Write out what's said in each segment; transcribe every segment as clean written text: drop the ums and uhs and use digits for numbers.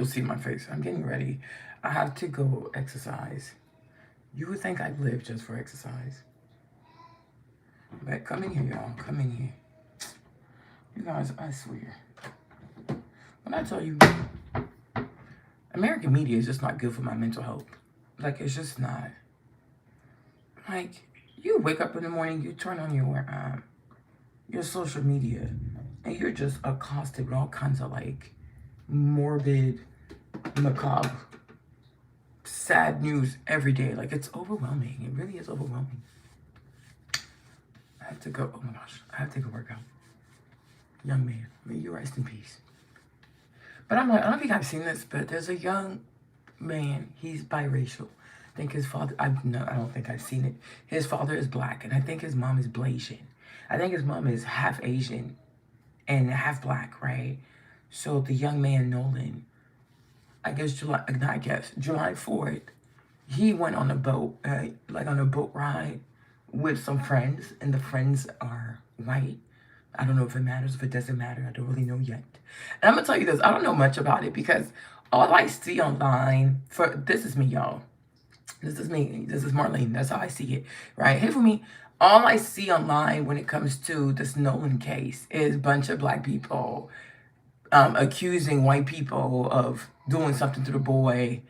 You'll see my face. I'm getting ready. I have to go exercise. You would think I live just for exercise. But come in here, y'all. Come in here. You guys, I swear. When I tell you, American media is just not good for my mental health. Like, it's just not. Like, you wake up in the morning, you turn on your social media, and you're just accosted with all kinds of like morbid, macabre, sad news every day. Like, it's overwhelming. It really is overwhelming. I have to go. Oh my gosh, I have to go work out. Young man, may you rest in peace. But I'm like, I don't think I've seen this, but there's a young man. He's biracial. I think his father. I don't think I've seen it. His father is black, and I think his mom is Blasian. I think his mom is half Asian and half black, right? So the young man Nolan, July 4th, he went on a boat, like on a boat ride with some friends, and the friends are white. I don't know if it matters, if it doesn't matter. I don't really know yet. And I'm gonna tell you this, I don't know much about it because all I see online this is me, y'all. This is me. This is Marlene. That's how I see it, right? Hey, for me, all I see online when it comes to this Nolan case is a bunch of black people accusing white people of doing something to the boy.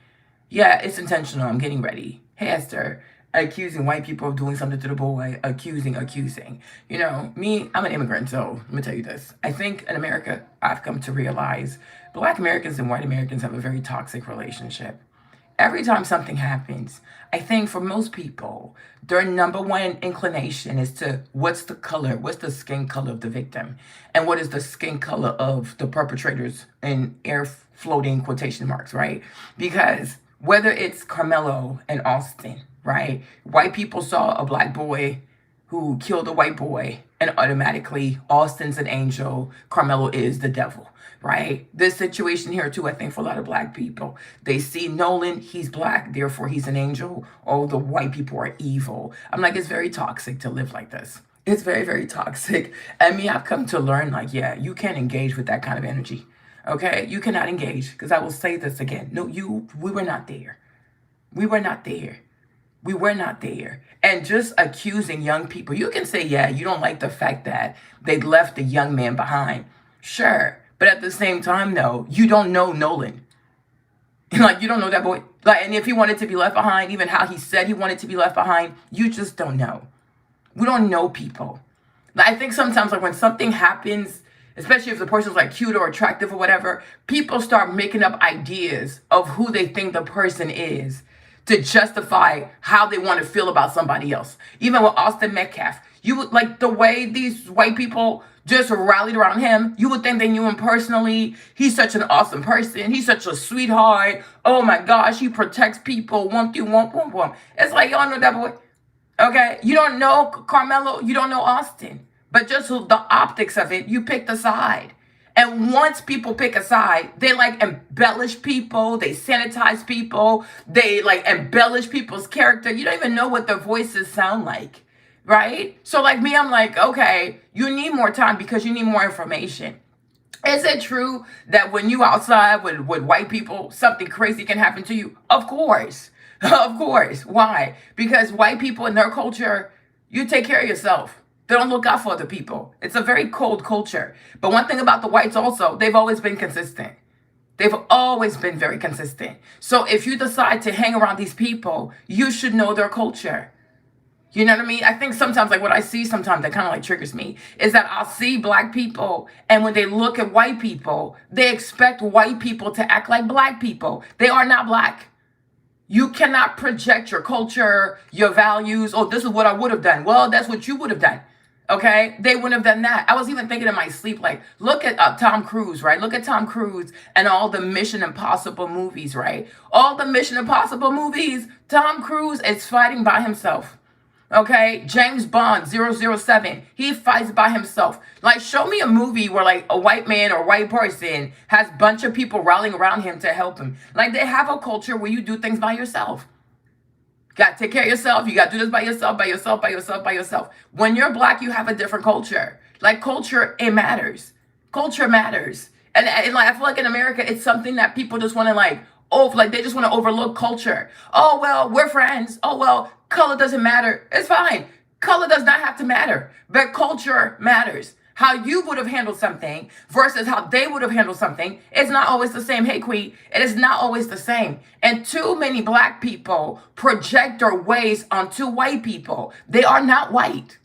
Yeah, it's intentional. I'm getting ready. Hey, Esther. Accusing white people of doing something to the boy. Accusing. You know, me, I'm an immigrant, so let me tell you this. I think in America, I've come to realize black Americans and white Americans have a very toxic relationship. Every time something happens, I think for most people, their number one inclination is to what's the skin color of the victim, and what is the skin color of the perpetrators in air floating quotation marks, right? Because whether it's Carmelo and Austin, right? White people saw a black boy who killed a white boy, and automatically Austin's an angel, Carmelo is the devil, right? This situation here too, I think for a lot of black people, they see Nolan, he's black, therefore he's an angel. All the white people are evil. I'm like, it's very toxic to live like this. It's very, very toxic. And me, I've come to learn, like, yeah, you can't engage with that kind of energy. Okay, you cannot engage, because I will say this again. No, we were not there. We were not there. We were not there. And just accusing young people, you can say, yeah, you don't like the fact that they left the young man behind. Sure. But at the same time, though, you don't know Nolan. Like, you don't know that boy. Like, and if he wanted to be left behind, even how he said he wanted to be left behind, you just don't know. We don't know people. Like, I think sometimes, like, when something happens, especially if the person's like cute or attractive or whatever, people start making up ideas of who they think the person is to justify how they want to feel about somebody else. Even with Austin Metcalf, you would like the way these white people just rallied around him. You would think they knew him personally. He's such an awesome person. He's such a sweetheart. Oh my gosh, he protects people. Womp you, womp, womp, womp. It's like, y'all know that boy. Okay, you don't know Carmelo. You don't know Austin. But just the optics of it, you picked a side. And once people pick a side, they like embellish people, they sanitize people, they like embellish people's character. You don't even know what their voices sound like, right? So like me, I'm like, okay, you need more time because you need more information. Is it true that when you outside with white people, something crazy can happen to you? Of course. Of course. Why? Because white people in their culture, you take care of yourself. They don't look out for other people. It's a very cold culture. But one thing about the whites also, they've always been consistent. They've always been very consistent. So if you decide to hang around these people, you should know their culture. You know what I mean? I think sometimes, like what I see sometimes that kind of like triggers me is that I'll see black people, and when they look at white people, they expect white people to act like black people. They are not black. You cannot project your culture, your values. Oh, this is what I would have done. Well, that's what you would have done. Okay, they wouldn't have done that. I was even thinking in my sleep, like, look at Tom Cruise, right? Look at Tom Cruise and all the Mission Impossible movies, right? All the Mission Impossible movies, Tom Cruise is fighting by himself. Okay, James Bond 007, he fights by himself. Like, show me a movie where like a white man or white person has a bunch of people rallying around him to help him. Like, they have a culture where you do things by yourself. Got to take care of yourself. You got to do this by yourself, by yourself, by yourself, by yourself. When you're black, you have a different culture. Like, culture, it matters. Culture matters. And like I feel like in America, it's something that people just want to like, oh, like they just want to overlook culture. Oh well, we're friends. Oh well, color doesn't matter. It's fine. Color does not have to matter, but culture matters. How you would have handled something versus how they would have handled something is not always the same. Hey, Queen, it is not always the same. And too many black people project their ways onto white people. They are not white.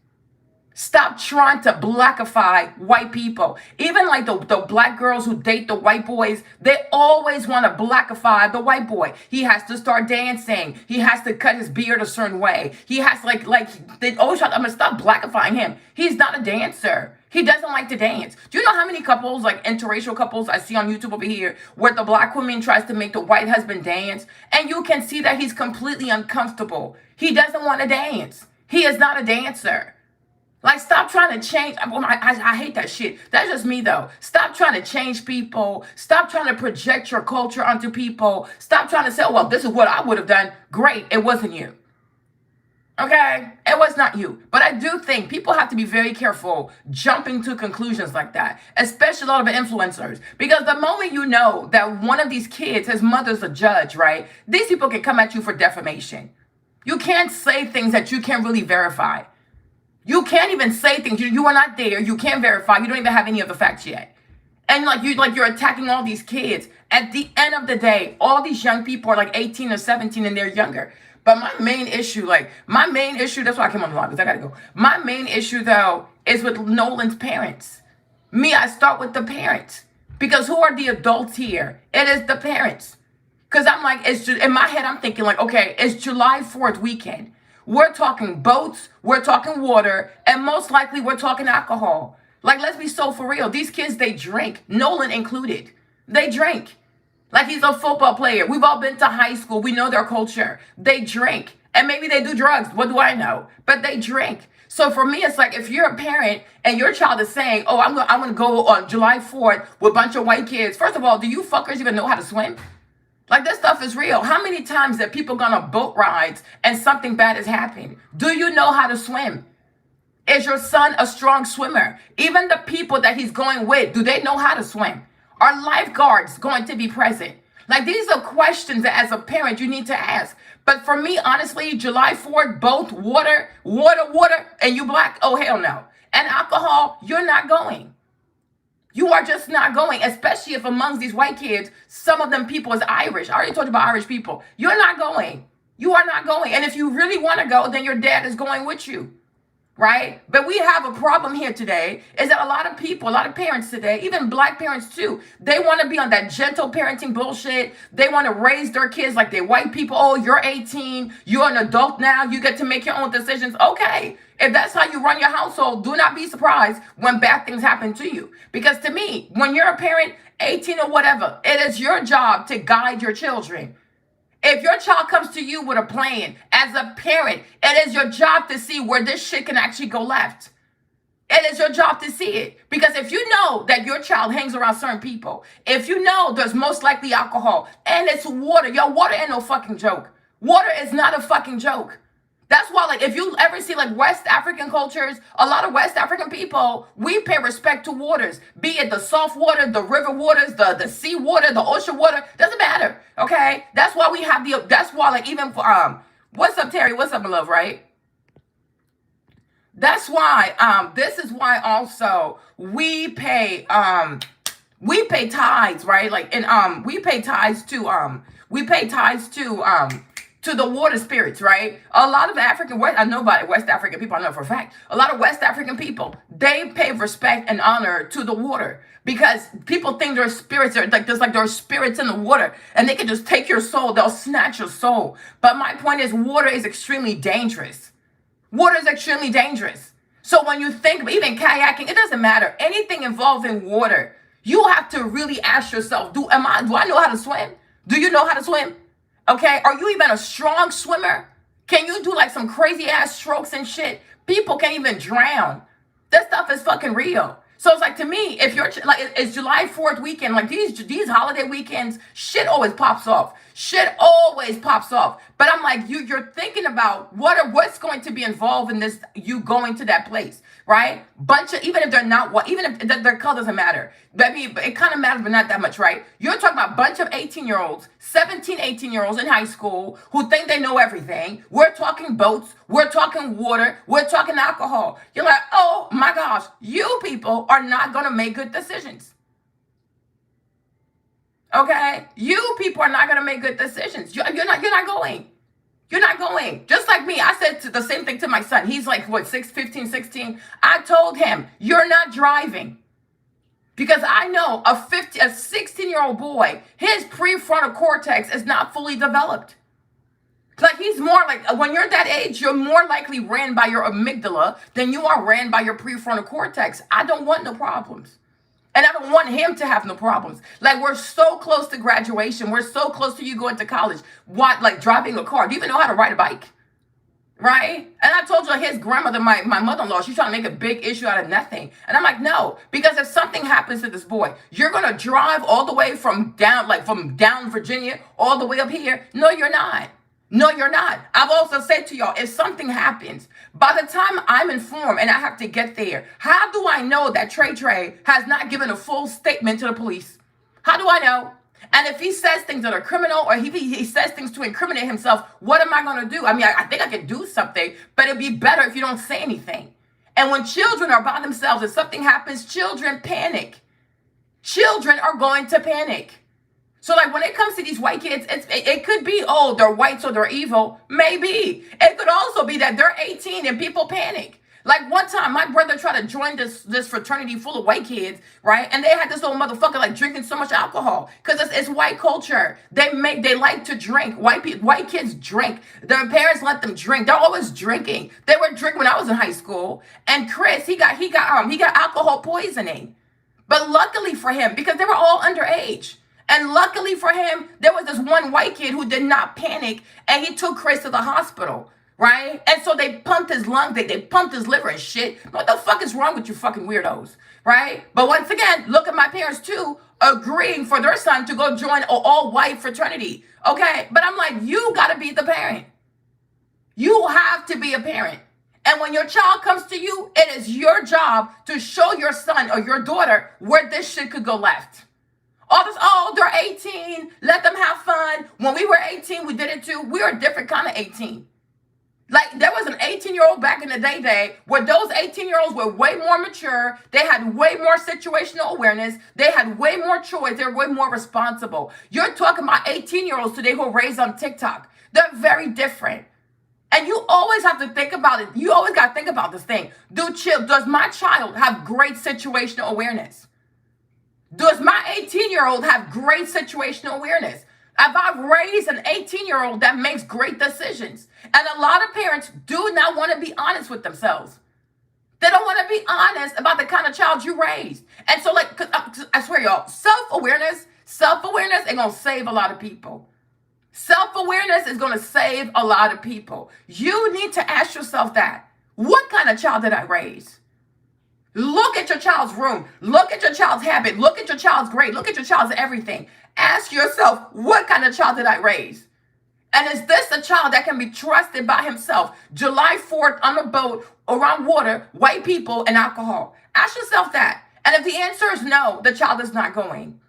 Stop trying to blackify white people. Even like the black girls who date the white boys, they always want to blackify the white boy. He has to start dancing. He has to cut his beard a certain way. He has like they always try. I'm gonna stop blackifying him. He's not a dancer. He doesn't like to dance. Do you know how many couples, like interracial couples, I see on YouTube over here, where the black woman tries to make the white husband dance, and you can see that he's completely uncomfortable. He doesn't want to dance. He is not a dancer. Like, stop trying to change. I hate that shit. That's just me, though. Stop trying to change people. Stop trying to project your culture onto people. Stop trying to say, oh, well, this is what I would have done. Great. It wasn't you. Okay? It was not you. But I do think people have to be very careful jumping to conclusions like that, especially a lot of influencers. Because the moment you know that one of these kids, his mother's a judge, right? These people can come at you for defamation. You can't say things that you can't really verify. You can't even say things. You are not there. You can't verify. You don't even have any of the facts yet. And you're attacking all these kids. At the end of the day, all these young people are like 18 or 17 and they're younger. But my main issue, that's why I came on the live, because I gotta go. My main issue though is with Nolan's parents. I start with the parents. Because who are the adults here? It is the parents. Because I'm like, in my head, I'm thinking like, okay, it's July 4th weekend. We're talking boats, we're talking water, and most likely we're talking alcohol. Like, let's be so for real. These kids, they drink, Nolan included. They drink. Like, he's a football player. We've all been to high school. We know their culture. They drink. And maybe they do drugs. What do I know? But they drink. So for me, it's like if you're a parent and your child is saying, oh, I'm gonna go on July 4th with a bunch of white kids. First of all, do you fuckers even know how to swim? Like, this stuff is real. How many times have people gone on boat rides and something bad has happened? Do you know how to swim? Is your son a strong swimmer? Even the people that he's going with, do they know how to swim? Are lifeguards going to be present? Like, these are questions that as a parent you need to ask. But for me, honestly, July 4th, both water, and you black, oh, hell no. And alcohol, you're not going. You are just not going, especially if amongst these white kids, some of them people is Irish. I already told you about Irish people. You're not going. You are not going. And if you really want to go, then your dad is going with you, right? But we have a problem here today is that a lot of people, a lot of parents today, even black parents too, they want to be on that gentle parenting bullshit. They want to raise their kids like they're white people. Oh, you're 18. You're an adult now. You get to make your own decisions. Okay. If that's how you run your household, do not be surprised when bad things happen to you. Because to me, when you're a parent, 18 or whatever, it is your job to guide your children. If your child comes to you with a plan, as a parent, it is your job to see where this shit can actually go left. It is your job to see it. Because if you know that your child hangs around certain people, if you know there's most likely alcohol, and it's water, yo, water ain't no fucking joke. Water is not a fucking joke. That's why, like, if you ever see, like, West African cultures, a lot of West African people, we pay respect to waters. Be it the soft water, the river waters, the sea water, the ocean water. Doesn't matter, okay? That's why we have that's why, like, even for, what's up, Terry? What's up, my love, right? That's why, this is why also we pay tithes, right? Like, and, we pay tithes to the water spirits, right? A lot of I know about West African people, I know for a fact. A lot of West African people, they pay respect and honor to the water because people think their spirits are like, there's like there are spirits in the water and they can just take your soul, they'll snatch your soul. But my point is, water is extremely dangerous. Water is extremely dangerous. So when you think, even kayaking, it doesn't matter. Anything involving water, you have to really ask yourself, do I know how to swim? Do you know how to swim? Okay, are you even a strong swimmer? Can you do like some crazy ass strokes and shit? People can't even drown. That stuff is fucking real. So it's like, to me, if you're like, it's July 4th weekend, like these holiday weekends, shit always pops off. Shit always pops off. But I'm like, you're thinking about what's going to be involved in this, you going to that place, right? Bunch of, even if they're not what, even if their color doesn't matter. I mean, it kind of matters, but not that much, right? You're talking about a bunch of 18-year-olds, 17, 18-year-olds in high school who think they know everything. We're talking boats, we're talking water, we're talking alcohol. You're like, oh my gosh, you people are not going to make good decisions. Okay? You people are not going to make good decisions. You're not going. You're not going. Just like me, I said the same thing to my son. He's like, what, 15, 16? I told him, you're not driving. Because I know a 16-year-old boy, his prefrontal cortex is not fully developed. Like, he's more like, when you're that age, you're more likely ran by your amygdala than you are ran by your prefrontal cortex. I don't want no problems. And I don't want him to have no problems. Like, we're so close to graduation. We're so close to you going to college. What, like driving a car? Do you even know how to ride a bike? Right? And I told you, his grandmother, my mother-in-law, she's trying to make a big issue out of nothing. And I'm like, no, because if something happens to this boy, you're going to drive all the way from down Virginia all the way up here. No, you're not. No, you're not. I've also said to y'all, if something happens, by the time I'm informed and I have to get there, how do I know that Trey has not given a full statement to the police? How do I know? And if he says things that are criminal, or he says things to incriminate himself, what am I going to do? I mean, I think I can do something, but it'd be better if you don't say anything. And when children are by themselves, if something happens, children panic. Children are going to panic. So, like, when it comes to these white kids, it could be, oh, they're white, so they're evil. Maybe. It could also be that they're 18 and people panic. Like, one time, my brother tried to join this fraternity full of white kids, right? And they had this little motherfucker, like, drinking so much alcohol. Because it's white culture. They like to drink. White kids drink. Their parents let them drink. They're always drinking. They were drinking when I was in high school. And Chris, he got alcohol poisoning. But luckily for him, because they were all underage. And luckily for him, there was this one white kid who did not panic, and he took Chris to the hospital, right? And so they pumped his lungs, they pumped his liver and shit. What the fuck is wrong with you fucking weirdos, right? But once again, look at my parents too, agreeing for their son to go join an all-white fraternity, okay? But I'm like, you gotta be the parent. You have to be a parent. And when your child comes to you, it is your job to show your son or your daughter where this shit could go left. All this, oh, they're 18, let them have fun. When we were 18, we did it too. We were a different kind of 18. Like, there was an 18-year-old back in the day where those 18-year-olds were way more mature. They had way more situational awareness. They had way more choice. They were way more responsible. You're talking about 18-year-olds today who are raised on TikTok. They're very different. And you always have to think about it. You always got to think about this thing. Does my child have great situational awareness? Does my 18-year-old have great situational awareness? Have I raised an 18-year-old that makes great decisions? And a lot of parents do not want to be honest with themselves. They don't want to be honest about the kind of child you raised. And so, like, I swear, y'all, self-awareness is going to save a lot of people. Self-awareness is going to save a lot of people. You need to ask yourself that. What kind of child did I raise? Look at your child's room. Look at your child's habit. Look at your child's grade. Look at your child's everything. Ask yourself, what kind of child did I raise? And is this a child that can be trusted by himself? July 4th on a boat, around water, white people, and alcohol. Ask yourself that. And if the answer is no, the child is not going.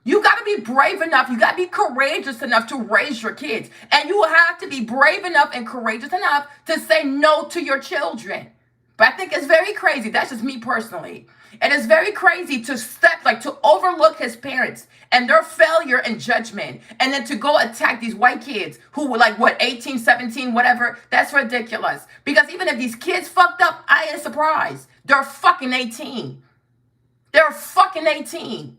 You got to be brave enough. You got to be courageous enough to raise your kids. And you will have to be brave enough and courageous enough to say no to your children. But I think it's very crazy. That's just me personally. It is very crazy to overlook his parents and their failure and judgment, and then to go attack these white kids who were like, 18, 17, whatever. That's ridiculous. Because even if these kids fucked up, I ain't surprised. They're fucking 18. They're fucking 18.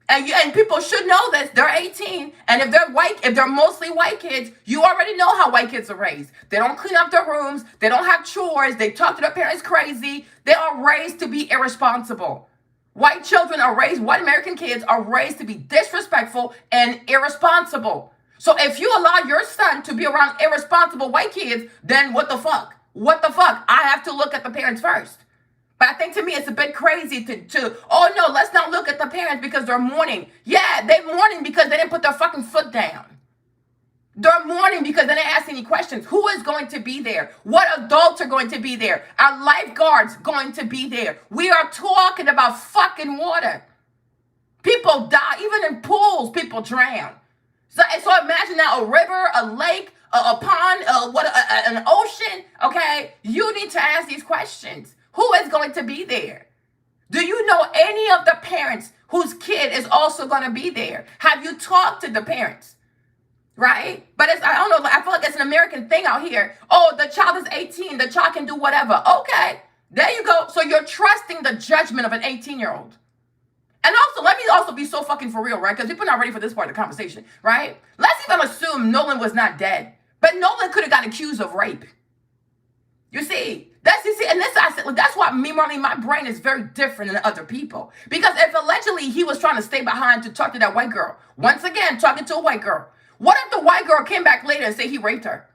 And people should know this. They're 18. And if they're white, if they're mostly white kids, you already know how white kids are raised. They don't clean up their rooms. They don't have chores. They talk to their parents crazy. They are raised to be irresponsible. White American kids are raised to be disrespectful and irresponsible. So if you allow your son to be around irresponsible white kids, then what the fuck? What the fuck? I have to look at the parents first. But I think to me it's a bit crazy oh no, let's not look at the parents because they're mourning. Yeah, they're mourning because they didn't put their fucking foot down. They're mourning because they didn't ask any questions. Who is going to be there? What adults are going to be there? Are lifeguards going to be there? We are talking about fucking water. People die. Even in pools, people drown. So imagine now a river, a lake, a pond, an ocean, okay? You need to ask these questions. Who is going to be there? Do you know any of the parents whose kid is also going to be there? Have you talked to the parents? Right? But I don't know, I feel like it's an American thing out here. Oh, the child is 18, the child can do whatever. Okay, there you go. So you're trusting the judgment of an 18-year-old. And also, let me also be so fucking for real, right? Because people are not ready for this part of the conversation, right? Let's even assume Nolan was not dead. But Nolan could have got accused of rape. You see, and that's why me, Marlene, my brain is very different than other people. Because if allegedly he was trying to stay behind to talk to that white girl, once again, talking to a white girl, what if the white girl came back later and said he raped her?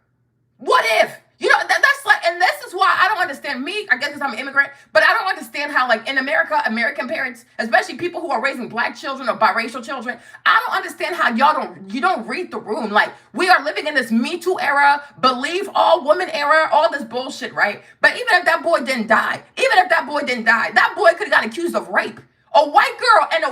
What if? You know, that's like, and this is why I don't understand me. I guess because I'm an immigrant, but I don't understand how, like, in America, American parents, especially people who are raising black children or biracial children, I don't understand how you don't read the room. Like, we are living in this Me Too era, believe all woman era, all this bullshit, right? But even if that boy didn't die, that boy could have got accused of rape. A white girl and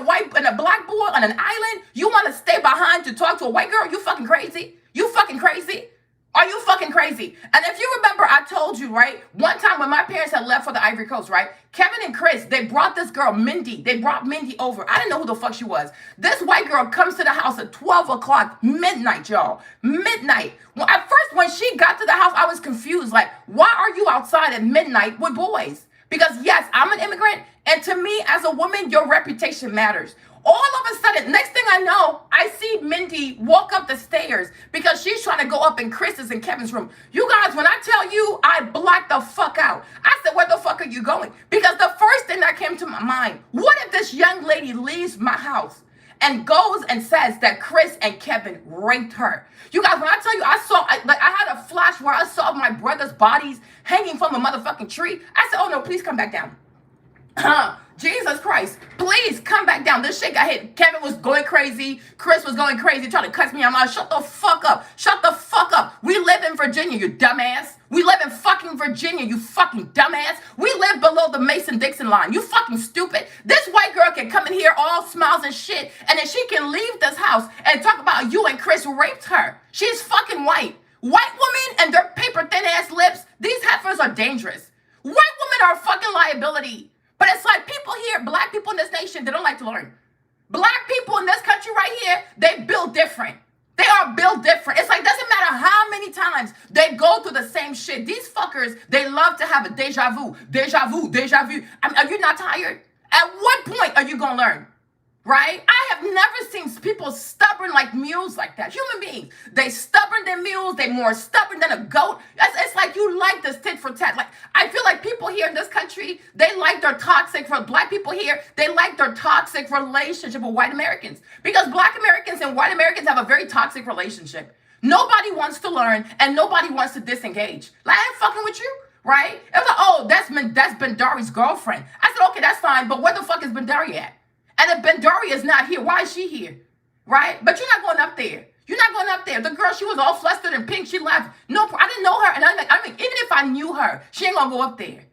a black boy on an island, you want to stay behind to talk to a white girl? You fucking crazy? You fucking crazy? Are you fucking crazy? And if you remember, I told you, right? One time when my parents had left for the Ivory Coast, right? Kevin and Chris, they brought this girl, Mindy. They brought Mindy over. I didn't know who the fuck she was. This white girl comes to the house at 12 o'clock, midnight, y'all. Midnight. Well, at first, when she got to the house, I was confused. Like, why are you outside at midnight with boys? Because yes, I'm an immigrant, and to me, as a woman, your reputation matters. All of a sudden, next thing I know, I see Mindy walk up the stairs because she's trying to go up in Chris's and Kevin's room. You guys, when I tell you, I blacked the fuck out. I said, where the fuck are you going? Because the first thing that came to my mind, what if this young lady leaves my house and goes and says that Chris and Kevin raped her? You guys, when I tell you, I had a flash where I saw my brother's bodies hanging from a motherfucking tree. I said, oh no, please come back down. Jesus Christ, please come back down. This shit got hit. Kevin was going crazy. Chris was going crazy, trying to cuss me out. Shut the fuck up. Shut the fuck up. We live in Virginia, you dumbass. We live in fucking Virginia, you fucking dumbass. We live below the Mason-Dixon line. You fucking stupid. This white girl can come in here all smiles and shit, and then she can leave this house and talk about you and Chris raped her. She's fucking white. White women and their paper thin ass lips, these heifers are dangerous. White women are a fucking liability. But it's like people here, black people in this nation, they don't like to learn. Black people in this country right here, they build different. They are built different. It's like, doesn't matter how many times they go through the same shit. These fuckers, they love to have a deja vu. Deja vu, deja vu. Are you not tired? At what point are you going to learn? Right? I have never seen people stubborn like mules like that. Human beings, they stubborn than mules. They more stubborn than a goat. It's like you like this tit for tat. Like, I feel like people here in this country, they like their toxic, for black people here, they like their toxic relationship with white Americans. Because black Americans and white Americans have a very toxic relationship. Nobody wants to learn and nobody wants to disengage. Like, I ain't fucking with you. Right? It was like, oh, that's Bendari's girlfriend. I said, okay, that's fine, but where the fuck is Bendari at? And if Bendari is not here, why is she here? Right? But you're not going up there. You're not going up there. The girl, she was all flustered and pink. She left. No, I didn't know her. And I mean, even if I knew her, she ain't going to go up there.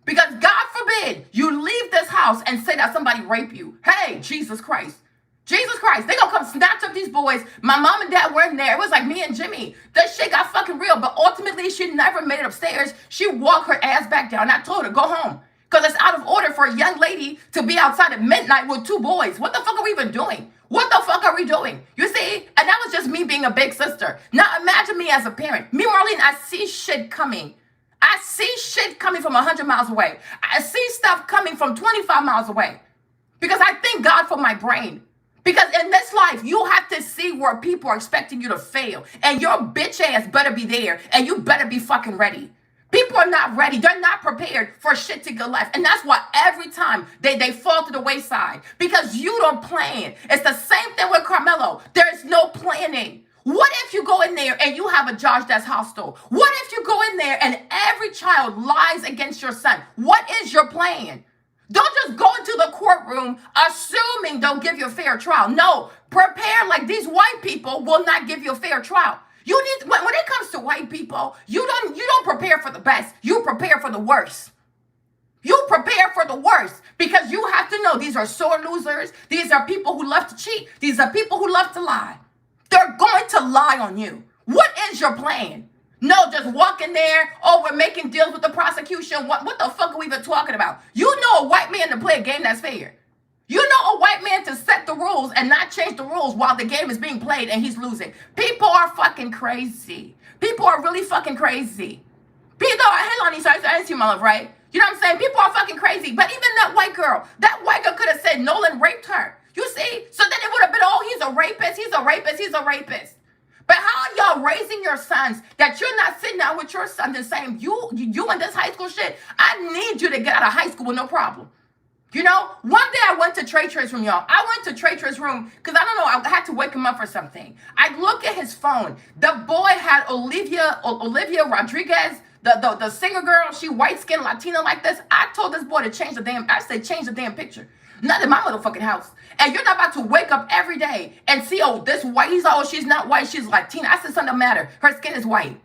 Because God forbid you leave this house and say that somebody raped you. Hey, Jesus Christ. Jesus Christ. They going to come snatch up these boys. My mom and dad weren't there. It was like me and Jimmy. That shit got fucking real. But ultimately, she never made it upstairs. She walked her ass back down. I told her, go home. Because it's out of order for a young lady to be outside at midnight with two boys. What the fuck are we even doing? What the fuck are we doing? You see? And that was just me being a big sister. Now imagine me as a parent. Me, Marlene, I see shit coming. I see shit coming from 100 miles away. I see stuff coming from 25 miles away. Because I thank God for my brain. Because in this life, you have to see where people are expecting you to fail. And your bitch ass better be there. And you better be fucking ready. People are not ready. They're not prepared for shit to go left. And that's why every time they fall to the wayside. Because you don't plan. It's the same thing with Carmelo. There's no planning. What if you go in there and you have a judge that's hostile? What if you go in there and every child lies against your son? What is your plan? Don't just go into the courtroom assuming they'll give you a fair trial. No, prepare like these white people will not give you a fair trial. You need when it comes to white people, you don't prepare for the best. You prepare for the worst. You prepare for the worst because you have to know these are sore losers. These are people who love to cheat. These are people who love to lie. They're going to lie on you. What is your plan? No, just walk in there. Oh, we're making deals with the prosecution. What the fuck are we even talking about? You know a white man to play a game that's fair. You know a white man to set the rules and not change the rules while the game is being played and he's losing. People are fucking crazy. People are really fucking crazy. People, hang on, I see my love, right? You know what I'm saying? People are fucking crazy. But even that white girl could have said Nolan raped her. You see? So then it would have been, oh, he's a rapist, he's a rapist, he's a rapist. But how are y'all raising your sons that you're not sitting down with your sons and saying, you in this high school shit, I need you to get out of high school with no problem. You know, one day I went to Trey Trey's room, y'all. I went to Trey Trey's room because I don't know, I had to wake him up for something. I look at his phone. The boy had Olivia Rodriguez, the singer girl, she white-skinned Latina like this. I told this boy to change the damn picture. Not in my motherfucking house. And you're not about to wake up every day and see, oh, this white, she's not white, she's Latina. I said, something don't matter. Her skin is white.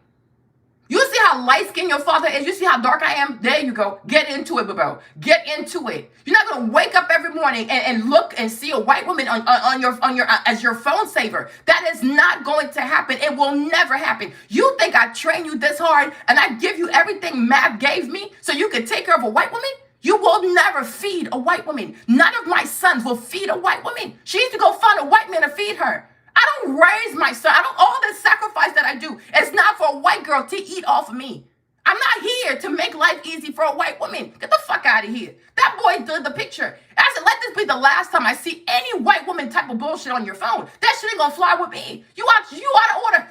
You see how light-skinned your father is? You see how dark I am? There you go. Get into it, bro. Get into it. You're not gonna wake up every morning and look and see a white woman on your as your phone saver. That is not going to happen. It will never happen. You think I train you this hard and I give you everything Matt gave me so you can take care of a white woman? You will never feed a white woman. None of my sons will feed a white woman. She needs to go find a white man to feed her. I don't raise my son. All the sacrifice that I do, it's not for a white girl to eat off of me. I'm not here to make life easy for a white woman. Get the fuck out of here. That boy did the picture. I said, let this be the last time I see any white woman type of bullshit on your phone. That shit ain't gonna fly with me. You out of order.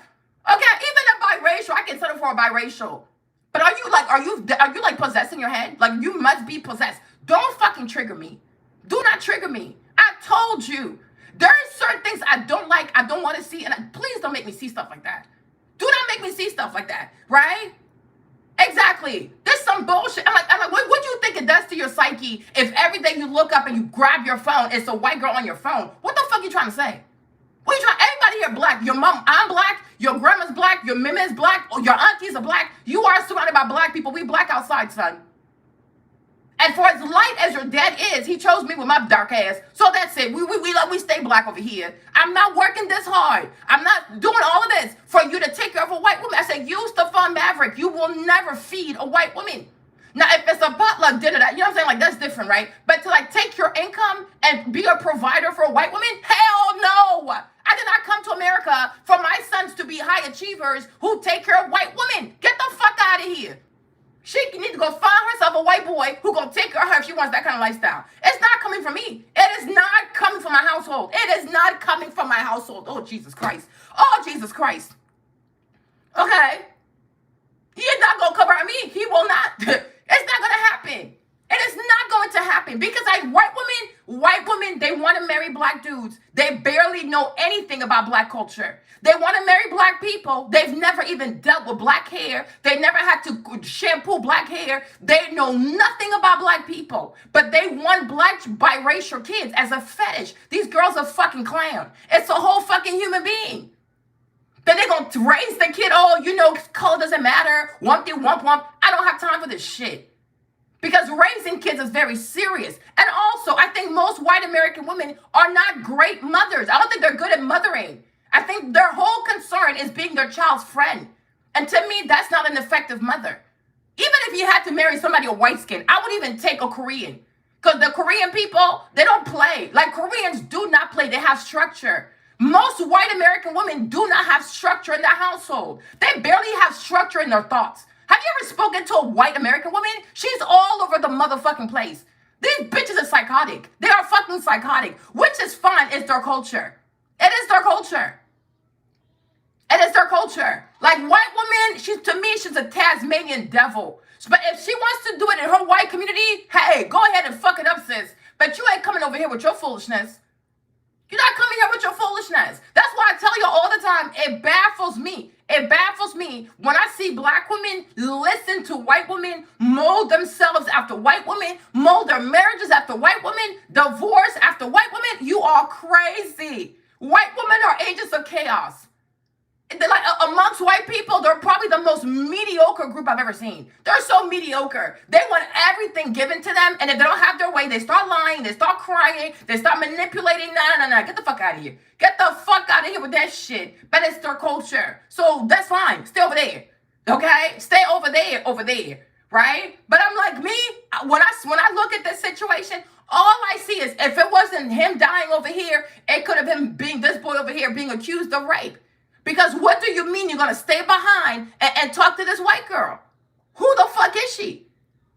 Okay, even a biracial, I can settle for a biracial. But are you like possessing your head? Like you must be possessed. Don't fucking trigger me. Do not trigger me. I told you. There are certain things I don't like, I don't want to see, and please don't make me see stuff like that. Do not make me see stuff like that, right? Exactly. There's some bullshit. I'm like, what do you think it does to your psyche if every day you look up and you grab your phone, it's a white girl on your phone? What the fuck are you trying to say? What are you trying? Everybody here black. Your mom, I'm black. Your grandma's black. Your mama is black. Or your aunties are black. You are surrounded by black people. We black outside, son. And for as light as your dad is, he chose me with my dark ass. So that's it. We stay black over here. I'm not working this hard. I'm not doing all of this for you to take care of a white woman. I said, you, Stephon Maverick, you will never feed a white woman. Now, if it's a potluck dinner, you know what I'm saying? Like, that's different, right? But to, like, take your income and be a provider for a white woman? Hell no! I did not come to America for my sons to be high achievers who take care of white women. Get the fuck out of here. She needs to go find herself a white boy who gonna take care of her if she wants that kind of lifestyle. It's not coming from me. It is not coming from my household. It is not coming from my household. Oh, Jesus Christ. Oh, Jesus Christ. Okay. He is not gonna cover me. He will not. It's not gonna happen. It is not going to happen because white women, they want to marry black dudes. They barely know anything about black culture. They want to marry black people. They've never even dealt with black hair. They never had to shampoo black hair. They know nothing about black people, but they want black biracial kids as a fetish. These girls are fucking clown. It's a whole fucking human being. Then they're going to raise the kid. Oh, you know, color doesn't matter. Wumpty wump wump. I don't have time for this shit. Because raising kids is very serious. And also, I think most white American women are not great mothers. I don't think they're good at mothering. I think their whole concern is being their child's friend. And to me, that's not an effective mother. Even if you had to marry somebody a white skin, I would even take a Korean. Because the Korean people, they don't play. Like Koreans do not play. They have structure. Most white American women do not have structure in their household. They barely have structure in their thoughts. Have you ever spoken to a white American woman? She's all over the motherfucking place. These bitches are psychotic. They are fucking psychotic, which is fine. It's their culture. It is their culture. It is their culture. Like white woman, to me, she's a Tasmanian devil. But if she wants to do it in her white community, hey, go ahead and fuck it up, sis. But you ain't coming over here with your foolishness. You're not coming here with your foolishness. That's why I tell you all the time, it baffles me. It baffles me when I see black women listen to white women, mold themselves after white women, mold their marriages after white women, divorce after white women. You are crazy. White women are agents of chaos. They're like, amongst white people, they're probably the most mediocre group I've ever seen. They're so mediocre. They want everything given to them, and if they don't have their way, they start lying, they start crying, they start manipulating. No. Get the fuck out of here. Get the fuck out of here with that shit. But it's their culture. So that's fine. Stay over there. Okay? Stay over there. Right? But I'm like, me, when I look at this situation, all I see is if it wasn't him dying over here, it could have been being this boy over here being accused of rape. Because what do you mean you're going to stay behind and talk to this white girl? Who the fuck is she?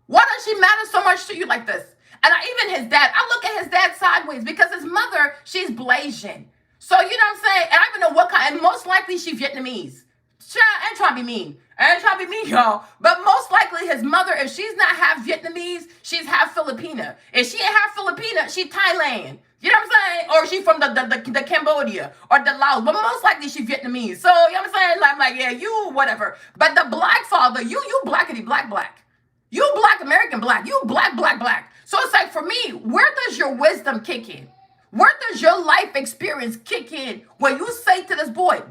Why does she matter so much to you like this? And even his dad, I look at his dad sideways because his mother, she's Blasian. So, you know what I'm saying? And I don't even know what kind, and most likely she's Vietnamese. I ain't trying to be mean. Y'all. But most likely his mother, if she's not half Vietnamese, she's half Filipina. If she ain't half Filipina, she's Thailand. You know what I'm saying? Or she from the Cambodia or the Laos. But most likely she's Vietnamese. So, you know what I'm saying? I'm like, yeah, you whatever. But the black father, you blackity black. You black American black. You black. So it's like, for me, where does your wisdom kick in? Where does your life experience kick in when you say to this boy,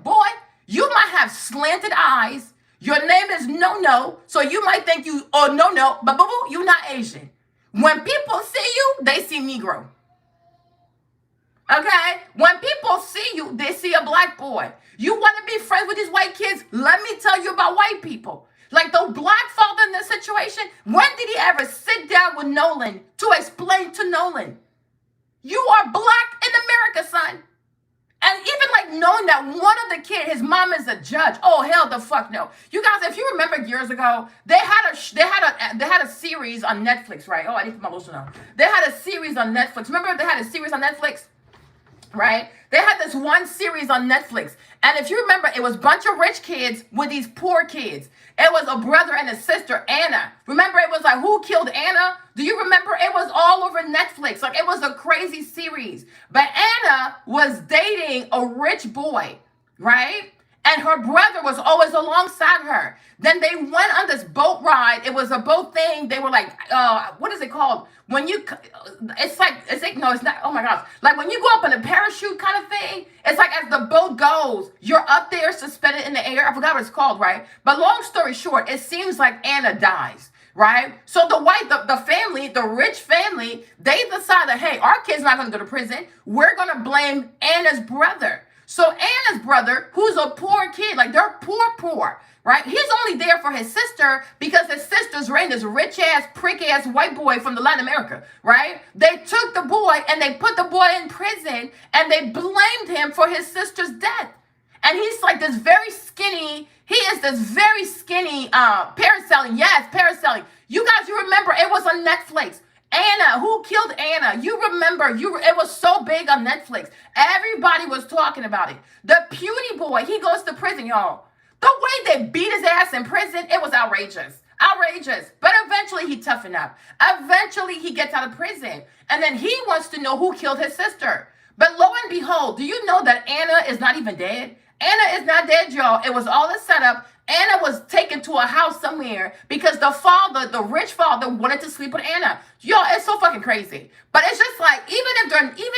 you might have slanted eyes. Your name is No, so you might think you, no, but boo-boo, you're not Asian. When people see you, they see Negro. Okay? When people see you, they see a black boy. You want to be friends with these white kids? Let me tell you about white people. Like the black father in this situation, when did he ever sit down with Nolan to explain to Nolan, you are black in America, son? And even like knowing that one of the kids, his mom is a judge. Oh, hell the fuck no. You guys, if you remember years ago, they had a series on Netflix, right? Oh, I need to put my lotion on. They had a series on Netflix. Remember they had a series on Netflix? Right? They had this one series on Netflix. And if you remember, it was a bunch of rich kids with these poor kids. It was a brother and a sister, Anna. Remember, it was like, who killed Anna? Do you remember? It was all over Netflix. Like, it was a crazy series. But Anna was dating a rich boy, right? And her brother was always alongside her. Then they went on this boat ride. It was a boat thing. They were like, what is it called? When you, it's not, oh my gosh. Like when you go up in a parachute kind of thing, it's like as the boat goes, you're up there suspended in the air. I forgot what it's called, right? But long story short, it seems like Anna dies, right? So the family, the rich family, they decided, hey, our kid's not going to go to prison. We're going to blame Anna's brother. So Anna's brother, who's a poor kid, like they're poor, right? He's only there for his sister because his sister's raised this rich-ass, prick-ass white boy from the Latin America, right? They took the boy and they put the boy in prison and they blamed him for his sister's death. And he's like this very skinny, parasailing. Yes, parasailing. You guys, you remember, it was on Netflix. Anna, who killed Anna? You remember, it was so big on Netflix. Everybody was talking about it. The puny boy, he goes to prison, y'all. The way they beat his ass in prison, it was outrageous. But eventually he toughened up. Eventually he gets out of prison. And then he wants to know who killed his sister. But lo and behold, do you know that Anna is not even dead? Anna is not dead, y'all. It was all a setup. Anna was taken to a house somewhere because the rich father, wanted to sleep with Anna. Y'all, it's so fucking crazy. But it's just like, even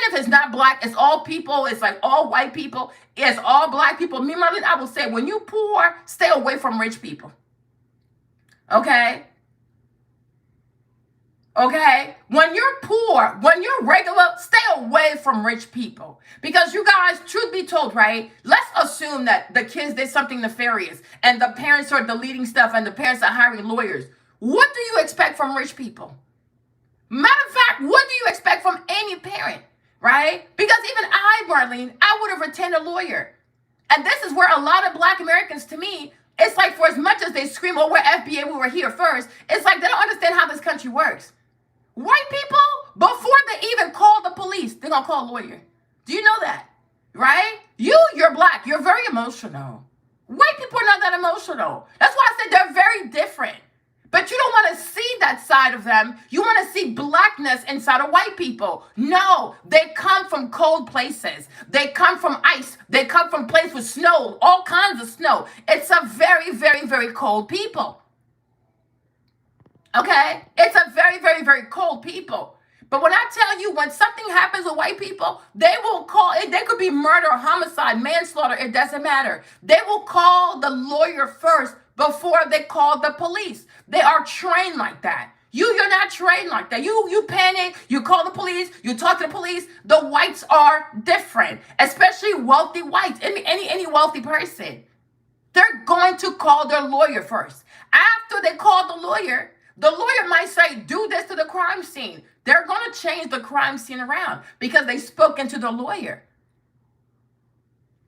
if it's not black, it's all people. It's like all white people. It's all black people. Me, Marlene, I will say, when you poor, stay away from rich people. Okay? Okay? When you're poor, when you're regular, stay away from rich people. Because you guys, truth be told, right? Let's assume that the kids did something nefarious and the parents are deleting stuff and the parents are hiring lawyers. What do you expect from rich people? Matter of fact, what do you expect from any parent, right? Because even Marlene, I would have retained a lawyer. And this is where a lot of black Americans, to me, it's like for as much as they scream, oh, we're FBI, we were here first, it's like they don't understand how this country works. White people, before they even call the police, they're going to call a lawyer. Do you know that? Right? You're black. You're very emotional. White people are not that emotional. That's why I said they're very different. But you don't want to see that side of them. You want to see blackness inside of white people. No, they come from cold places. They come from ice. They come from places with snow, all kinds of snow. It's a very, very, very cold people. Okay? It's a very, very, very cold people. But when I tell you, when something happens with white people, they will call it, they could be murder, homicide, manslaughter, it doesn't matter. They will call the lawyer first before they call the police. They are trained like that. You're not trained like that. You panic, you call the police, you talk to the police. The whites are different, especially wealthy whites, any wealthy person. They're going to call their lawyer first. After they call the lawyer might say, do this to the crime scene. They're going to change the crime scene around because they spoken to the lawyer.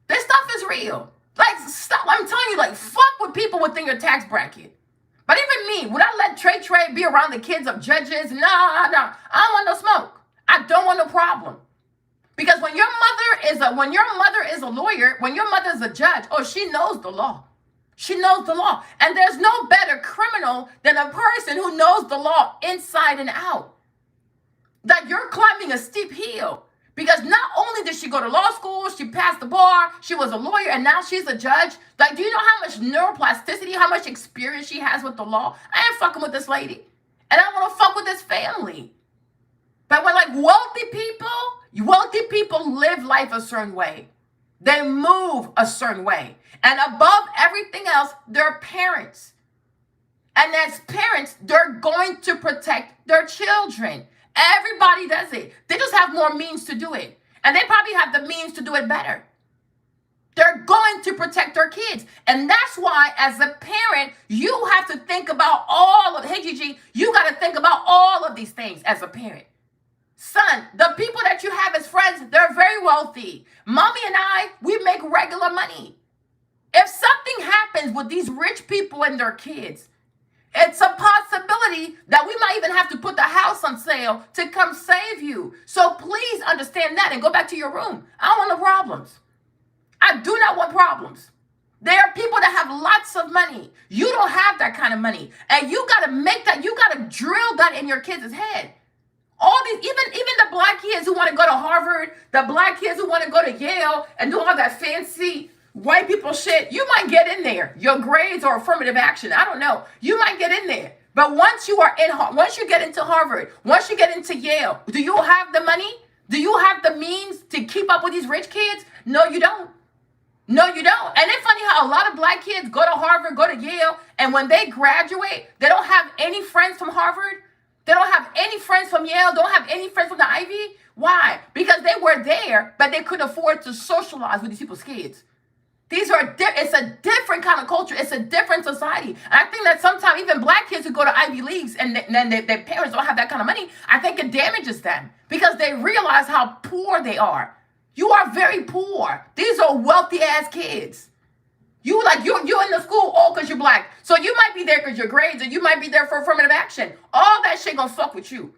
This stuff is real. Like, stop. I'm telling you, like, fuck with people within your tax bracket. But even me, would I let Trey be around the kids of judges? No. I don't want no smoke. I don't want no problem. Because when your mother is a lawyer, when your mother is a judge, oh, she knows the law. She knows the law. And there's no better criminal than a person who knows the law inside and out. That you're climbing a steep hill. Because not only did she go to law school, she passed the bar, she was a lawyer, and now she's a judge. Like, do you know how much neuroplasticity, how much experience she has with the law? I ain't fucking with this lady. And I want to fuck with this family. But when, like, wealthy people live life a certain way. They move a certain way. And above everything else, they're parents. And as parents, they're going to protect their children. Everybody does it. They just have more means to do it. And they probably have the means to do it better. They're going to protect their kids. And that's why, as a parent, you have to think about hey, Gigi, you got to think about all of these things as a parent. Son, the people that you have as friends, they're very wealthy. Mommy and I, we make regular money. If something happens with these rich people and their kids, it's a possibility that we might even have to put the house on sale to come save you. So please understand that and go back to your room. I don't want no problems. I do not want problems. There are people that have lots of money. You don't have that kind of money. And you got to you got to drill that in your kids' head. All these, even the black kids who want to go to Harvard, the black kids who want to go to Yale and do all that fancy white people shit, you might get in there. Your grades or affirmative action, I don't know. You might get in there. But once you get into Harvard, once you get into Yale, do you have the money? Do you have the means to keep up with these rich kids? No, you don't. No, you don't. And it's funny how a lot of black kids go to Harvard, go to Yale, and when they graduate, they don't have any friends from Harvard. They don't have any friends from Yale, don't have any friends from the Ivy. Why? Because they were there, but they couldn't afford to socialize with these people's kids. It's a different kind of culture. It's a different society. And I think that sometimes even black kids who go to Ivy Leagues and then their parents don't have that kind of money, I think it damages them because they realize how poor they are. You are very poor. These are wealthy ass kids. You're in the school all because you're black. So you might be there because your grades, or you might be there for affirmative action. All that shit gonna fuck with you.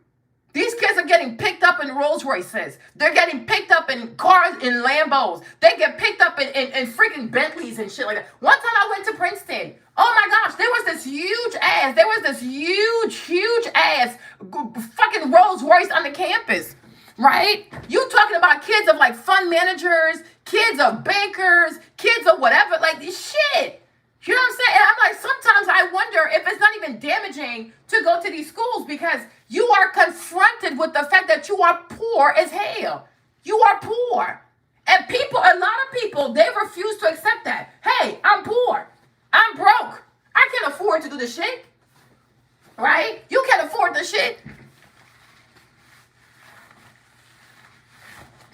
These kids are getting picked up in Rolls Royces. They're getting picked up in cars, in Lambos. They get picked up in freaking Bentleys and shit like that. One time I went to Princeton. Oh my gosh, there was this huge ass fucking Rolls Royce on the campus, right? You talking about kids of like fund managers, kids of bankers, kids of whatever, like this shit. You know what I'm saying? And I'm like, sometimes I wonder if it's not even damaging to go to these schools because you are confronted with the fact that you are poor as hell. You are poor. And a lot of people, they refuse to accept that. Hey, I'm poor. I'm broke. I can't afford to do this shit. Right? You can't afford this shit.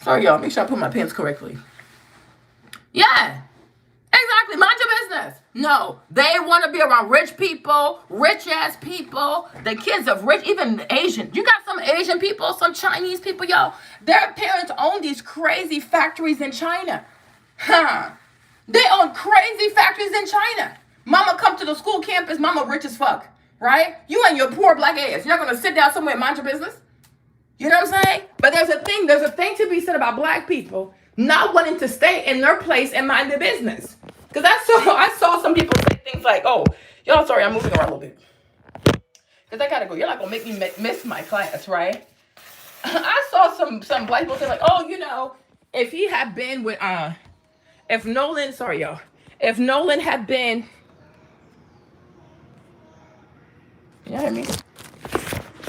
Sorry, y'all. Make sure I put my pants correctly. Yeah. Exactly. Mind your business. No, they want to be around rich people, rich ass people, the kids of rich, even Asian. You got some Asian people, some Chinese people, y'all. Their parents own these crazy factories in China. They own crazy factories in China. Mama come to the school campus, mama rich as fuck, right? You and your poor black ass. You're not going to sit down somewhere and mind your business? You know what I'm saying? But there's a thing to be said about black people not wanting to stay in their place and mind their business. Because I saw some people say things like, oh, y'all, sorry, I'm moving around a little bit. because I gotta go. You're not gonna make me miss my class, right? I saw some black people say like, oh, if he had been with if Nolan, sorry y'all, if Nolan had been, can y'all hear me?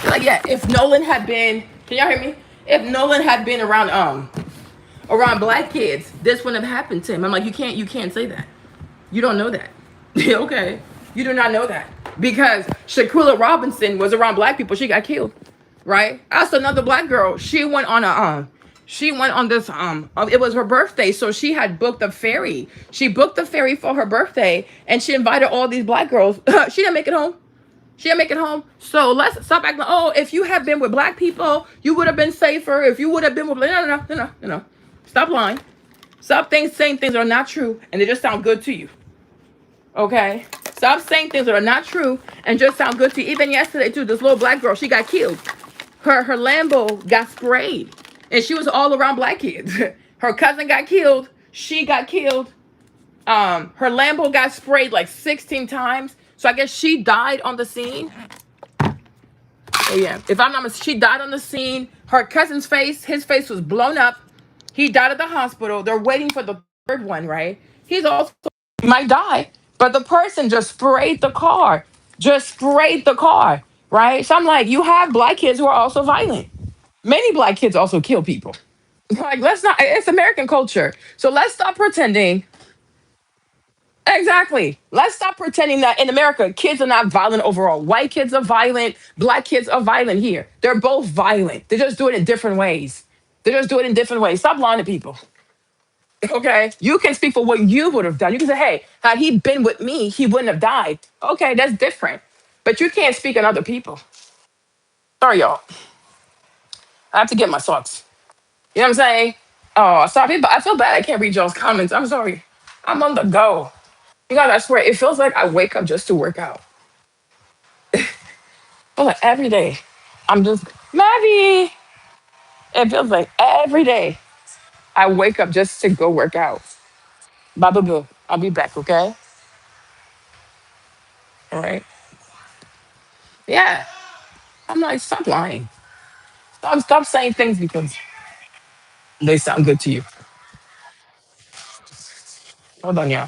Like yeah, if Nolan had been, can y'all hear me? If Nolan had been around black kids, this wouldn't have happened to him. I'm like, you can't say that. You don't know that. Okay, you do not know that because Shaquilla Robinson was around black people. She got killed, right? I saw another black girl. She went on this it was her birthday, so she had booked a ferry. She booked the ferry for her birthday, and she invited all these black girls. She didn't make it home. She didn't make it home. So let's stop acting. Oh, if you had been with black people, you would have been safer. If you would have been with no. Stop lying. Stop saying things that are not true, and they just sound good to you. Okay? Stop saying things that are not true and just sound good to you. Even yesterday, too, this little black girl, she got killed. Her Lambo got sprayed. And she was all around black kids. Her cousin got killed. She got killed. Her Lambo got sprayed like 16 times. So I guess she died on the scene. Oh yeah. If I'm not mistaken, she died on the scene. Her cousin's face, his face was blown up. He died at the hospital. They're waiting for the third one, right? He's also might die, but the person just sprayed the car. Just sprayed the car, right? So I'm like, you have black kids who are also violent. Many black kids also kill people. Like, let's not, it's American culture. So let's stop pretending. Exactly. Let's stop pretending that in America, kids are not violent overall. White kids are violent. Black kids are violent here. They're both violent. They just do it in different ways. They just do it in different ways. Stop lying to people. Okay. You can speak for what you would have done. You can say, hey, had he been with me, he wouldn't have died. Okay, that's different. But you can't speak on other people. Sorry, y'all. I have to get my socks. You know what I'm saying? Oh, sorry, but I feel bad I can't read y'all's comments. I'm sorry. I'm on the go. You guys, I swear, it feels like I wake up just to work out. Feel like every day. I'm just, Maddie. It feels like every day I wake up just to go work out. Baba boo. I'll be back, okay? All right. Yeah. I'm like, stop lying. Stop saying things because they sound good to you. Hold on, yeah.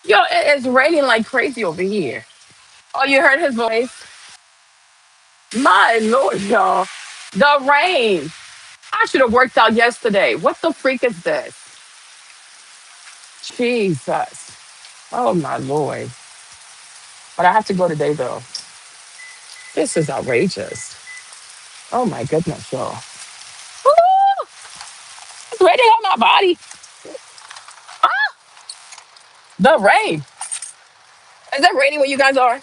Yo, it's raining like crazy over here. Oh, you heard his voice? My lord, y'all. The rain. I should have worked out yesterday. What the freak is this? Jesus. Oh my lord. But I have to go today though. This is outrageous. Oh my goodness, y'all. Woo! It's raining on my body. Ah, the rain. Is that raining where you guys are?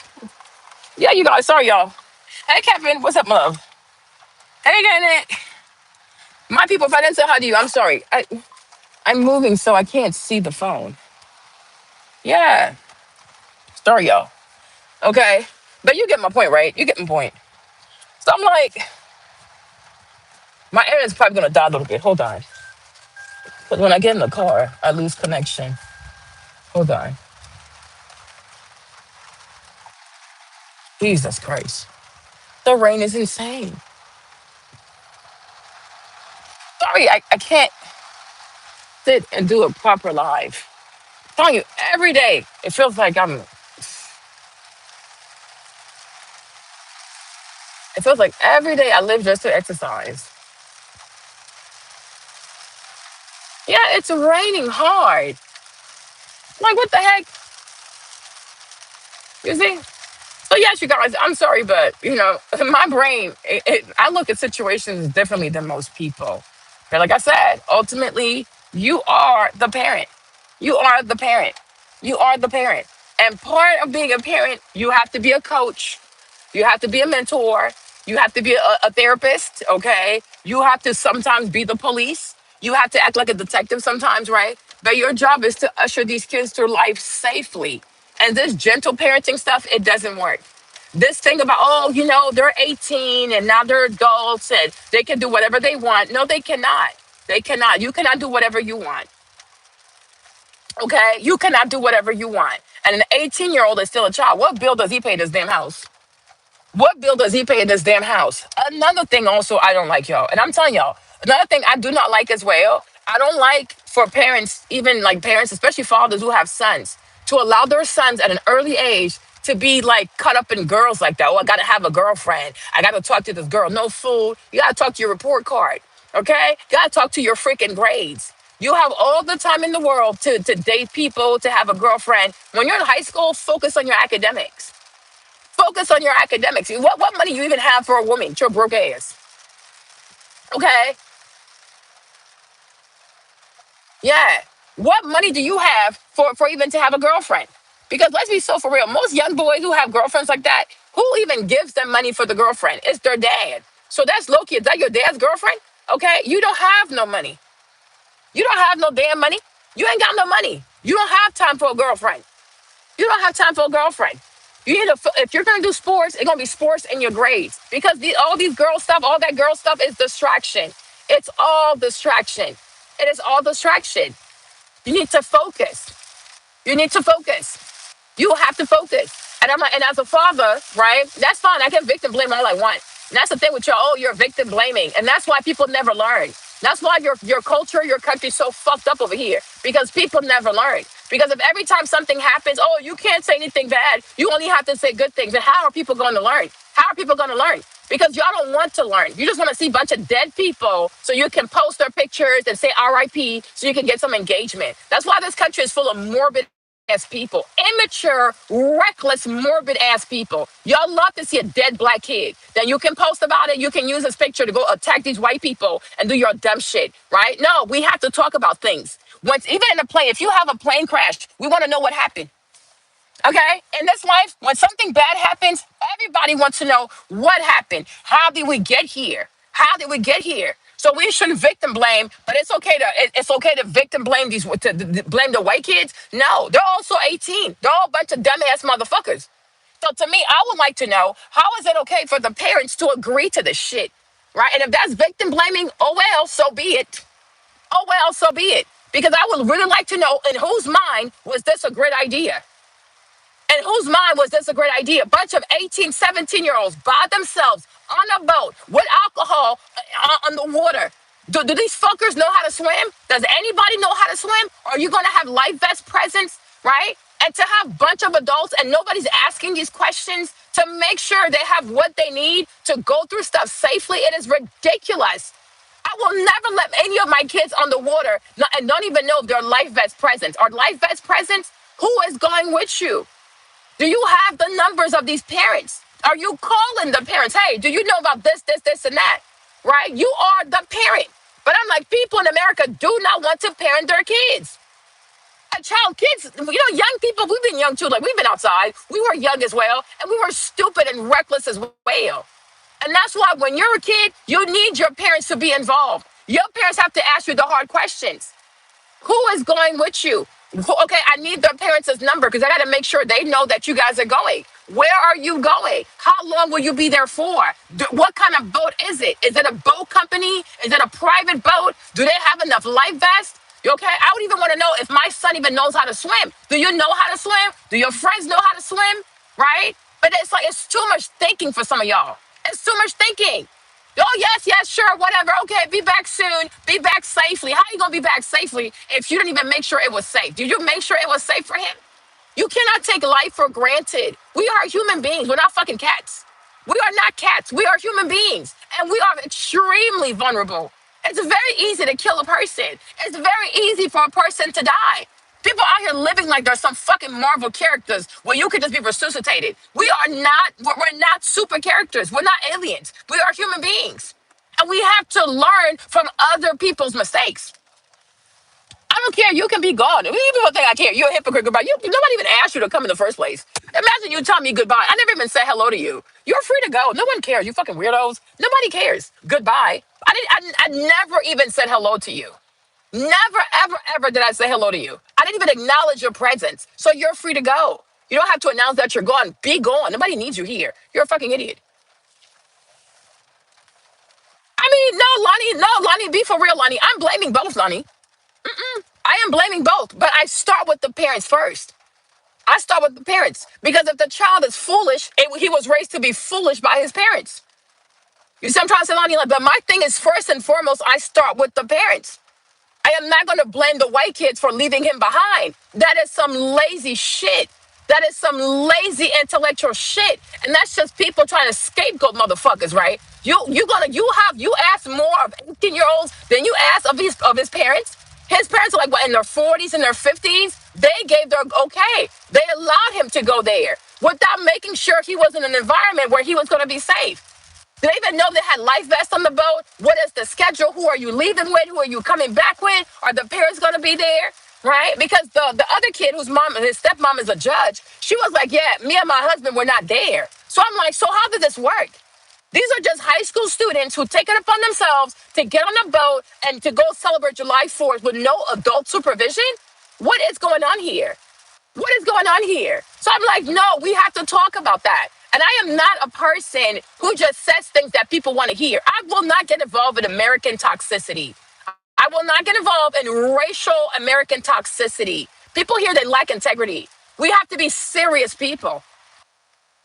Yeah, you guys. Sorry, y'all. Hey, Kevin. What's up, love? Hey, Janet. My people, if I didn't say hi to you, I'm sorry. I'm moving, so I can't see the phone. Yeah. Sorry, y'all. Okay. But you get my point, right? You get my point. So I'm like, my internet's probably going to die a little bit. Hold on. Because when I get in the car, I lose connection. Hold on. Jesus Christ. The rain is insane. Sorry, I can't sit and do a proper live. I'm telling you, every day, it feels like it feels like every day I live just to exercise. Yeah, it's raining hard. Like, what the heck? You see? So yes, you guys, I'm sorry, but my brain, I look at situations differently than most people. But like I said, ultimately, you are the parent. You are the parent. You are the parent. And part of being a parent, you have to be a coach. You have to be a mentor. You have to be a therapist, okay? You have to sometimes be the police. You have to act like a detective sometimes, right? But your job is to usher these kids through life safely. And this gentle parenting stuff, it doesn't work. This thing about, oh, they're 18 and now they're adults and they can do whatever they want. No, they cannot. They cannot. You cannot do whatever you want, okay? You cannot do whatever you want. And an 18-year-old is still a child. What bill does he pay this damn house? What bill does he pay in this damn house? Another thing also I don't like, y'all. And I'm telling y'all, another thing I do not like as well. I don't like for parents, even like parents, especially fathers who have sons, to allow their sons at an early age to be like caught up in girls like that. Oh, I gotta have a girlfriend. I gotta talk to this girl. No fool. You gotta talk to your report card. Okay? You gotta talk to your freaking grades. You have all the time in the world to date people, to have a girlfriend. When you're in high school, focus on your academics. Focus on your academics. What money you even have for a woman? Your broke ass. Okay? Yeah. What money do you have for even to have a girlfriend? Because let's be so for real. Most young boys who have girlfriends like that, who even gives them money for the girlfriend? It's their dad. So that's low key. Is that your dad's girlfriend? Okay? You don't have no money. You don't have no damn money. You ain't got no money. You don't have time for a girlfriend. You don't have time for a girlfriend. You need to, if you're gonna do sports, it's gonna be sports in your grades because all these girl stuff, all that girl stuff is distraction. It's all distraction. It is all distraction. You need to focus. You need to focus. You have to focus. And I'm like, and as a father, right? That's fine. I can victim blame all I want. And that's the thing with y'all. Oh, you're victim blaming, and that's why people never learn. That's why your culture, your country's so fucked up over here because people never learn. Because if every time something happens, oh, you can't say anything bad. You only have to say good things. And how are people going to learn? How are people going to learn? Because y'all don't want to learn. You just want to see a bunch of dead people so you can post their pictures and say RIP so you can get some engagement. That's why this country is full of morbid ass people, immature, reckless, morbid ass people. Y'all love to see a dead black kid. Then you can post about it. You can use this picture to go attack these white people and do your dumb shit, right? No, we have to talk about things. Once, even in a plane, if you have a plane crash, we want to know what happened. Okay? In this life, when something bad happens, everybody wants to know what happened. How did we get here? How did we get here? So we shouldn't victim blame, but it's okay to victim blame blame the white kids. No, they're also 18. They're all a bunch of dumbass motherfuckers. So to me, I would like to know how is it okay for the parents to agree to this shit, right? And if that's victim blaming, oh well, so be it. Oh well, so be it. Because I would really like to know in whose mind was this a great idea. And whose mind was this a great idea? A bunch of 18, 17-year-olds by themselves on a boat with alcohol on the water. Do these fuckers know how to swim? Does anybody know how to swim? Are you going to have life vest presents, right? And to have a bunch of adults and nobody's asking these questions to make sure they have what they need to go through stuff safely, it is ridiculous. I will never let any of my kids on the water and don't even know if they're life vest presents. Are life vest presents? Who is going with you? Do you have the numbers of these parents? Are you calling the parents? Hey, do you know about this, and that? Right? You are the parent. But I'm like, people in America do not want to parent their kids. A child, kids, young people, we've been young too. Like, we've been outside. We were young as well. And we were stupid and reckless as well. And that's why when you're a kid, you need your parents to be involved. Your parents have to ask you the hard questions. Who is going with you? Okay, I need their parents' number because I got to make sure they know that you guys are going. Where are you going? How long will you be there for? What kind of boat is it? Is it a boat company? Is it a private boat? Do they have enough life vests? Okay, I would even want to know if my son even knows how to swim. Do you know how to swim? Do your friends know how to swim? Right? But it's like it's too much thinking for some of y'all. It's too much thinking. Oh, yes, yes, sure, whatever. Okay, be back soon. Be back safely. How are you going to be back safely if you didn't even make sure it was safe? Did you make sure it was safe for him? You cannot take life for granted. We are human beings. We're not fucking cats. We are not cats. We are human beings. And we are extremely vulnerable. It's very easy to kill a person. It's very easy for a person to die. People out here living like they're some fucking Marvel characters where you could just be resuscitated. We are not, we're not super characters. We're not aliens. We are human beings. And we have to learn from other people's mistakes. I don't care. You can be gone. People think I care. You're a hypocrite. Goodbye. Nobody even asked you to come in the first place. Imagine you tell me goodbye. I never even said hello to you. You're free to go. No one cares. You fucking weirdos. Nobody cares. Goodbye. I never even said hello to you. Never, ever, ever did I say hello to you. I didn't even acknowledge your presence. So you're free to go. You don't have to announce that you're gone. Be gone. Nobody needs you here. You're a fucking idiot. I mean, no, Lonnie, be for real, Lonnie. I'm blaming both, Lonnie. I am blaming both, but I start with the parents first. I start with the parents because if the child is foolish, he was raised to be foolish by his parents. You see, what I'm trying to say, Lonnie, like, but my thing is first and foremost, I start with the parents. I am not going to blame the white kids for leaving him behind. That is some lazy shit. That is some lazy intellectual shit. And that's just people trying to scapegoat motherfuckers, right? You ask more of 18-year-olds than you ask of his parents. His parents are like what in their 40s and their 50s. They gave their okay. They allowed him to go there without making sure he was in an environment where he was going to be safe. Do they even know they had life vests on the boat? What is the schedule? Who are you leaving with? Who are you coming back with? Are the parents going to be there? Right? Because the other kid whose mom, his stepmom is a judge, she was like, yeah, me and my husband were not there. So I'm like, so how did this work? These are just high school students who take it upon themselves to get on a boat and to go celebrate July 4th with no adult supervision? What is going on here? What is going on here? So I'm like, no, we have to talk about that. And I am not a person who just says things that people want to hear. I will not get involved in American toxicity. I will not get involved in racial American toxicity. People here, they lack integrity. We have to be serious people.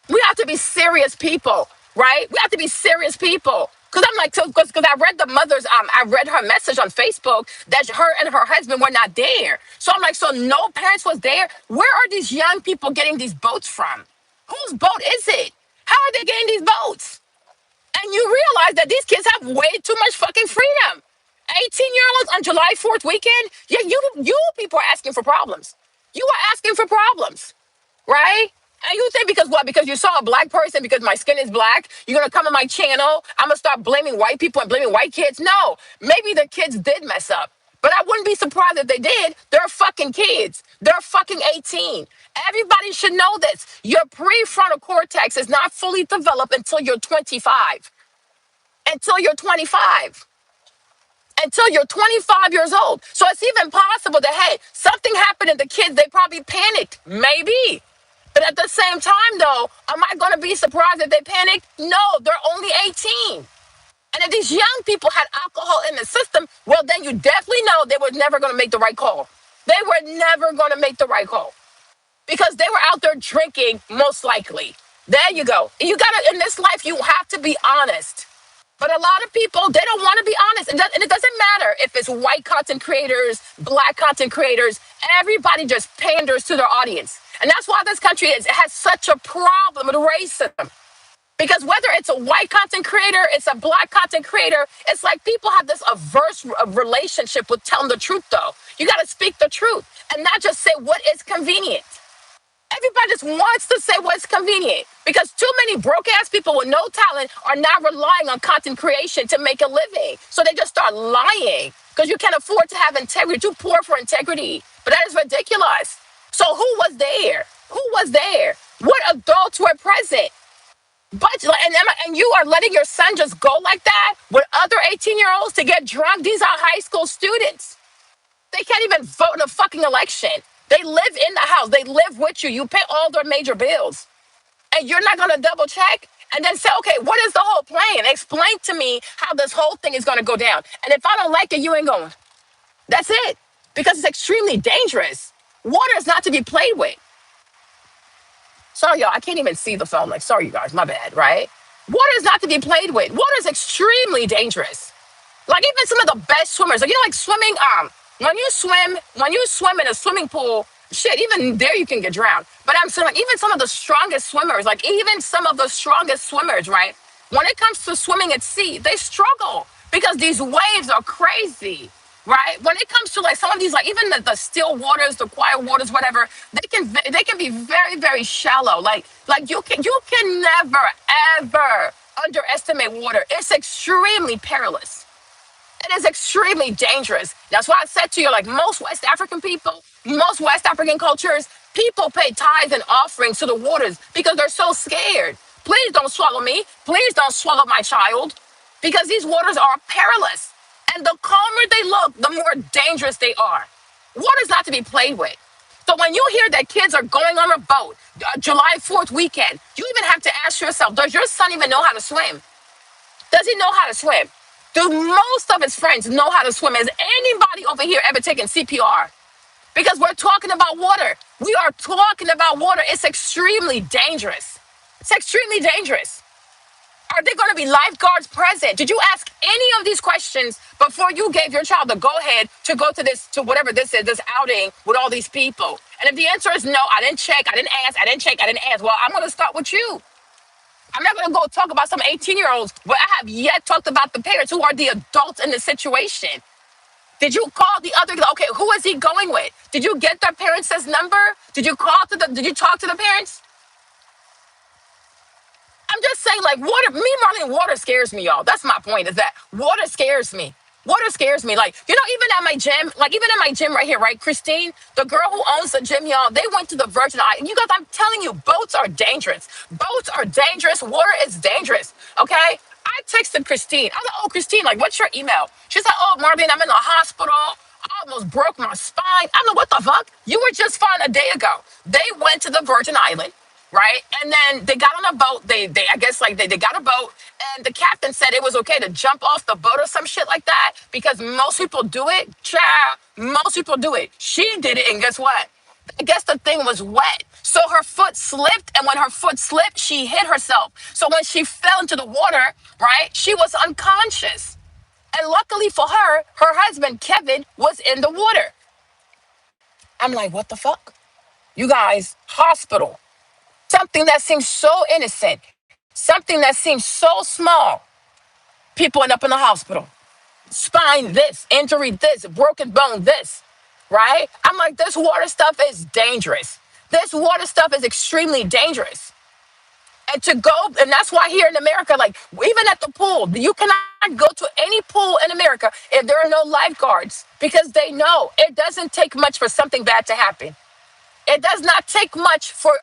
We have to be serious people, right? We have to be serious people. Cause I'm like, cause I read the mother's, I read her message on Facebook that her and her husband were not there. So I'm like, so no parents was there. Where are these young people getting these boats from? Whose boat is it? How are they getting these boats? And you realize that these kids have way too much fucking freedom. 18-year-olds on July 4th weekend. Yeah, you people are asking for problems. You are asking for problems, right? And you think because what? Because you saw a black person, because my skin is black, you're gonna come on my channel, I'm gonna start blaming white people and blaming white kids? No, maybe the kids did mess up. But I wouldn't be surprised if they did. They're fucking kids. They're fucking 18. Everybody should know this. Your prefrontal cortex is not fully developed until you're 25. Until you're 25. Until you're 25 years old. So it's even possible that, hey, something happened to the kids. They probably panicked. Maybe. But at the same time, though, am I going to be surprised if they panicked? No, they're only 18. And if these young people had alcohol in the system, well, then you definitely know they were never going to make the right call. They were never going to make the right call because they were out there drinking, most likely. There you go. You got to, in this life, you have to be honest. But a lot of people, they don't want to be honest. And it doesn't matter if it's white content creators, black content creators, everybody just panders to their audience. And that's why this country has such a problem with racism. Because whether it's a white content creator, it's a black content creator, it's like people have this averse relationship with telling the truth, though. You got to speak the truth and not just say what is convenient. Everybody just wants to say what's convenient because too many broke ass people with no talent are not relying on content creation to make a living. So they just start lying because you can't afford to have integrity. Too poor for integrity. But that is ridiculous. So who was there? Who was there? What adults were present? But and you are letting your son just go like that with other 18-year-olds to get drunk? These are high school students. They can't even vote in a fucking election. They live in the house. They live with you. You pay all their major bills. And you're not going to double check and then say, okay, what is the whole plan? Explain to me how this whole thing is going to go down. And if I don't like it, you ain't going. That's it. Because it's extremely dangerous. Water is not to be played with. Sorry, y'all. I can't even see the phone. Like, sorry, you guys. My bad, right? Water is not to be played with. Water is extremely dangerous. Like even some of the best swimmers, like like swimming, when you swim in a swimming pool, shit, even there you can get drowned. But I'm saying like even some of the strongest swimmers, right? When it comes to swimming at sea, they struggle because these waves are crazy. right? When it comes to like some of these, like even the still waters, the quiet waters, whatever, they can be very very shallow. Like you can never ever underestimate water. It's extremely perilous. It is extremely dangerous. That's why I said to you, like most West African people, most West African cultures, people pay tithes and offerings to the waters because they're so scared. Please don't swallow me. Please don't swallow my child because these waters are perilous. And the calmer they look, the more dangerous they are. Water's not to be played with. So when you hear that kids are going on a boat, July 4th weekend, you even have to ask yourself, does your son even know how to swim? Does he know how to swim? Do most of his friends know how to swim? Has anybody over here ever taken CPR? Because we're talking about water. We are talking about water. It's extremely dangerous. It's extremely dangerous. Are there going to be lifeguards present? Did you ask any of these questions before you gave your child the go ahead to go to this, to whatever this is, this outing with all these people? And if the answer is no, I didn't check, I didn't ask, I didn't check, I didn't ask, well, I'm going to start with you. I'm not going to go talk about some 18-year-olds, but I have yet talked about the parents who are the adults in the situation. Did you call the other? Okay, who is he going with? Did you get their parents' number? Did you call to the? Did you talk to the parents? I'm just saying, like, water, me, Marlene, water scares me, y'all. That's my point, is that water scares me. Water scares me. Like, even at my gym, like, even at my gym right here, right? Christine, the girl who owns the gym, y'all, they went to the Virgin Islands. You guys, I'm telling you, boats are dangerous. Boats are dangerous. Water is dangerous, okay? I texted Christine. I was like, oh, Christine, like, what's your email? She's like, oh, Marlene, I'm in the hospital. I almost broke my spine. I don't know what the fuck. You were just fine a day ago. They went to the Virgin Island, right? And then they got on a boat. They I guess like they got a boat, and the captain said it was okay to jump off the boat or some shit like that because most people do it. Child, most people do it. She did it, and guess what? I guess the thing was wet. So her foot slipped, and when her foot slipped, she hit herself. So when she fell into the water, right, she was unconscious. And luckily for her, her husband, Kevin, was in the water. I'm like, what the fuck? You guys, hospital. Something that seems so innocent, something that seems so small. People end up in the hospital. Spine this, injury this, broken bone this, right? I'm like, this water stuff is dangerous. This water stuff is extremely dangerous. And to go, and that's why here in America, like even at the pool, you cannot go to any pool in America if there are no lifeguards because they know it doesn't take much for something bad to happen. It does not take much for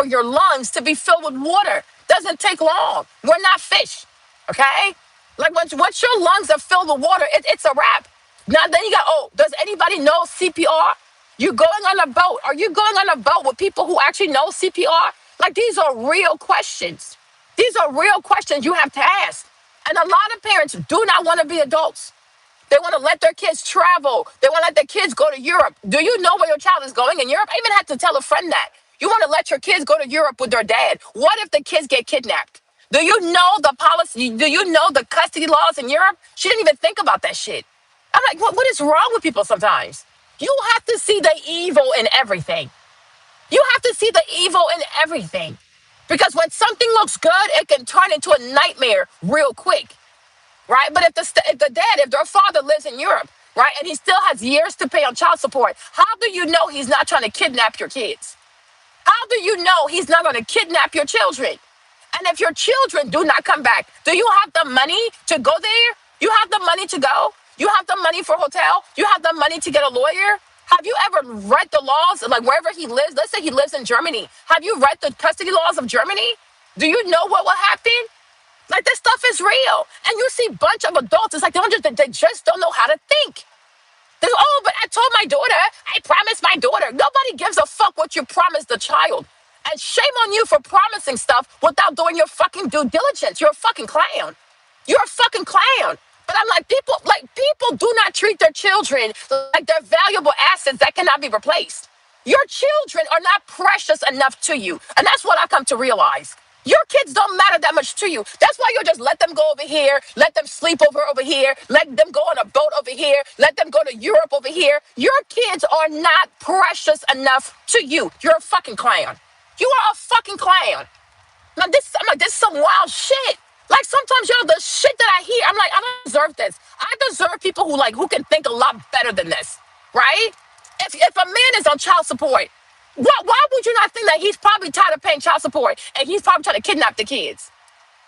your lungs to be filled with water. Doesn't take long. We're not fish, okay? Like once your lungs are filled with water, it's a wrap. Now then you got, oh, does anybody know CPR? You going on a boat? Are you going on a boat with people who actually know CPR? Like these are real questions. These are real questions you have to ask. And a lot of parents do not want to be adults. They want to let their kids travel. They want to let their kids go to Europe. Do you know where your child is going in Europe? I even had to tell a friend that. You want to let your kids go to Europe with their dad. What if the kids get kidnapped? Do you know the policy? Do you know the custody laws in Europe? She didn't even think about that shit. I'm like, what is wrong with people sometimes? You have to see the evil in everything. You have to see the evil in everything. Because when something looks good, it can turn into a nightmare real quick. Right? But if their father lives in Europe, right, and he still has years to pay on child support, how do you know he's not trying to kidnap your kids? How do you know he's not going to kidnap your children? And if your children do not come back, do you have the money to go there? You have the money to go? You have the money for a hotel? You have the money to get a lawyer? Have you ever read the laws, like wherever he lives? Let's say he lives in Germany. Have you read the custody laws of Germany? Do you know what will happen? Like this stuff is real. And you see a bunch of adults, it's like they just don't know how to think. Oh, but I told my daughter, I promised my daughter. Nobody gives a fuck what you promised the child. And shame on you for promising stuff without doing your fucking due diligence. You're a fucking clown. You're a fucking clown. But I'm like, people do not treat their children like they're valuable assets that cannot be replaced. Your children are not precious enough to you. And that's what I come to realize. Your kids don't matter that much to you. That's why you just let them go over here, let them sleep over here, let them go on a boat over here, let them go to Europe over here. Your kids are not precious enough to you. You're a fucking clown. You are a fucking clown. Now I'm like, this is some wild shit. Like sometimes, y'all, the shit that I hear, I'm like, I don't deserve this. I deserve people who can think a lot better than this, right? If a man is on child support, why would you not think that he's probably tired of paying child support and he's probably trying to kidnap the kids?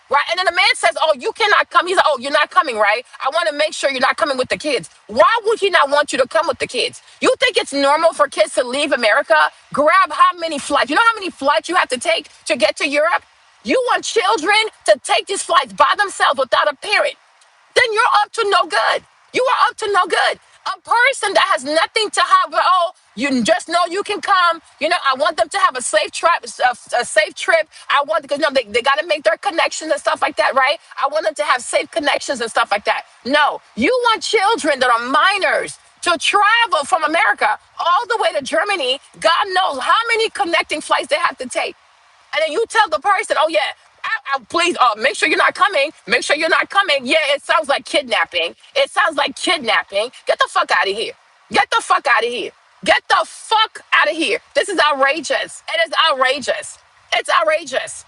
Right? And then the man says, "Oh, you cannot come." He's like, "Oh, you're not coming, right? I want to make sure you're not coming with the kids." Why would he not want you to come with the kids? You think it's normal for kids to leave America, grab how many flights? You know how many flights you have to take to get to Europe? You want children to take these flights by themselves without a parent? Then you're up to no good. You are up to no good. A person that has nothing to have, oh, you just know you can come. I want them to have a safe trip, a safe trip. I want, because they got to make their connections and stuff like that, right? I want them to have safe connections and stuff like that. No, you want children that are minors to travel from America all the way to Germany. God knows how many connecting flights they have to take. And then you tell the person, "Oh yeah, please, make sure you're not coming. Make sure you're not coming." Yeah, it sounds like kidnapping. It sounds like kidnapping. Get the fuck out of here. Get the fuck out of here. Get the fuck out of here. This is outrageous. It is outrageous. It's outrageous.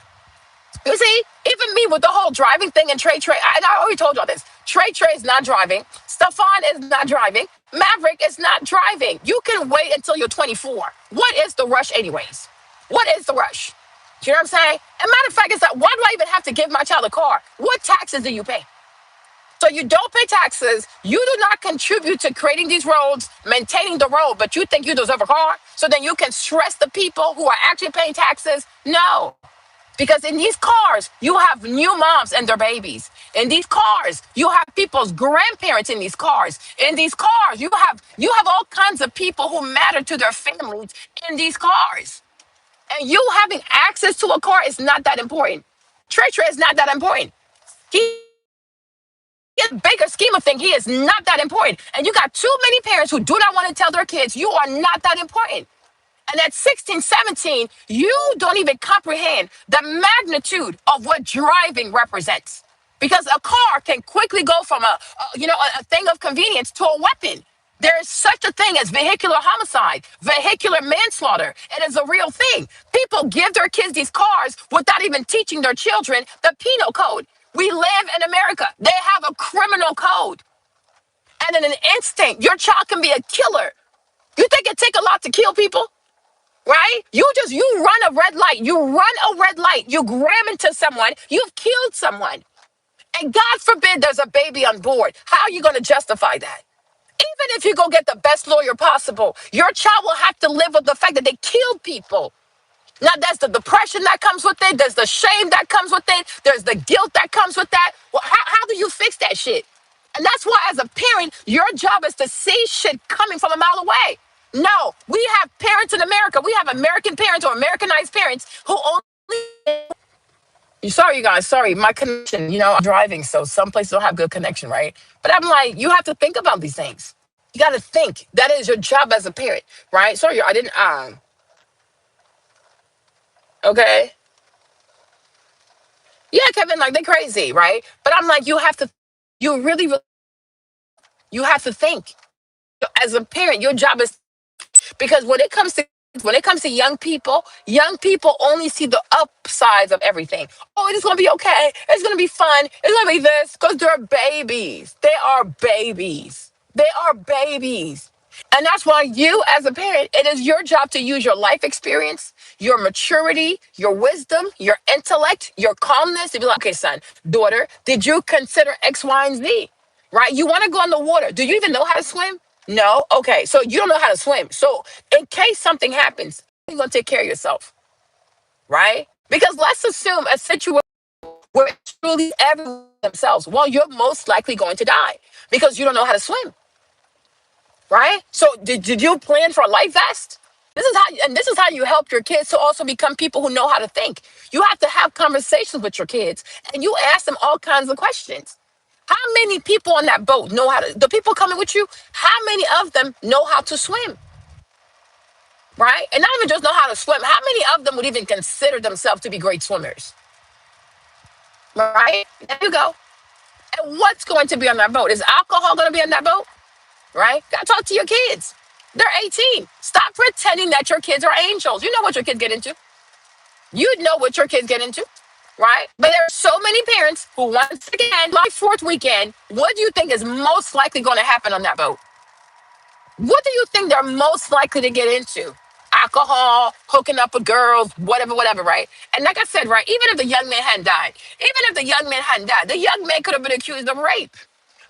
You see, even me with the whole driving thing and Trey, and I already told y'all this. Trey is not driving. Stefan is not driving. Maverick is not driving. You can wait until you're 24. What is the rush, anyways? What is the rush? You know what I'm saying? And matter of fact, it's like, why do I even have to give my child a car? What taxes do you pay? So you don't pay taxes. You do not contribute to creating these roads, maintaining the road, but you think you deserve a car? So then you can stress the people who are actually paying taxes? No. Because in these cars, you have new moms and their babies. In these cars, you have people's grandparents in these cars. In these cars, you have all kinds of people who matter to their families in these cars. And you having access to a car is not that important. Trey is not that important. He in the bigger scheme of things, he is not that important. And you got too many parents who do not want to tell their kids you are not that important. And at 16, 17, you don't even comprehend the magnitude of what driving represents. Because a car can quickly go from a thing of convenience to a weapon. There is such a thing as vehicular homicide, vehicular manslaughter. It is a real thing. People give their kids these cars without even teaching their children the penal code. We live in America. They have a criminal code. And in an instant, your child can be a killer. You think it take a lot to kill people? Right? You run a red light. You run a red light. You ram into someone. You've killed someone. And God forbid there's a baby on board. How are you going to justify that? Even if you go get the best lawyer possible, your child will have to live with the fact that they killed people. Now, there's the depression that comes with it. There's the shame that comes with it. There's the guilt that comes with that. Well, how do you fix that shit? And that's why, as a parent, your job is to see shit coming from a mile away. No, we have parents in America. We have American parents or Americanized parents who only. Sorry, you guys. Sorry, my connection. I'm driving, so some places don't have good connection, right? But I'm like, you have to think about these things. You got to think. That is your job as a parent, right? Sorry, I didn't. Okay. Yeah, Kevin, like they're crazy, right? But I'm like, you really, you have to think. As a parent, your job is because when it comes to young people only see the upsides of everything. Oh, it's gonna be okay. It's gonna be fun. It's gonna be this because they're babies. They are babies. They are babies. And that's why you, as a parent, it is your job to use your life experience, your maturity, your wisdom, your intellect, your calmness to be like, okay, son, daughter, did you consider X, Y, and Z? Right? You want to go in the water. Do you even know how to swim? No? Okay. So you don't know how to swim. So in case something happens, you're going to take care of yourself. Right? Because let's assume a situation where truly everyone themselves, well, you're most likely going to die because you don't know how to swim. Right? So did you plan for a life vest? This is how you help your kids to also become people who know how to think. You have to have conversations with your kids and you ask them all kinds of questions. How many people on that boat know how to, the people coming with you, how many of them know how to swim? Right? And not even just know how to swim, how many of them would even consider themselves to be great swimmers? Right? There you go. And what's going to be on that boat? Is alcohol going to be on that boat? Right? Gotta talk to your kids. They're 18. Stop pretending that your kids are angels. You know what your kids get into. You know what your kids get into. right? But there are so many parents who, once again, July 4th weekend, what do you think is most likely going to happen on that boat? What do you think they're most likely to get into? Alcohol, hooking up with girls, whatever, whatever, right? And like I said, right, even if the young man hadn't died, even if the young man hadn't died, the young man could have been accused of rape.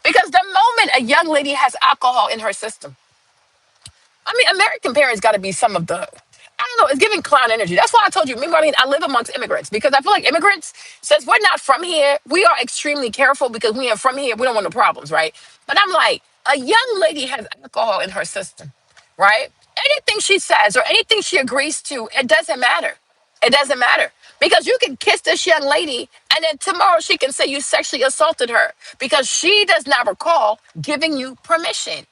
Because the moment a young lady has alcohol in her system, I mean, American parents got to be some of the, I don't know, it's giving clown energy. That's why I told you, me, Marlene, I live amongst immigrants because I feel like immigrants, since we're not from here, we are extremely careful because we are from here. We don't want no problems, right? But I'm like, a young lady has alcohol in her system, right? Anything she says or anything she agrees to, it doesn't matter. It doesn't matter because you can kiss this young lady and then tomorrow she can say you sexually assaulted her because she does not recall giving you permission.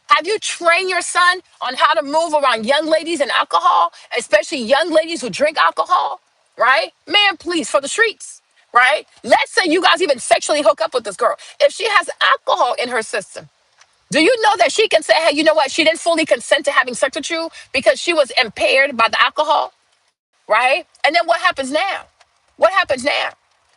Have you trained your son on how to move around young ladies and alcohol, especially young ladies who drink alcohol? Right? Man, please, for the streets. Right? Let's say you guys even sexually hook up with this girl. If she has alcohol in her system, do you know that she can say, hey, you know what? She didn't fully consent to having sex with you because she was impaired by the alcohol? Right? And then what happens now? What happens now?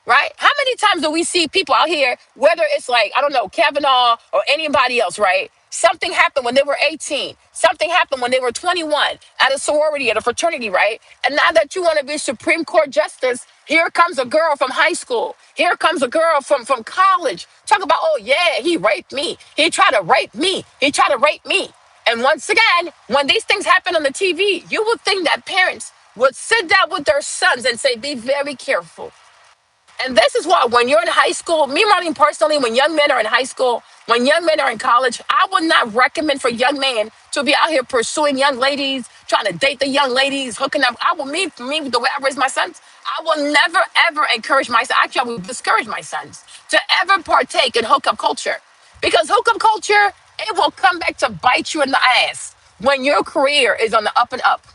Right? How many times do we see people out here, whether it's like, I don't know, Kavanaugh or anybody else, right? Something happened when they were 18. Something happened when they were 21 at a sorority, at a fraternity, right? And now that you want to be Supreme Court Justice, here comes a girl from high school. Here comes a girl from college. Talk about, oh, yeah, he raped me. He tried to rape me. He tried to rape me. And once again, when these things happen on the TV, you would think that parents would sit down with their sons and say, be very careful. And this is why when you're in high school, me running personally, when young men are in high school, when young men are in college, I would not recommend for young men to be out here pursuing young ladies, trying to date the young ladies, hooking up. I will, me, the way I raise my sons, I will never, ever encourage my sons. Actually, I will discourage my sons to ever partake in hookup culture. Because hookup culture, it will come back to bite you in the ass when your career is on the up and up,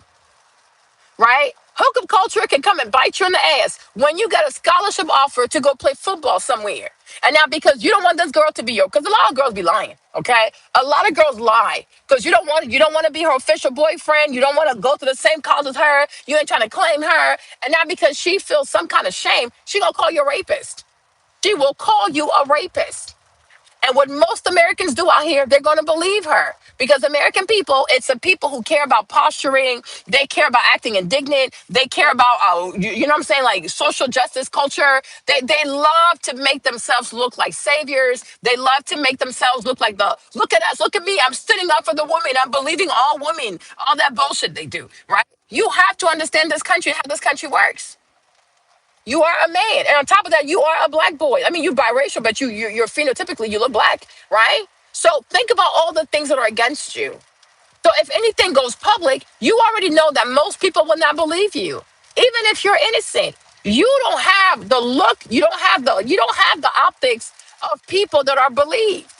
right? Hookup culture can come and bite you in the ass when you got a scholarship offer to go play football somewhere. And now because you don't want this girl to be your, because a lot of girls be lying, okay? A lot of girls lie because you don't want to be her official boyfriend. You don't want to go to the same college as her. You ain't trying to claim her. And now because she feels some kind of shame, she gonna call you a rapist. She will call you a rapist. And what most Americans do out here, they're going to believe her because American people, it's the people who care about posturing. They care about acting indignant. They care about, you know what I'm saying, like social justice culture. They love to make themselves look like saviors. They love to make themselves look like look at us, look at me. I'm standing up for the woman. I'm believing all women, all that bullshit they do, right? You have to understand this country, how this country works. You are a man, and on top of that, you are a black boy. I mean, you're biracial, but you're phenotypically you look black, right? So think about all the things that are against you. So if anything goes public, you already know that most people will not believe you, even if you're innocent. You don't have the look. You don't have the optics of people that are believed.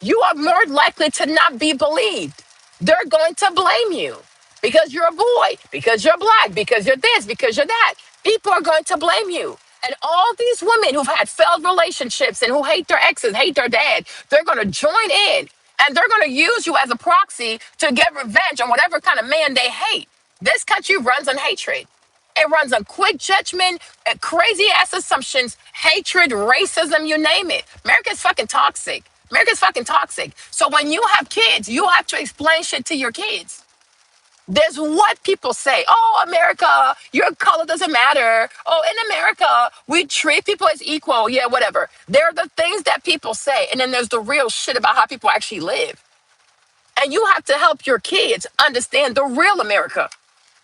You are more likely to not be believed. They're going to blame you because you're a boy, because you're black, because you're this, because you're that. People are going to blame you. And all these women who've had failed relationships and who hate their exes, hate their dad, they're going to join in and they're going to use you as a proxy to get revenge on whatever kind of man they hate. This country runs on hatred. It runs on quick judgment, crazy ass assumptions, hatred, racism, you name it. America's fucking toxic. America's fucking toxic. So when you have kids, you have to explain shit to your kids. There's what people say. Oh, America, your color doesn't matter. Oh, in America, we treat people as equal. Yeah, whatever. There are the things that people say. And then there's the real shit about how people actually live. And you have to help your kids understand the real America.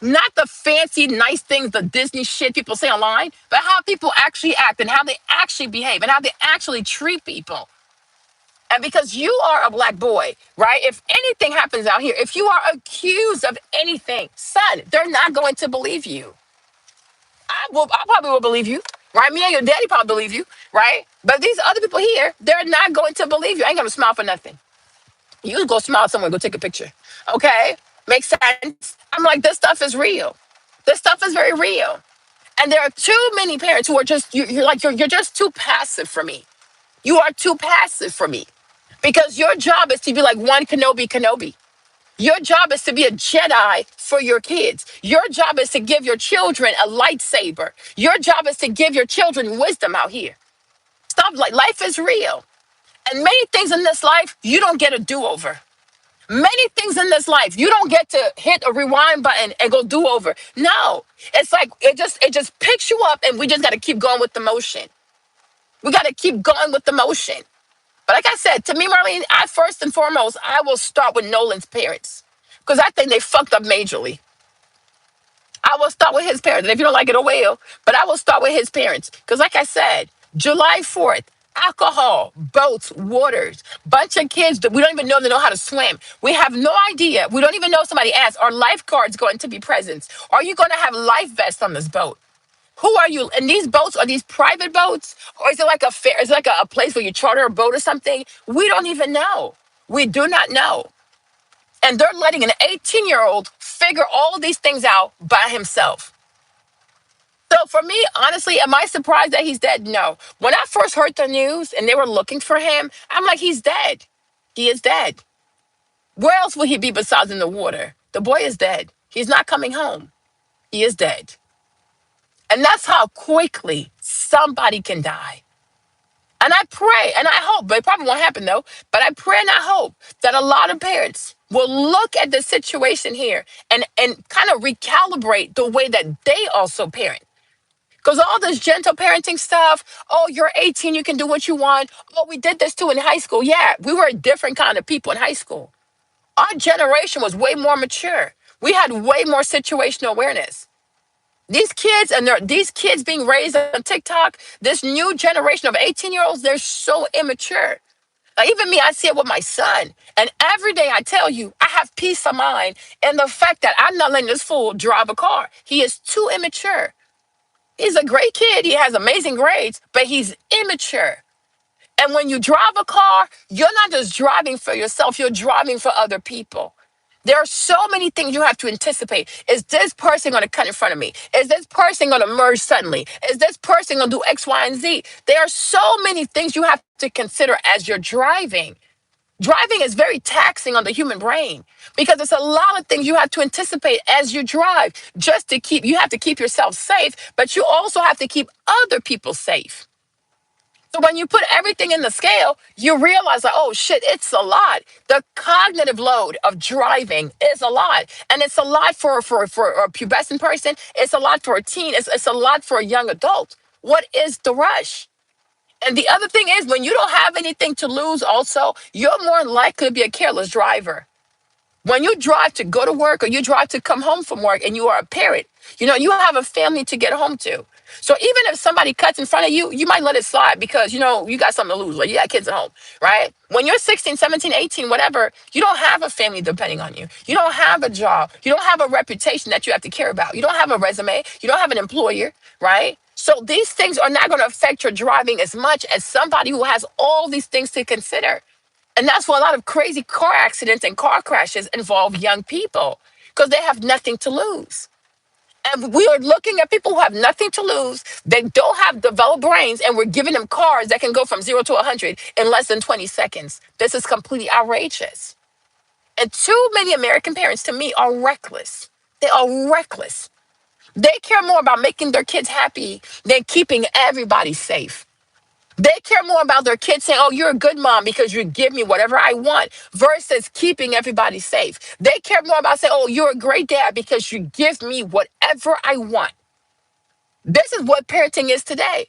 Not the fancy, nice things, the Disney shit people say online, but how people actually act and how they actually behave and how they actually treat people. And because you are a black boy, right? If anything happens out here, if you are accused of anything, son, they're not going to believe you. I probably will believe you, right? Me and your daddy probably believe you, right? But these other people here, they're not going to believe you. I ain't gonna smile for nothing. You go smile somewhere, go take a picture. Okay? Makes sense. I'm like, this stuff is real. This stuff is very real. And there are too many parents who are just, you're just too passive for me. You are too passive for me. Because your job is to be like one Kenobi Kenobi. Your job is to be a Jedi for your kids. Your job is to give your children a lightsaber. Your job is to give your children wisdom out here. Stop, like, life is real. And many things in this life, you don't get a do over. Many things in this life, you don't get to hit a rewind button and go do over. No, it's like it just picks you up, and we just got to keep going with the motion. We got to keep going with the motion. But like I said, to me, Marlene, I first and foremost, I will start with Nolan's parents because I think they fucked up majorly. I will start with his parents. And if you don't like it, oh well. But I will start with his parents. Because like I said, July 4th, alcohol, boats, waters, bunch of kids that we don't even know they know how to swim. We have no idea. We don't even know, somebody asked, are lifeguards going to be present? Are you going to have life vests on this boat? Who are you? And these boats, are these private boats? Or is it like a fair? Is it like a place where you charter a boat or something? We don't even know. We do not know. And they're letting an 18-year-old figure all these things out by himself. So for me, honestly, am I surprised that he's dead? No. When I first heard the news and they were looking for him, I'm like, he's dead. He is dead. Where else would he be besides in the water? The boy is dead. He's not coming home. He is dead. And that's how quickly somebody can die. And I pray and I hope, but it probably won't happen though, but I pray and I hope that a lot of parents will look at the situation here and kind of recalibrate the way that they also parent. Because all this gentle parenting stuff, oh, you're 18, you can do what you want. Oh, we did this too in high school. Yeah, we were a different kind of people in high school. Our generation was way more mature. We had way more situational awareness. These kids and these kids being raised on TikTok, this new generation of 18-year-olds, they're so immature. Like even me, I see it with my son. And every day I tell you, I have peace of mind in the fact that I'm not letting this fool drive a car. He is too immature. He's a great kid. He has amazing grades, but he's immature. And when you drive a car, you're not just driving for yourself, you're driving for other people. There are so many things you have to anticipate. Is this person going to cut in front of me? Is this person going to merge suddenly? Is this person going to do X, Y, and Z? There are so many things you have to consider as you're driving. Driving is very taxing on the human brain because it's a lot of things you have to anticipate as you drive just to keep, you have to keep yourself safe, but you also have to keep other people safe. So when you put everything in the scale, you realize like, oh shit, it's a lot. The cognitive load of driving is a lot. And it's a lot for a pubescent person. It's a lot for a teen. It's a lot for a young adult. What is the rush? And the other thing is when you don't have anything to lose also, you're more likely to be a careless driver. When you drive to go to work or you drive to come home from work and you are a parent, you have a family to get home to. So even if somebody cuts in front of you, you might let it slide because, you got something to lose. Like you got kids at home, right? When you're 16, 17, 18, whatever, you don't have a family depending on you. You don't have a job. You don't have a reputation that you have to care about. You don't have a resume. You don't have an employer, right? So these things are not going to affect your driving as much as somebody who has all these things to consider. And that's why a lot of crazy car accidents and car crashes involve young people because they have nothing to lose. And we are looking at people who have nothing to lose. They don't have developed brains, and we're giving them cars that can go from 0 to 100 in less than 20 seconds. This is completely outrageous. And too many American parents, to me, are reckless. They are reckless. They care more about making their kids happy than keeping everybody safe. They care more about their kids saying, oh, you're a good mom because you give me whatever I want versus keeping everybody safe. They care more about saying, oh, you're a great dad because you give me whatever I want. This is what parenting is today.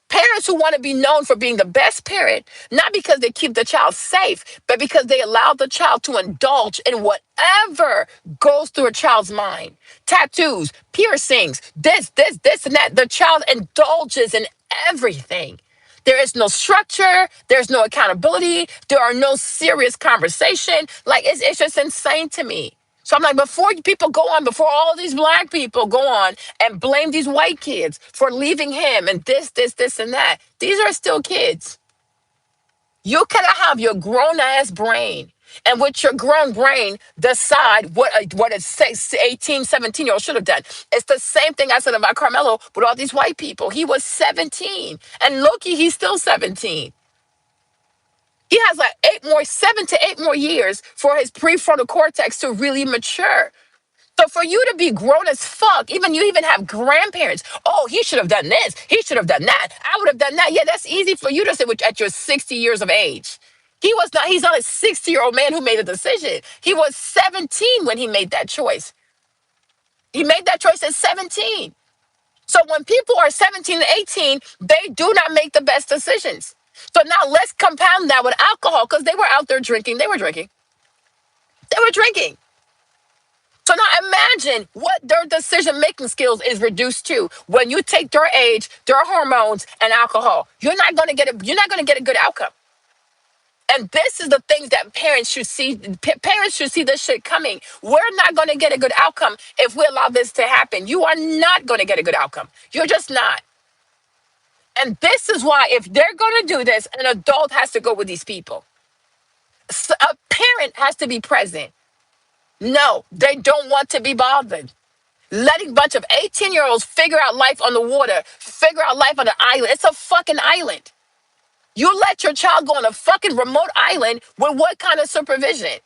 Parents who want to be known for being the best parent, not because they keep the child safe, but because they allow the child to indulge in whatever goes through a child's mind. Tattoos, piercings, this, and that. The child indulges in everything. There is no structure. There's no accountability. There are no serious conversation. Like it's just insane to me. So I'm like, before all these black people go on and blame these white kids for leaving him and this, and that. These are still kids. You cannot have your grown ass brain and with your grown brain decide what a 18, 17-year-old should have done. It's the same thing I said about Carmelo with all these white people. He was 17. And Loki, he's still 17. He has like 7 to 8 more years for his prefrontal cortex to really mature. So for you to be grown as fuck, even you even have grandparents. Oh, he should have done this. He should have done that. I would have done that. Yeah, that's easy for you to say at your 60 years of age. He's not a 60-year-old man who made a decision. He was 17 when he made that choice. He made that choice at 17. So when people are 17 to 18, they do not make the best decisions. So now let's compound that with alcohol because they were out there drinking. They were drinking. They were drinking. So now imagine what their decision making skills is reduced to when you take their age, their hormones, and alcohol. You're not gonna get a good outcome. And this is the things that parents should see. Parents should see this shit coming. We're not gonna get a good outcome if we allow this to happen. You are not gonna get a good outcome. You're just not. And this is why if they're gonna do this, an adult has to go with these people. So a parent has to be present. No, they don't want to be bothered. Letting a bunch of 18-year-olds figure out life on the water, figure out life on an island. It's a fucking island. You let your child go on a fucking remote island with what kind of supervision?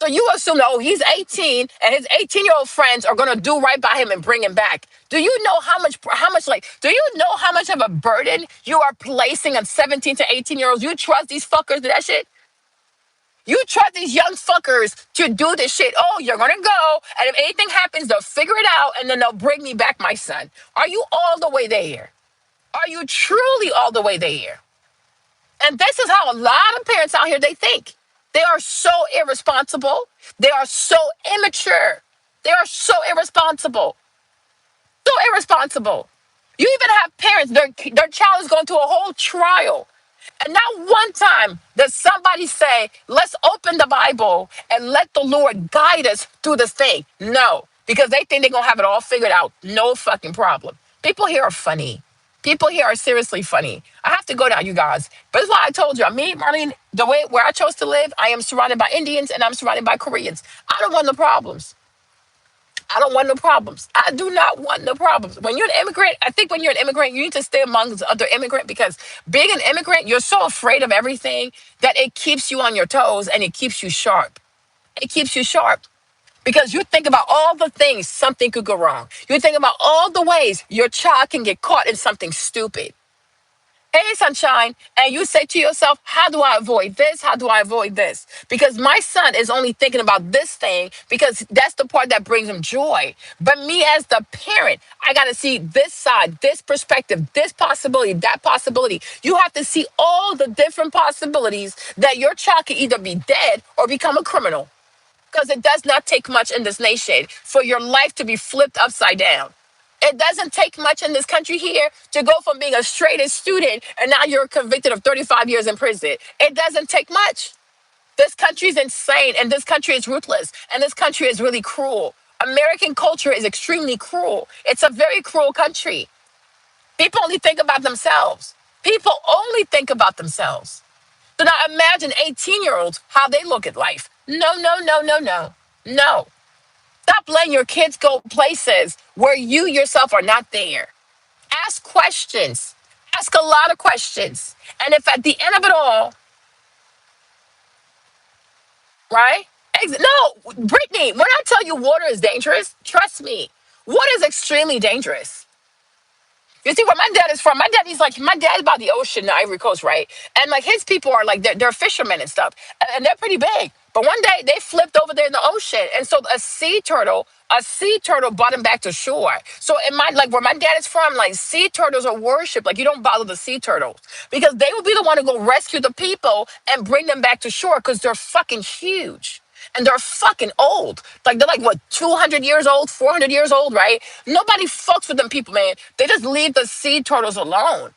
So you assume, oh, he's 18 and his 18-year-old friends are going to do right by him and bring him back. Do you know do you know how much of a burden you are placing on 17 to 18-year-olds? You trust these fuckers to that shit? You trust these young fuckers to do this shit. Oh, you're going to go. And if anything happens, they'll figure it out and then they'll bring me back my son. Are you all the way there? Are you truly all the way there? And this is how a lot of parents out here, they think. They are so irresponsible. They are so immature. They are so irresponsible. So irresponsible. You even have parents, their child is going through a whole trial. And not one time does somebody say, let's open the Bible and let the Lord guide us through this thing. No, because they think they're going to have it all figured out. No fucking problem. People here are funny. People here are seriously funny. I have to go now, you guys. But that's why I told you, me, Marlene, the way where I chose to live, I am surrounded by Indians and I'm surrounded by Koreans. I don't want no problems. I don't want no problems. I do not want no problems. When you're an immigrant, I think when you're an immigrant, you need to stay amongst other immigrants because being an immigrant, you're so afraid of everything that it keeps you on your toes and it keeps you sharp. It keeps you sharp because you think about all the things something could go wrong. You think about all the ways your child can get caught in something stupid. Hey, sunshine. And you say to yourself, how do I avoid this? How do I avoid this? Because my son is only thinking about this thing because that's the part that brings him joy. But me as the parent, I got to see this side, this perspective, this possibility, that possibility. You have to see all the different possibilities that your child can either be dead or become a criminal. Because it does not take much in this nation for your life to be flipped upside down. It doesn't take much in this country here to go from being a straight A student and now you're convicted of 35 years in prison. It doesn't take much. This country is insane and this country is ruthless and this country is really cruel. American culture is extremely cruel. It's a very cruel country. People only think about themselves. People only think about themselves. So now imagine 18-year-olds, how they look at life. No, no, no, no, no. No. Stop letting your kids go places where you yourself are not there. Ask questions. Ask a lot of questions. And if at the end of it all, right? No, Brittany, when I tell you water is dangerous, trust me, water is extremely dangerous. You see where my dad is from? My dad's by the ocean, the Ivory Coast, right? And like his people are like they're fishermen and stuff, and they're pretty big. But one day they flipped over there in the ocean, and so a sea turtle brought him back to shore. So in my like where my dad is from, like sea turtles are worshipped. Like you don't bother the sea turtles because they will be the one to go rescue the people and bring them back to shore because they're fucking huge. And they're fucking old. Like they're like what, 200 years old, 400 years old, right? Nobody fucks with them people, man. They just leave the sea turtles alone,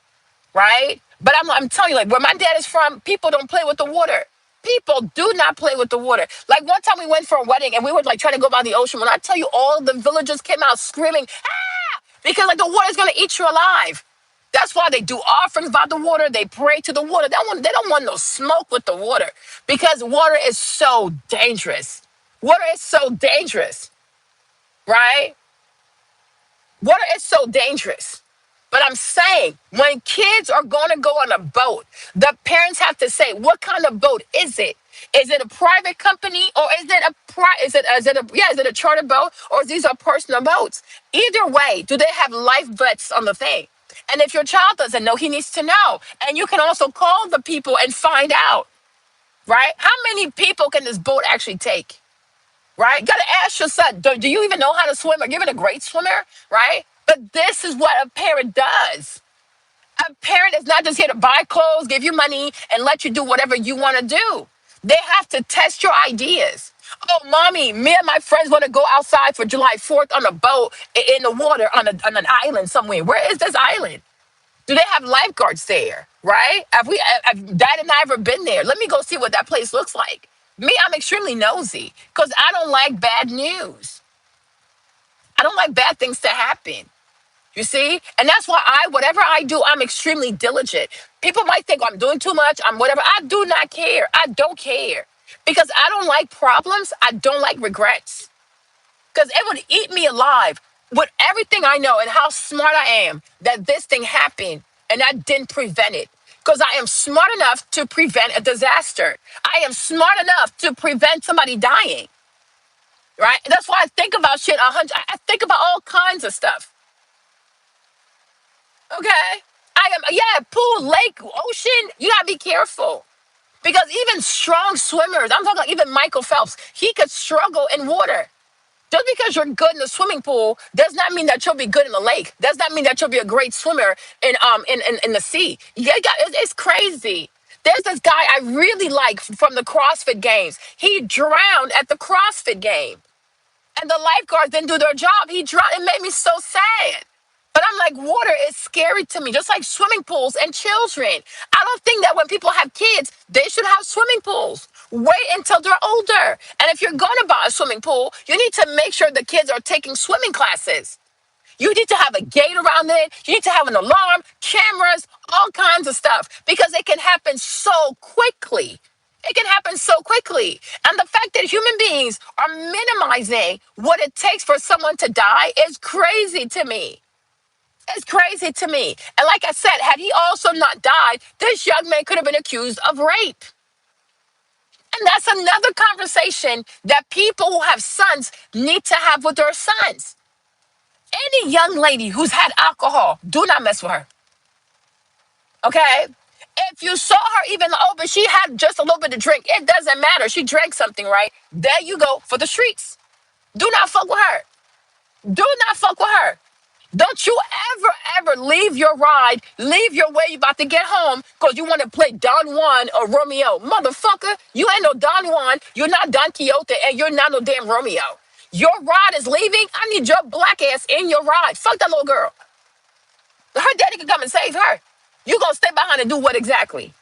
right? But I'm telling you, like where my dad is from, people don't play with the water. People do not play with the water. Like one time we went for a wedding and we were like trying to go by the ocean. When I tell you, all the villagers came out screaming, ah, because like the water's gonna eat you alive. That's why they do offerings by the water. They pray to the water. They don't want no smoke with the water because water is so dangerous. Water is so dangerous, right? Water is so dangerous. But I'm saying when kids are going to go on a boat, the parents have to say, what kind of boat is it? Is it a private company or is it is it a charter boat or is these are personal boats? Either way, do they have life vests on the thing? And if your child doesn't know, he needs to know. And you can also call the people and find out, right? How many people can this boat actually take? Right? You gotta ask your son, do you even know how to swim? Are you even a great swimmer? Right? But this is what a parent does. A parent is not just here to buy clothes, give you money, and let you do whatever you want to do. They have to test your ideas. Oh, mommy, me and my friends want to go outside for July 4th on a boat in the water on an island somewhere. Where is this island? Do they have lifeguards there? Right? Have Dad and I ever been there? Let me go see what that place looks like. Me, I'm extremely nosy because I don't like bad news. I don't like bad things to happen. You see? And that's why whatever I do, I'm extremely diligent. People might think I'm doing too much, I'm whatever. I do not care. I don't care. Because I don't like problems. I don't like regrets. Because it would eat me alive with everything I know and how smart I am that this thing happened and I didn't prevent it. Because I am smart enough to prevent a disaster. I am smart enough to prevent somebody dying. Right? And that's why I think about shit 100. I think about all kinds of stuff. Okay. I am, yeah, pool, lake, ocean. You gotta be careful. Because even strong swimmers, I'm talking like even Michael Phelps, he could struggle in water. Just because you're good in the swimming pool does not mean that you'll be good in the lake. Does not mean that you'll be a great swimmer in the sea. It's crazy. There's this guy I really like from the CrossFit games. He drowned at the CrossFit game. And the lifeguards didn't do their job. He drowned. It made me so sad. But I'm like, water is scary to me, just like swimming pools and children. I don't think that when people have kids, they should have swimming pools. Wait until they're older. And if you're going to buy a swimming pool, you need to make sure the kids are taking swimming classes. You need to have a gate around it. You need to have an alarm, cameras, all kinds of stuff because it can happen so quickly. It can happen so quickly. And the fact that human beings are minimizing what it takes for someone to die is crazy to me. It's crazy to me. And like I said, had he also not died, this young man could have been accused of rape. And that's another conversation that people who have sons need to have with their sons. Any young lady who's had alcohol, do not mess with her. Okay? If you saw her even, oh, but she had just a little bit to drink, it doesn't matter. She drank something, right? There you go for the streets. Do not fuck with her. Do not fuck with her. Don't you ever leave your ride, leave your way you about to get home because you want to play Don Juan or Romeo. Motherfucker, you ain't no Don Juan, you're not Don Quixote, and you're not no damn Romeo. Your ride is leaving. I need your black ass in your ride. Fuck that little girl. Her daddy can come and save her. You gonna stay behind and do what exactly?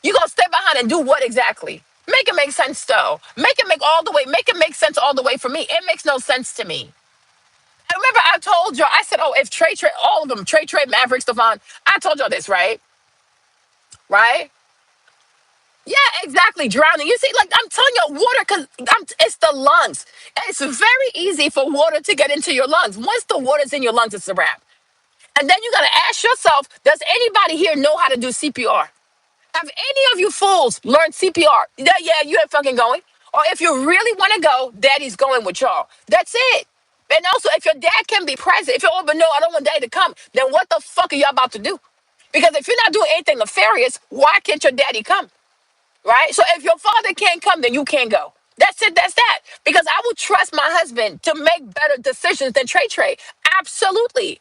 You gonna stay behind and do what exactly? Make it make sense though. Make it make sense all the way for me. It makes no sense to me. I remember I told y'all, I said, oh, if Trey, all of them, Trey, Maverick, Stephon, I told y'all this, right? Right? Yeah, exactly. Drowning. You see, like I'm telling you, water, because it's the lungs. It's very easy for water to get into your lungs. Once the water's in your lungs, it's a wrap. And then you got to ask yourself, does anybody here know how to do CPR? Have any of you fools learned CPR? Yeah, you ain't fucking going. Or if you really want to go, daddy's going with y'all. That's it. And also, if your dad can be present, if you're over, no, I don't want daddy to come, then what the fuck are y'all about to do? Because if you're not doing anything nefarious, why can't your daddy come? Right? So if your father can't come, then you can't go. That's it. That's that. Because I will trust my husband to make better decisions than Trey. Absolutely.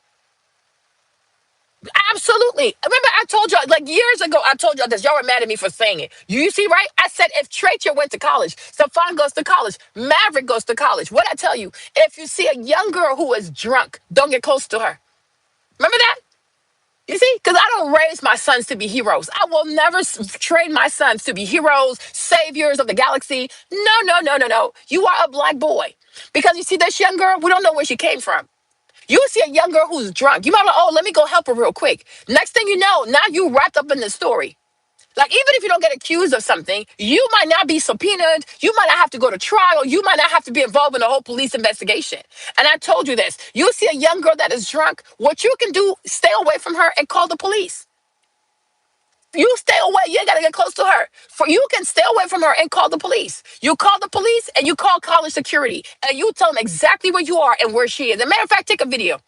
Absolutely. Remember, I told y'all, like years ago, I told y'all this. Y'all were mad at me for saying it. You see, right? I said if Tracher went to college, Stephon goes to college, Maverick goes to college. What I tell you, if you see a young girl who is drunk, don't get close to her. Remember that? You see? Because I don't raise my sons to be heroes. I will never train my sons to be heroes, saviors of the galaxy. No, no, no, no, no. You are a black boy. Because you see this young girl, we don't know where she came from. You see a young girl who's drunk. You might be like, oh, let me go help her real quick. Next thing you know, now you wrapped up in the story. Like, even if you don't get accused of something, you might not be subpoenaed. You might not have to go to trial. You might not have to be involved in a whole police investigation. And I told you this. You see a young girl that is drunk, what you can do, stay away from her and call the police. You stay away. You ain't got to get close to her. For you can stay away from her and call the police. You call the police and you call college security and you tell them exactly where you are and where she is. As a matter of fact, take a video.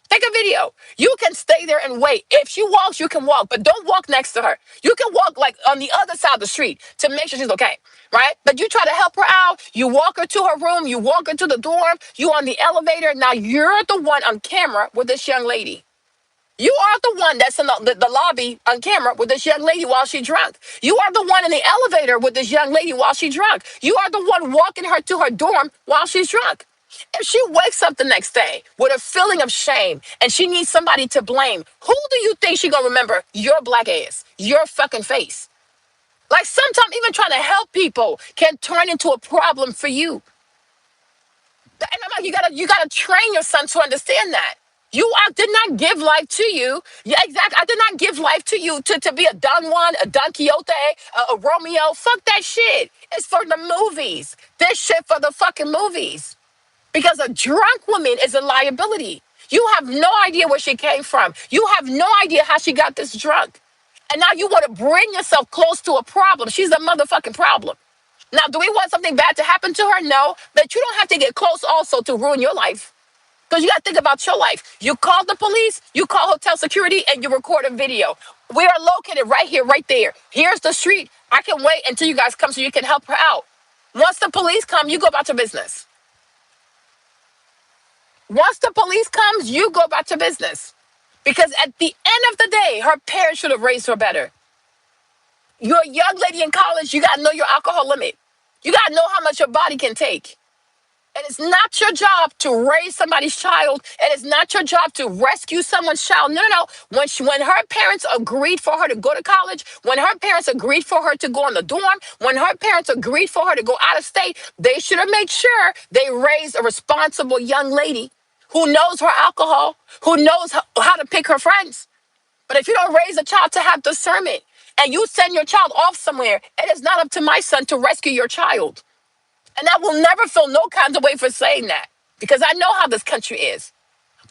Take a video. You can stay there and wait. If she walks, you can walk, but don't walk next to her. You can walk like on the other side of the street to make sure she's okay, right? But you try to help her out. You walk her to her room. You walk her to the dorm. You on the elevator. Now you're the one on camera with this young lady. You are the one that's in the lobby on camera with this young lady while she drunk. You are the one in the elevator with this young lady while she drunk. You are the one walking her to her dorm while she's drunk. If she wakes up the next day with a feeling of shame and she needs somebody to blame, who do you think she gonna remember? Your black ass, your fucking face. Like, sometimes even trying to help people can turn into a problem for you. And I'm like, you gotta train your son to understand that. I did not give life to you. Yeah, exactly. I did not give life to you to be a Don Juan, a Don Quixote, a Romeo. Fuck that shit. It's for the movies. This shit for the fucking movies. Because a drunk woman is a liability. You have no idea where she came from. You have no idea how she got this drunk. And now you want to bring yourself close to a problem. She's a motherfucking problem. Now, do we want something bad to happen to her? No. But you don't have to get close also to ruin your life. Because you got to think about your life. You call the police, you call hotel security, and you record a video. We are located right here, right there. Here's the street. I can wait until you guys come so you can help her out. Once the police come, you go about your business. Once the police comes, you go about your business. Because at the end of the day, her parents should have raised her better. You're a young lady in college, you got to know your alcohol limit. You got to know how much your body can take. And it's not your job to raise somebody's child. And it's not your job to rescue someone's child. No, no, no. When her parents agreed for her to go to college, when her parents agreed for her to go on the dorm, when her parents agreed for her to go out of state, they should have made sure they raised a responsible young lady who knows her alcohol, who knows how to pick her friends. But if you don't raise a child to have discernment and you send your child off somewhere, it is not up to my son to rescue your child. And I will never feel no kinds of way for saying that because I know how this country is.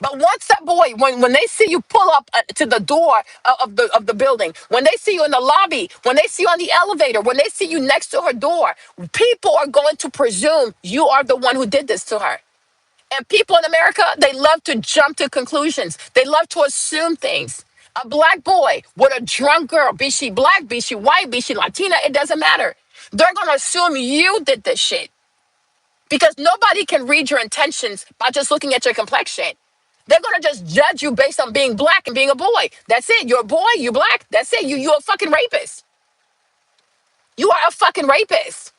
But once that boy, when they see you pull up to the door of the building, when they see you in the lobby, when they see you on the elevator, when they see you next to her door, people are going to presume you are the one who did this to her. And people in America, they love to jump to conclusions. They love to assume things. A black boy with a drunk girl, be she black, be she white, be she Latina, it doesn't matter. They're going to assume you did this shit. Because nobody can read your intentions by just looking at your complexion. They're gonna just judge you based on being black and being a boy. That's it. You're a boy, you're black. That's it. You're a fucking rapist. You are a fucking rapist.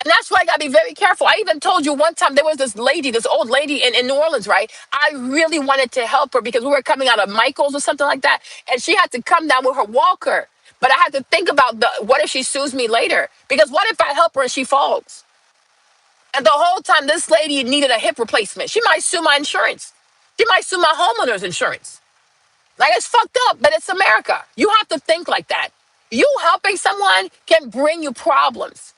And that's why I gotta be very careful. I even told you one time there was this lady, this old lady in New Orleans, right? I really wanted to help her because we were coming out of Michael's or something like that. And she had to come down with her walker. But I had to think about what if she sues me later? Because what if I help her and she falls? And the whole time, this lady needed a hip replacement. She might sue my insurance. She might sue my homeowner's insurance. Like, it's fucked up, but it's America. You have to think like that. You helping someone can bring you problems.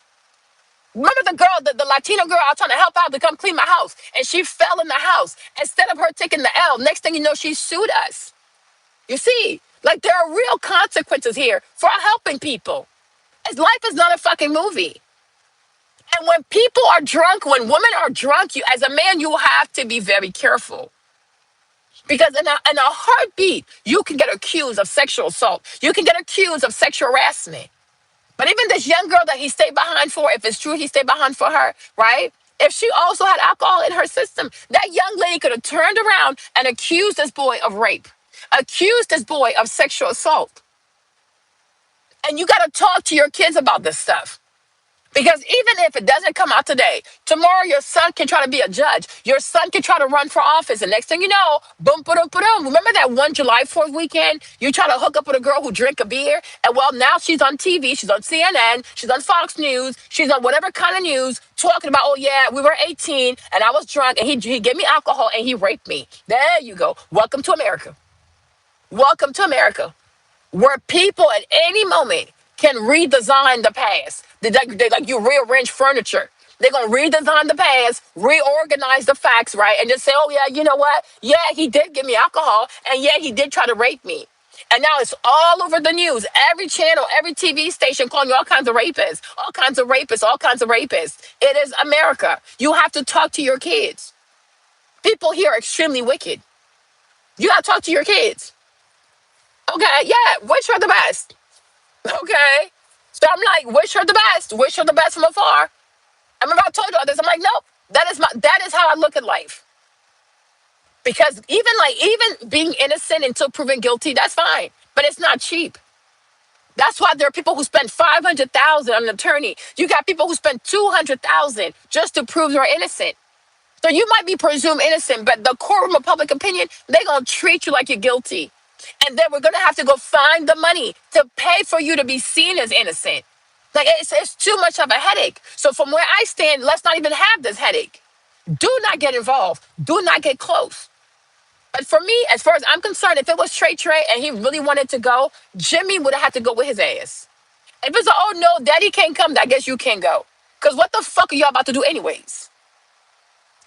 Remember the girl, the Latino girl I was trying to help out to come clean my house, and she fell in the house. Instead of her taking the L, next thing you know, she sued us. You see, like, there are real consequences here for helping people. Life is not a fucking movie. And when people are drunk, when women are drunk, you as a man, you have to be very careful. Because in a heartbeat, you can get accused of sexual assault. You can get accused of sexual harassment. But even this young girl that he stayed behind for, if it's true he stayed behind for her, right? If she also had alcohol in her system, that young lady could have turned around and accused this boy of rape, accused this boy of sexual assault. And you got to talk to your kids about this stuff. Because even if it doesn't come out today, tomorrow your son can try to be a judge. Your son can try to run for office. And next thing you know, boom, boom, boom. Remember that one July 4th weekend? You try to hook up with a girl who drank a beer. And well, now she's on TV. She's on CNN. She's on Fox News. She's on whatever kind of news talking about, oh, yeah, we were 18 and I was drunk and he gave me alcohol and he raped me. There you go. Welcome to America. Welcome to America. Where people at any moment can redesign the past. Like you rearrange furniture. They're gonna redesign the past, reorganize the facts, right? And just say, oh yeah, you know what? Yeah, he did give me alcohol, and yeah, he did try to rape me. And now it's all over the news. Every channel, every TV station calling you all kinds of rapists, all kinds of rapists, all kinds of rapists. It is America. You have to talk to your kids. People here are extremely wicked. You gotta talk to your kids. Okay, yeah, which are the best? Okay. So I'm like, wish her the best. Wish her the best from afar. I remember I told you all this. I'm like, nope. That is how I look at life. Because even being innocent until proven guilty, that's fine. But it's not cheap. That's why there are people who spend 500,000 on an attorney. You got people who spend 200,000 just to prove they're innocent. So you might be presumed innocent, but the courtroom of public opinion, they're gonna treat you like you're guilty. And then we're gonna have to go find the money to pay for you to be seen as innocent. Like it's too much of a headache. So from where I stand, let's not even have this headache. Do not get involved. Do not get close. But for me, as far as I'm concerned, if it was Trey and he really wanted to go, Jimmy would have had to go with his ass. If it's a, oh no, daddy can't come, I guess you can go. Because what the fuck are y'all about to do anyways?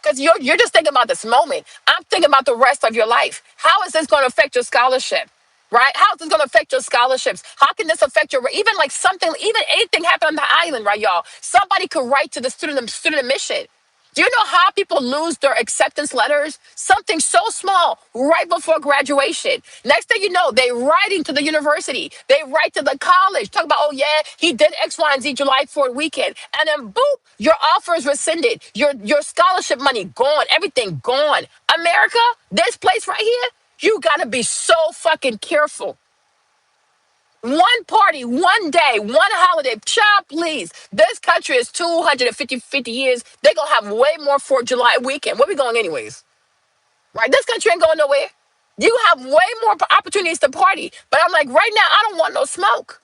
Because you're just thinking about this moment. I'm thinking about the rest of your life. How is this going to affect your scholarship? Right? How is this going to affect your scholarships? How can this affect your, even like something, even anything happen on the island, right, y'all? Somebody could write to the student admission. Do you know how people lose their acceptance letters? Something so small right before graduation. Next thing you know, they writing to the university. They write to the college. Talk about, oh yeah, he did X, Y, and Z July 4th weekend. And then boop, your offer is rescinded. Your scholarship money gone. Everything gone. America, this place right here, you gotta be so fucking careful. One party, one day, one holiday. Child, please. This country is 250 years. They're going to have way more 4th of July weekend. Where we going anyways? Right? This country ain't going nowhere. You have way more opportunities to party. But I'm like, right now, I don't want no smoke.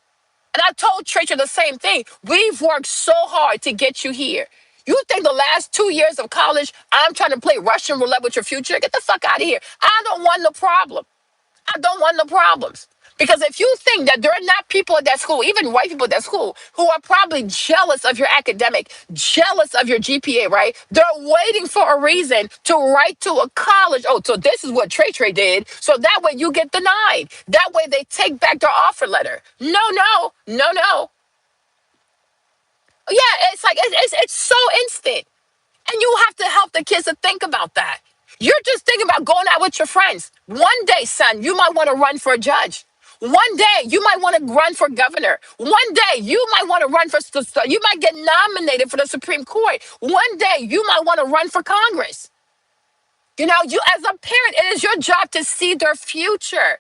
And I told Tracer the same thing. We've worked so hard to get you here. You think the last 2 years of college, I'm trying to play Russian roulette with your future? Get the fuck out of here. I don't want no problem. I don't want no problems. Because if you think that there are not people at that school, even white people at that school, who are probably jealous of your academic, jealous of your GPA, right? They're waiting for a reason to write to a college. Oh, so this is what Trey did. So that way you get denied. That way they take back their offer letter. No, no, no, no. Yeah, it's like, it's so instant. And you have to help the kids to think about that. You're just thinking about going out with your friends. One day, son, you might want to run for a judge. One day, you might want to run for governor. One day, you might want to run for, you might get nominated for the Supreme Court. One day, you might want to run for Congress. You know, you as a parent, it is your job to see their future.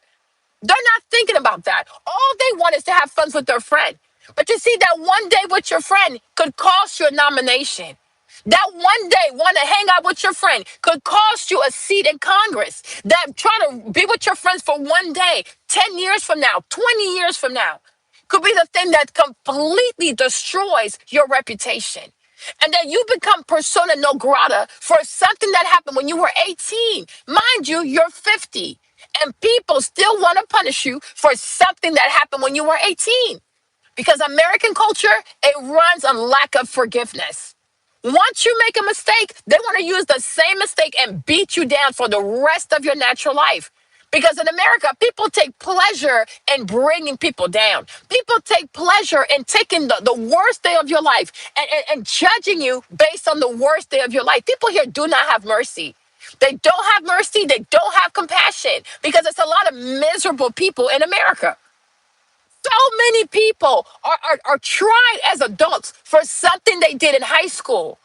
They're not thinking about that. All they want is to have fun with their friend. But you see, that one day with your friend could cost you a nomination. That one day want to hang out with your friend could cost you a seat in Congress. That trying to be with your friends for one day, 10 years from now, 20 years from now, could be the thing that completely destroys your reputation. And then you become persona non grata for something that happened when you were 18. Mind you, you're 50. And people still want to punish you for something that happened when you were 18. Because American culture, it runs on lack of forgiveness. Once you make a mistake, they want to use the same mistake and beat you down for the rest of your natural life. Because in America, people take pleasure in bringing people down. People take pleasure in taking the worst day of your life and judging you based on the worst day of your life. People here do not have mercy. They don't have mercy. They don't have compassion because it's a lot of miserable people in America. So many people are tried as adults for something they did in high school.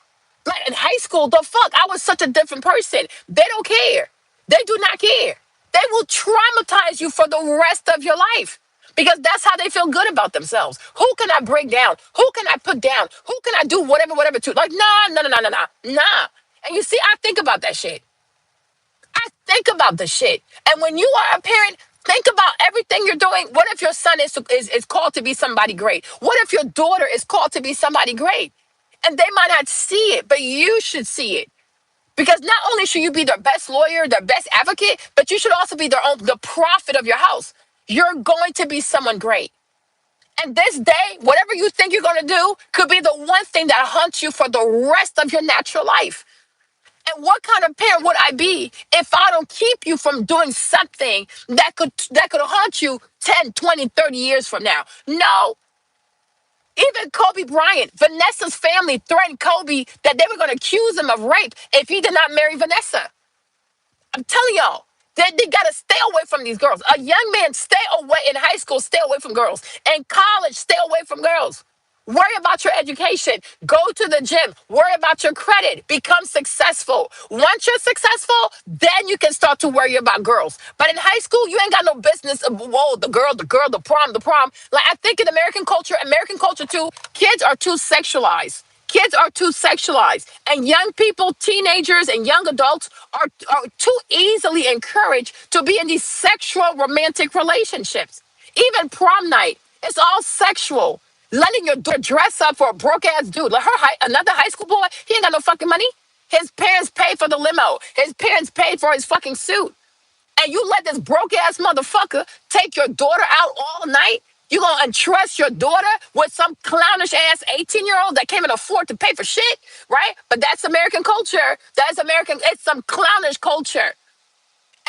Like in high school, the fuck? I was such a different person. They don't care. They do not care. They will traumatize you for the rest of your life because that's how they feel good about themselves. Who can I break down? Who can I put down? Who can I do whatever to? Like, nah, nah, nah, nah, nah, nah, nah. And you see, I think about that shit. I think about the shit. And when you are a parent, think about everything you're doing. What if your son is called to be somebody great? What if your daughter is called to be somebody great? And they might not see it, but you should see it. Because not only should you be their best lawyer, their best advocate, but you should also be the prophet of your house. You're going to be someone great. And this day, whatever you think you're going to do could be the one thing that haunts you for the rest of your natural life. And what kind of parent would I be if I don't keep you from doing something that could haunt you 10, 20, 30 years from now? No. Even Kobe Bryant, Vanessa's family threatened Kobe that they were going to accuse him of rape if he did not marry Vanessa. I'm telling y'all, they got to stay away from these girls. A young man, stay away in high school, stay away from girls. In college, stay away from girls. Worry about your education. Go to the gym. Worry about your credit. Become successful. Once you're successful, then you can start to worry about girls. But in high school, you ain't got no business of, whoa, the girl, the prom, the prom. Like, I think in American culture too, kids are too sexualized. Kids are too sexualized, and young people, teenagers, and young adults are too easily encouraged to be in these sexual romantic relationships. Even prom night, it's all sexual. Letting your daughter dress up for a broke ass dude, like another high school boy, he ain't got no fucking money. His parents paid for the limo. His parents paid for his fucking suit, and you let this broke ass motherfucker take your daughter out all night? You gonna entrust your daughter with some clownish ass 18-year-old that can't even afford to pay for shit, right? But that's American culture. That's American, it's some clownish culture.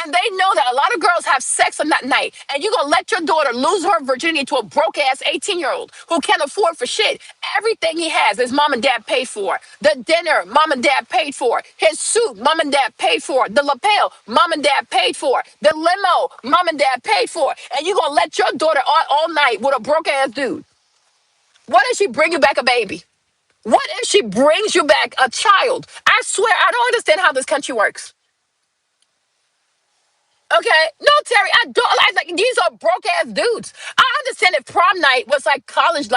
And they know that a lot of girls have sex on that night. And you're going to let your daughter lose her virginity to a broke ass 18-year-old who can't afford for shit. Everything he has, his mom and dad paid for. The dinner, mom and dad paid for. His suit, mom and dad paid for. The lapel, mom and dad paid for. The limo, mom and dad paid for. And you're going to let your daughter all night with a broke ass dude. What if she bring you back a baby? What if she brings you back a child? I swear, I don't understand how this country works. Okay, no, Terry, I don't like these are broke ass dudes. I understand if prom night was like college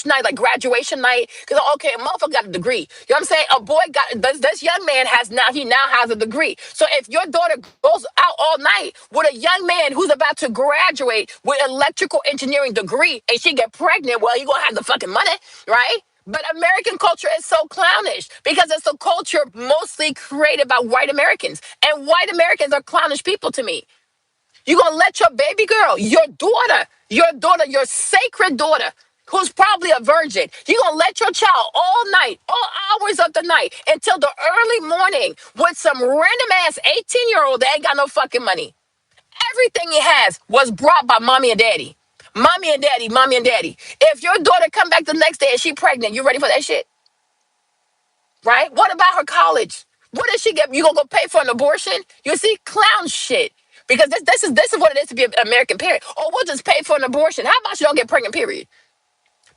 night, like graduation night, because okay, a motherfucker got a degree. You know what I'm saying? A boy got this young man now has a degree. So if your daughter goes out all night with a young man who's about to graduate with electrical engineering degree and she get pregnant, well, you gonna have the fucking money, right? But American culture is so clownish because it's a culture mostly created by white Americans. And white Americans are clownish people to me. You're going to let your baby girl, your sacred daughter, who's probably a virgin, you're going to let your child all night, all hours of the night, until the early morning with some random ass 18-year-old that ain't got no fucking money. Everything he has was brought by mommy and daddy. Mommy and daddy, mommy and daddy. If your daughter come back the next day and she pregnant, you ready for that shit? Right? What about her college? What does she get? You gonna go pay for an abortion? You see, clown shit. Because this is what it is to be an American parent. Oh, we'll just pay for an abortion. How about you don't get pregnant? Period.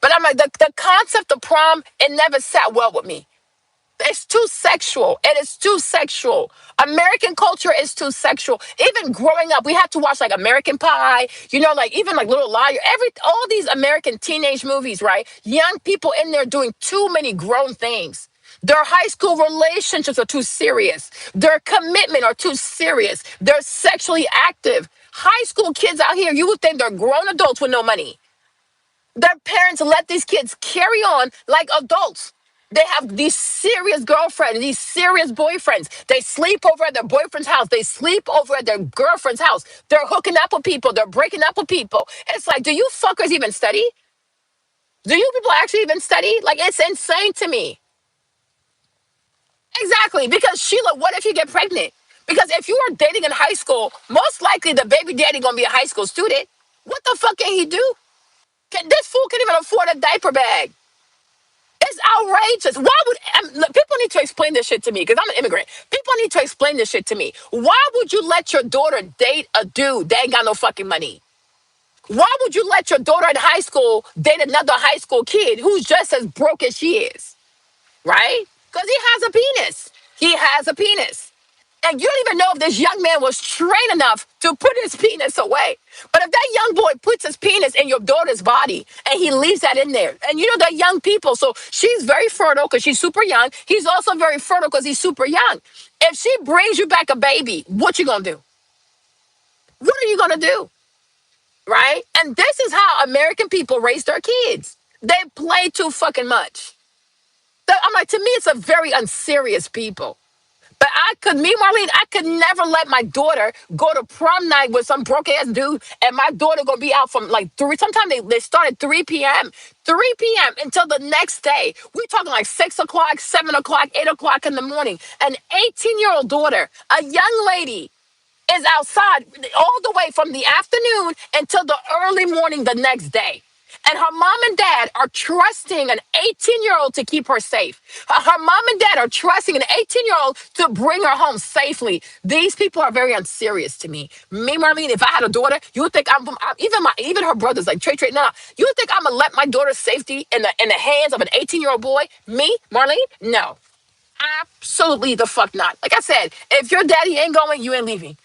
But I'm like the concept of prom. It never sat well with me. It's too sexual. It is too sexual. American culture is too sexual. Even growing up, we had to watch like American Pie, like even like Little Liar, all these American teenage movies, right? Young people in there doing too many grown things. Their high school relationships are too serious. Their commitment are too serious. They're sexually active. High school kids out here, you would think they're grown adults with no money. Their parents let these kids carry on like adults. They have these serious girlfriends, these serious boyfriends. They sleep over at their boyfriend's house. They sleep over at their girlfriend's house. They're hooking up with people. They're breaking up with people. It's like, do you fuckers even study? Do you people actually even study? Like, it's insane to me. Exactly. Because Sheila, what if you get pregnant? Because if you were dating in high school, most likely the baby daddy gonna be a high school student. What the fuck can he do? This fool can't even afford a diaper bag. It's outrageous. Why would look, people need to explain this shit to me because I'm an immigrant. People need to explain this shit to me. Why would you let your daughter date a dude that ain't got no fucking money? Why would you let your daughter in high school date another high school kid who's just as broke as she is? Right? Because he has a penis. He has a penis. And you don't even know if this young man was trained enough to put his penis away. But if that young boy puts his penis in your daughter's body and he leaves that in there, and they're young people, so she's very fertile because she's super young. He's also very fertile because he's super young. If she brings you back a baby, what you gonna do? What are you gonna do? Right? And this is how American people raise their kids. They play too fucking much. I'm like, to me, it's a very unserious people. But me, Marlene, I could never let my daughter go to prom night with some broke ass dude, and my daughter gonna be out from like 3. Sometimes they start at 3 p.m. 3 p.m. until the next day. We talking like 6 o'clock, 7 o'clock, 8 o'clock in the morning. An 18-year-old daughter, a young lady, is outside all the way from the afternoon until the early morning the next day. And her mom and dad are trusting an 18-year-old to keep her safe. Her mom and dad are trusting an 18-year-old to bring her home safely. These people are very unserious to me. Me, Marlene, if I had a daughter, you would think even her brothers like Trey. No, you would think I'm gonna let my daughter's safety in the hands of an 18-year-old boy? Me, Marlene? No, absolutely the fuck not. Like I said, if your daddy ain't going, you ain't leaving.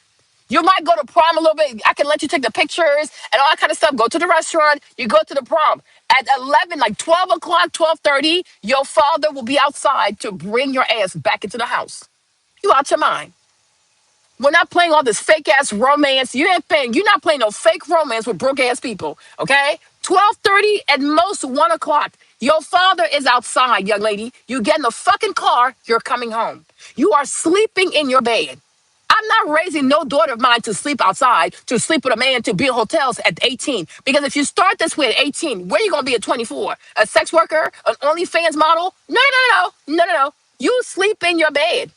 You might go to prom a little bit. I can let you take the pictures and all that kind of stuff. Go to the restaurant. You go to the prom. At 11, like 12 o'clock, 12:30, your father will be outside to bring your ass back into the house. You out your mind. We're not playing all this fake ass romance. You're not playing no fake romance with broke ass people. Okay? 12:30 at most 1 o'clock. Your father is outside, young lady. You get in the fucking car, you're coming home. You are sleeping in your bed. I'm not raising no daughter of mine to sleep outside, to sleep with a man, to be in hotels at 18. Because if you start this way at 18, where are you going to be at 24? A sex worker? An OnlyFans model? No, no, no, no, no, no. You sleep in your bed.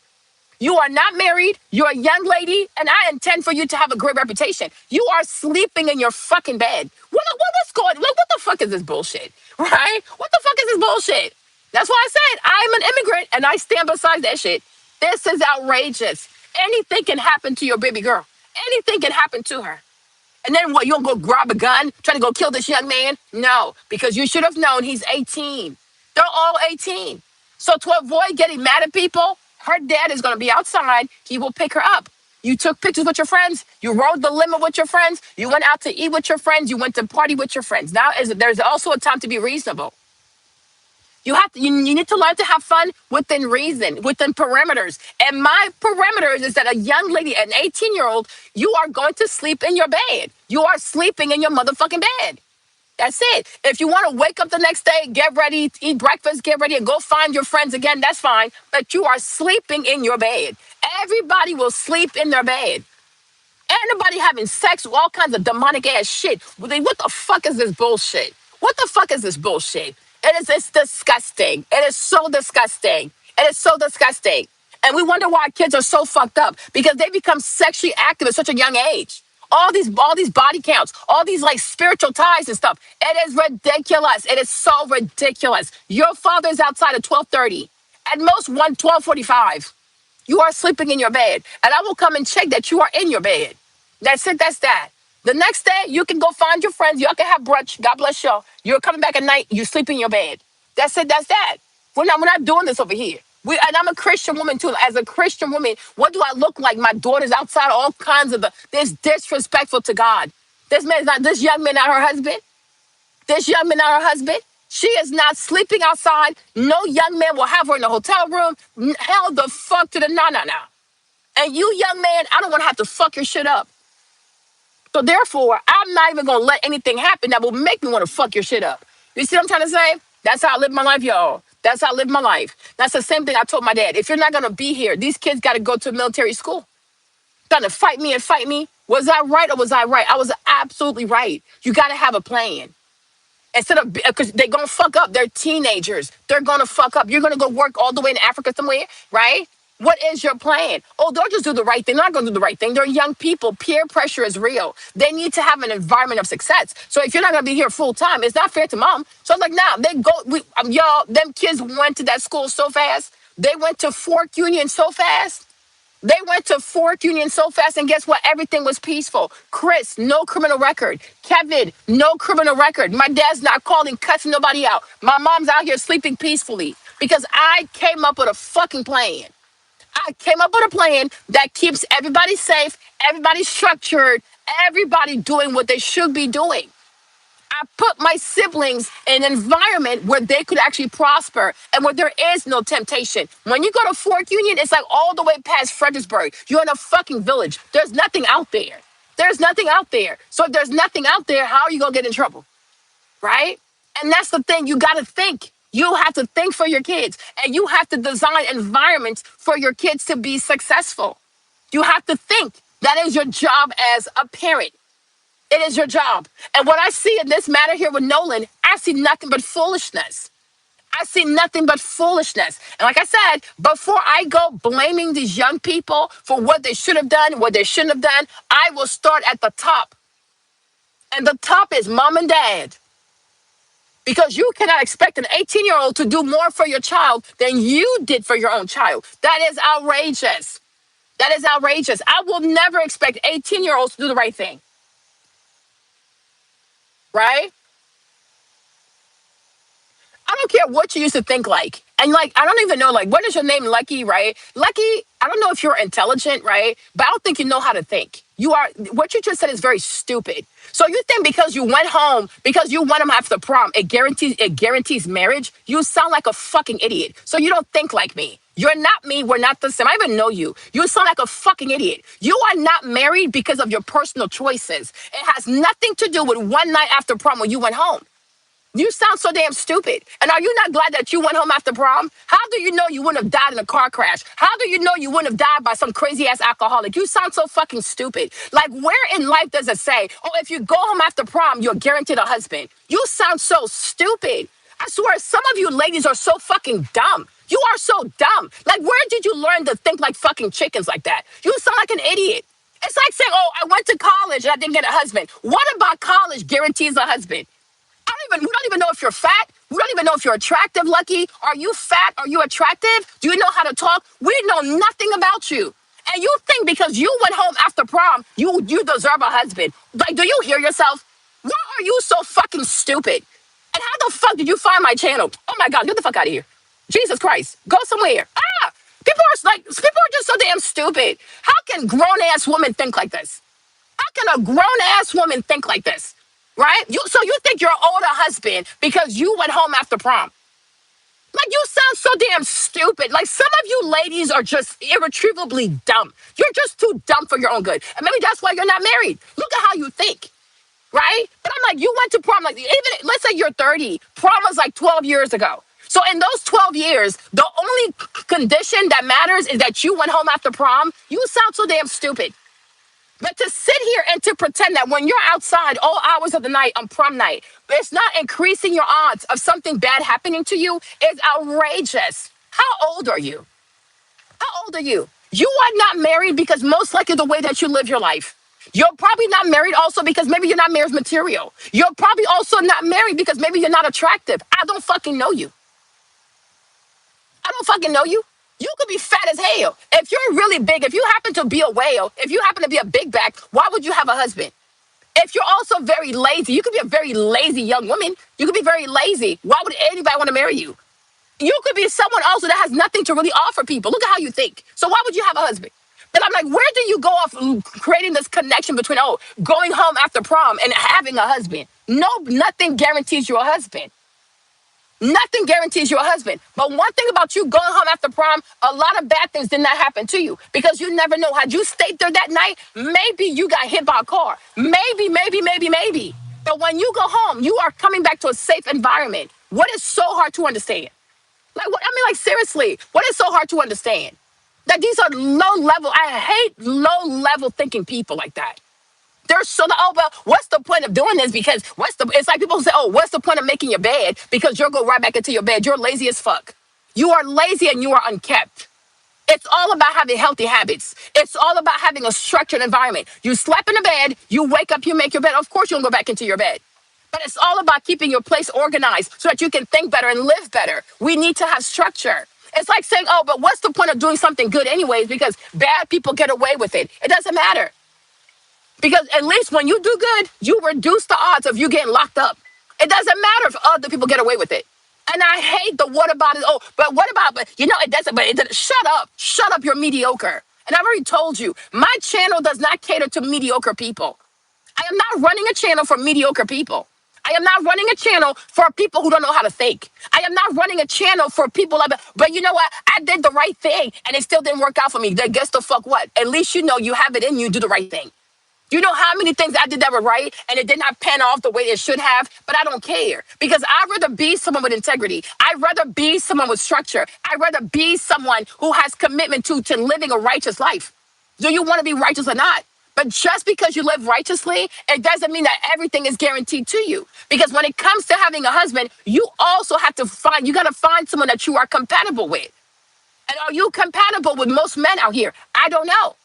You are not married. You're a young lady, and I intend for you to have a great reputation. You are sleeping in your fucking bed. What's going? Like, what the fuck is this bullshit? Right? What the fuck is this bullshit? That's why I said I'm an immigrant, and I stand beside that shit. This is outrageous. Anything can happen to your baby girl. Anything can happen to her. And then what? You gonna go grab a gun, try to go kill this young man? No, because you should have known he's 18. They're all 18. So to avoid getting mad at people, her dad is gonna be outside. He will pick her up. You took pictures with your friends. You rode the limo with your friends. You went out to eat with your friends. You went to party with your friends. There's also a time to be reasonable. You need to learn to have fun within reason, within parameters. And my parameters is that a young lady, an 18-year-old, you are going to sleep in your bed. You are sleeping in your motherfucking bed. That's it. If you want to wake up the next day, get ready, eat breakfast, get ready, and go find your friends again, that's fine. But you are sleeping in your bed. Everybody will sleep in their bed. Anybody having sex with all kinds of demonic ass shit. What the fuck is this bullshit? What the fuck is this bullshit? It's disgusting. It is so disgusting. It is so disgusting. And we wonder why kids are so fucked up because they become sexually active at such a young age. All these body counts, all these like spiritual ties and stuff. It is ridiculous. It is so ridiculous. Your father is outside at 12:30. At most 12:45. You are sleeping in your bed. And I will come and check that you are in your bed. That's it. That's that. The next day, you can go find your friends. Y'all can have brunch. God bless y'all. You're coming back at night. You sleep in your bed. That's it. That's that. We're not doing this over here. And I'm a Christian woman too. As a Christian woman, what do I look like? My daughter's outside all kinds of this disrespectful to God. This young man, not her husband. This young man, not her husband. She is not sleeping outside. No young man will have her in the hotel room. Hell the fuck to the no, no, no. And you, young man, I don't want to have to fuck your shit up. So therefore, I'm not even going to let anything happen that will make me want to fuck your shit up. You see what I'm trying to say? That's how I live my life, y'all. That's how I live my life. That's the same thing I told my dad. If you're not going to be here, these kids got to go to military school. Trying to fight me and fight me. Was I right or was I right? I was absolutely right. You got to have a plan. Instead of, because they're going to fuck up. They're teenagers. They're going to fuck up. You're going to go work all the way in Africa somewhere, right? What is your plan? Oh, they'll just do the right thing. They're not going to do the right thing. They're young people. Peer pressure is real. They need to have an environment of success. So if you're not going to be here full time, it's not fair to mom. So I'm like, nah, y'all, them kids went to that school so fast. They went to Fork Union so fast. They went to Fork Union so fast, and guess what? Everything was peaceful. Chris, no criminal record. Kevin, no criminal record. My dad's not calling, cussing nobody out. My mom's out here sleeping peacefully because I came up with a fucking plan. I came up with a plan that keeps everybody safe, everybody structured, everybody doing what they should be doing. I put my siblings in an environment where they could actually prosper and where there is no temptation. When you go to Fort Union, it's like all the way past Fredericksburg. You're in a fucking village. There's nothing out there. There's nothing out there. So if there's nothing out there, how are you going to get in trouble? Right? And that's the thing. You got to think. You have to think for your kids, and you have to design environments for your kids to be successful. You have to think. That is your job as a parent. It is your job. And what I see in this matter here with Nolan, I see nothing but foolishness. I see nothing but foolishness. And like I said, before I go blaming these young people for what they should have done, what they shouldn't have done, I will start at the top. And the top is mom and dad. Because you cannot expect an 18-year-old to do more for your child than you did for your own child. That is outrageous. That is outrageous. I will never expect 18-year-olds to do the right thing, right? I don't care what you used to think like. And like, I don't even know, like, what is your name, Lucky, right? Lucky, I don't know if you're intelligent, right? But I don't think you know how to think. You are, what you just said is very stupid. So you think because you went home, because you went home after prom, it guarantees marriage? You sound like a fucking idiot. So you don't think like me. You're not me. We're not the same. I even know you. You sound like a fucking idiot. You are not married because of your personal choices. It has nothing to do with one night after prom when you went home. You sound so damn stupid. And are you not glad that you went home after prom? How do you know you wouldn't have died in a car crash? How do you know you wouldn't have died by some crazy ass alcoholic? You sound so fucking stupid. Like, where in life does it say, oh, if you go home after prom, you're guaranteed a husband? You sound so stupid. I swear, some of you ladies are so fucking dumb. You are so dumb. Like, where did you learn to think like fucking chickens like that? You sound like an idiot. It's like saying, oh, I went to college and I didn't get a husband. What about college guarantees a husband? We don't even know if you're fat. We don't even know if you're attractive, Lucky. Are you fat? Are you attractive? Do you know how to talk? We know nothing about you. And you think because you went home after prom, you deserve a husband. Like, do you hear yourself? Why are you so fucking stupid? And how the fuck did you find my channel? Oh my God, get the fuck out of here. Jesus Christ. Go somewhere. People are just so damn stupid. How can grown ass women think like this? How can a grown ass woman think like this? Right? So you think you're owed a husband because you went home after prom. Like, you sound so damn stupid. Like, some of you ladies are just irretrievably dumb. You're just too dumb for your own good. And maybe that's why you're not married. Look at how you think. Right? But I'm like, you went to prom, like, even, let's say you're 30. Prom was like 12 years ago. So in those 12 years, the only condition that matters is that you went home after prom. You sound so damn stupid. But to sit here and to pretend that when you're outside all hours of the night on prom night, it's not increasing your odds of something bad happening to you is outrageous. How old are you? How old are you? You are not married because most likely the way that you live your life. You're probably not married also because maybe you're not marriage material. You're probably also not married because maybe you're not attractive. I don't fucking know you. I don't fucking know you. You could be fat as hell. If you're really big, if you happen to be a whale, if you happen to be a big back, why would you have a husband? If you're also very lazy, you could be a very lazy young woman. You could be very lazy. Why would anybody want to marry you? You could be someone also that has nothing to really offer people. Look at how you think. So why would you have a husband? But I'm like, where do you go off creating this connection between, oh, going home after prom and having a husband? No, nothing guarantees you a husband. Nothing guarantees you a husband. But one thing about you going home after prom, a lot of bad things did not happen to you because you never know. Had you stayed there that night, maybe you got hit by a car. Maybe. But when you go home, you are coming back to a safe environment. What is so hard to understand? Like, what? I mean, like, seriously, what is so hard to understand? That these are low level. I hate low level thinking people like that. They're so, oh, well, what's the point of doing this? Because it's like people say, oh, what's the point of making your bed? Because you'll go right back into your bed. You're lazy as fuck. You are lazy and you are unkept. It's all about having healthy habits. It's all about having a structured environment. You slept in a bed, you wake up, you make your bed. Of course, you'll go back into your bed. But it's all about keeping your place organized so that you can think better and live better. We need to have structure. It's like saying, oh, but what's the point of doing something good anyways? Because bad people get away with it. It doesn't matter. Because at least when you do good, you reduce the odds of you getting locked up. It doesn't matter if other people get away with it. And I hate the what about it. Oh, but what about, but you know, it doesn't, but it doesn't. Shut up. Shut up. You're mediocre. And I've already told you, my channel does not cater to mediocre people. I am not running a channel for mediocre people. I am not running a channel for people who don't know how to think. I am not running a channel for people like, but you know what? I did the right thing and it still didn't work out for me. Then guess the fuck what? At least you know you have it in you, do the right thing. You know how many things I did that were right and it did not pan off the way it should have, but I don't care because I'd rather be someone with integrity. I'd rather be someone with structure. I'd rather be someone who has commitment to living a righteous life. Do you want to be righteous or not? But just because you live righteously, it doesn't mean that everything is guaranteed to you. Because when it comes to having a husband, you also have to you got to find someone that you are compatible with. And are you compatible with most men out here? I don't know.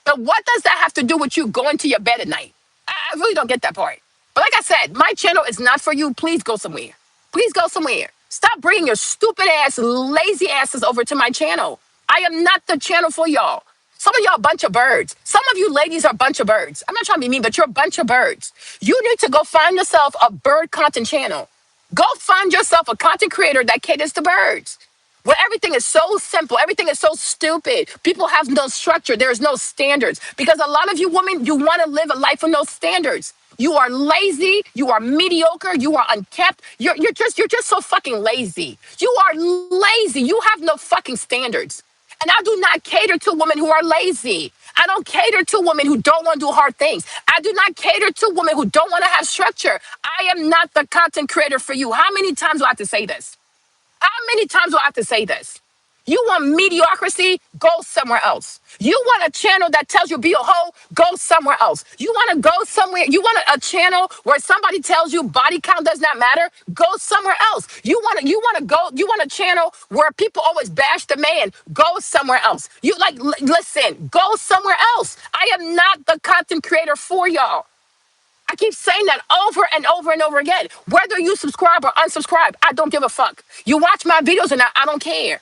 But what does that have to do with you going to your bed at night? I really don't get that part. But like I said, my channel is not for you. Please go somewhere. Please go somewhere. Stop bringing your stupid ass, lazy asses over to my channel. I am not the channel for y'all. Some of y'all a bunch of birds. Some of you ladies are a bunch of birds. I'm not trying to be mean, but you're a bunch of birds. You need to go find yourself a bird content channel. Go find yourself a content creator that caters to birds. Where everything is so simple, everything is so stupid. People have no structure. There is no standards. Because a lot of you women, you want to live a life with no standards. You are lazy. You are mediocre. You are unkept. You're just so fucking lazy. You are lazy. You have no fucking standards. And I do not cater to women who are lazy. I don't cater to women who don't want to do hard things. I do not cater to women who don't want to have structure. I am not the content creator for you. How many times do I have to say this? How many times do I have to say this? You want mediocrity? Go somewhere else. You want a channel that tells you be a hoe? Go somewhere else. You want to go somewhere? You want a channel where somebody tells you body count does not matter? Go somewhere else. You want a channel where people always bash the man? Go somewhere else. Listen, go somewhere else. I am not the content creator for y'all. I keep saying that over and over and over again. Whether you subscribe or unsubscribe, I don't give a fuck. You watch my videos or not, I don't care.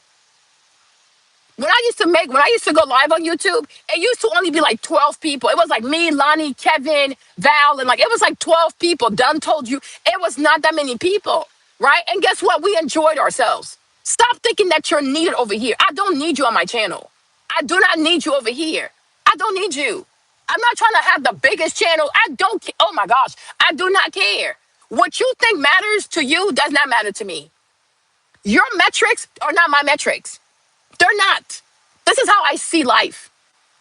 When I used to go live on YouTube, it used to only be like 12 people. It was like me, Lonnie, Kevin, Val, and it was like 12 people. Done told you it was not that many people, right? And guess what? We enjoyed ourselves. Stop thinking that you're needed over here. I don't need you on my channel. I do not need you over here. I don't need you. I'm not trying to have the biggest channel. I don't care. Oh my gosh. I do not care. What you think matters to you does not matter to me. Your metrics are not my metrics. They're not. This is how I see life.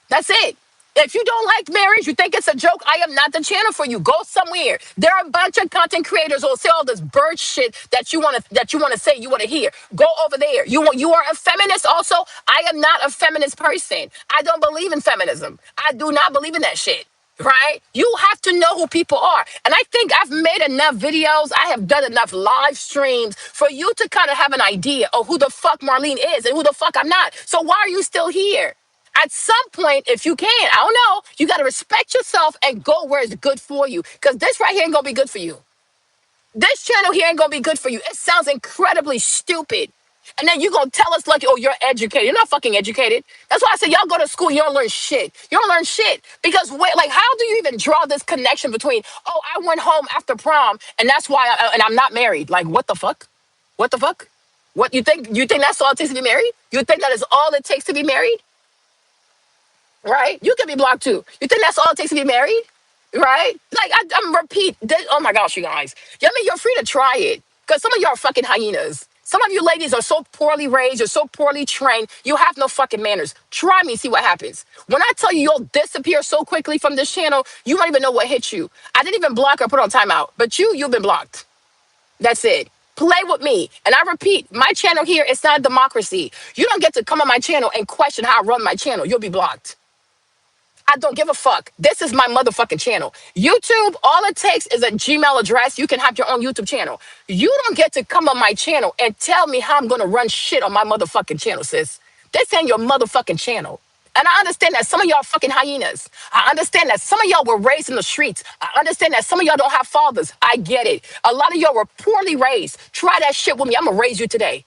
That's it. If you don't like marriage, you think it's a joke, I am not the channel for you. Go somewhere. There are a bunch of content creators who will say all this bird shit that you want to say, you want to hear. Go over there. You are a feminist also. I am not a feminist person. I don't believe in feminism. I do not believe in that shit. Right? You have to know who people are. And I think I've made enough videos. I have done enough live streams for you to kind of have an idea of who the fuck Marlene is and who the fuck I'm not. So why are you still here? At some point, if you can, I don't know, you got to respect yourself and go where it's good for you. Because this right here ain't going to be good for you. This channel here ain't going to be good for you. It sounds incredibly stupid. And then you're going to tell us like, oh, you're educated. You're not fucking educated. That's why I say y'all go to school, you don't learn shit. You don't learn shit. Because wait, like, how do you even draw this connection between, oh, I went home after prom and that's why and I'm not married. Like, what the fuck? What the fuck? What you think that's all it takes to be married? You think that is all it takes to be married? Right? You can be blocked too. You think that's all it takes to be married? Right? Like, I'm repeat. Oh my gosh, you guys. I mean, you're free to try it. Because some of y'all are fucking hyenas. Some of you ladies are so poorly raised, you're so poorly trained, you have no fucking manners. Try me, see what happens. When I tell you you'll disappear so quickly from this channel, you don't even know what hit you. I didn't even block or put on timeout. But you've been blocked. That's it. Play with me. And I repeat, my channel here is not a democracy. You don't get to come on my channel and question how I run my channel. You'll be blocked. I don't give a fuck. This is my motherfucking channel. YouTube, all it takes is a Gmail address. You can have your own YouTube channel. You don't get to come on my channel and tell me how I'm going to run shit on my motherfucking channel, sis. This ain't your motherfucking channel. And I understand that some of y'all are fucking hyenas. I understand that some of y'all were raised in the streets. I understand that some of y'all don't have fathers. I get it. A lot of y'all were poorly raised. Try that shit with me. I'm going to raise you today.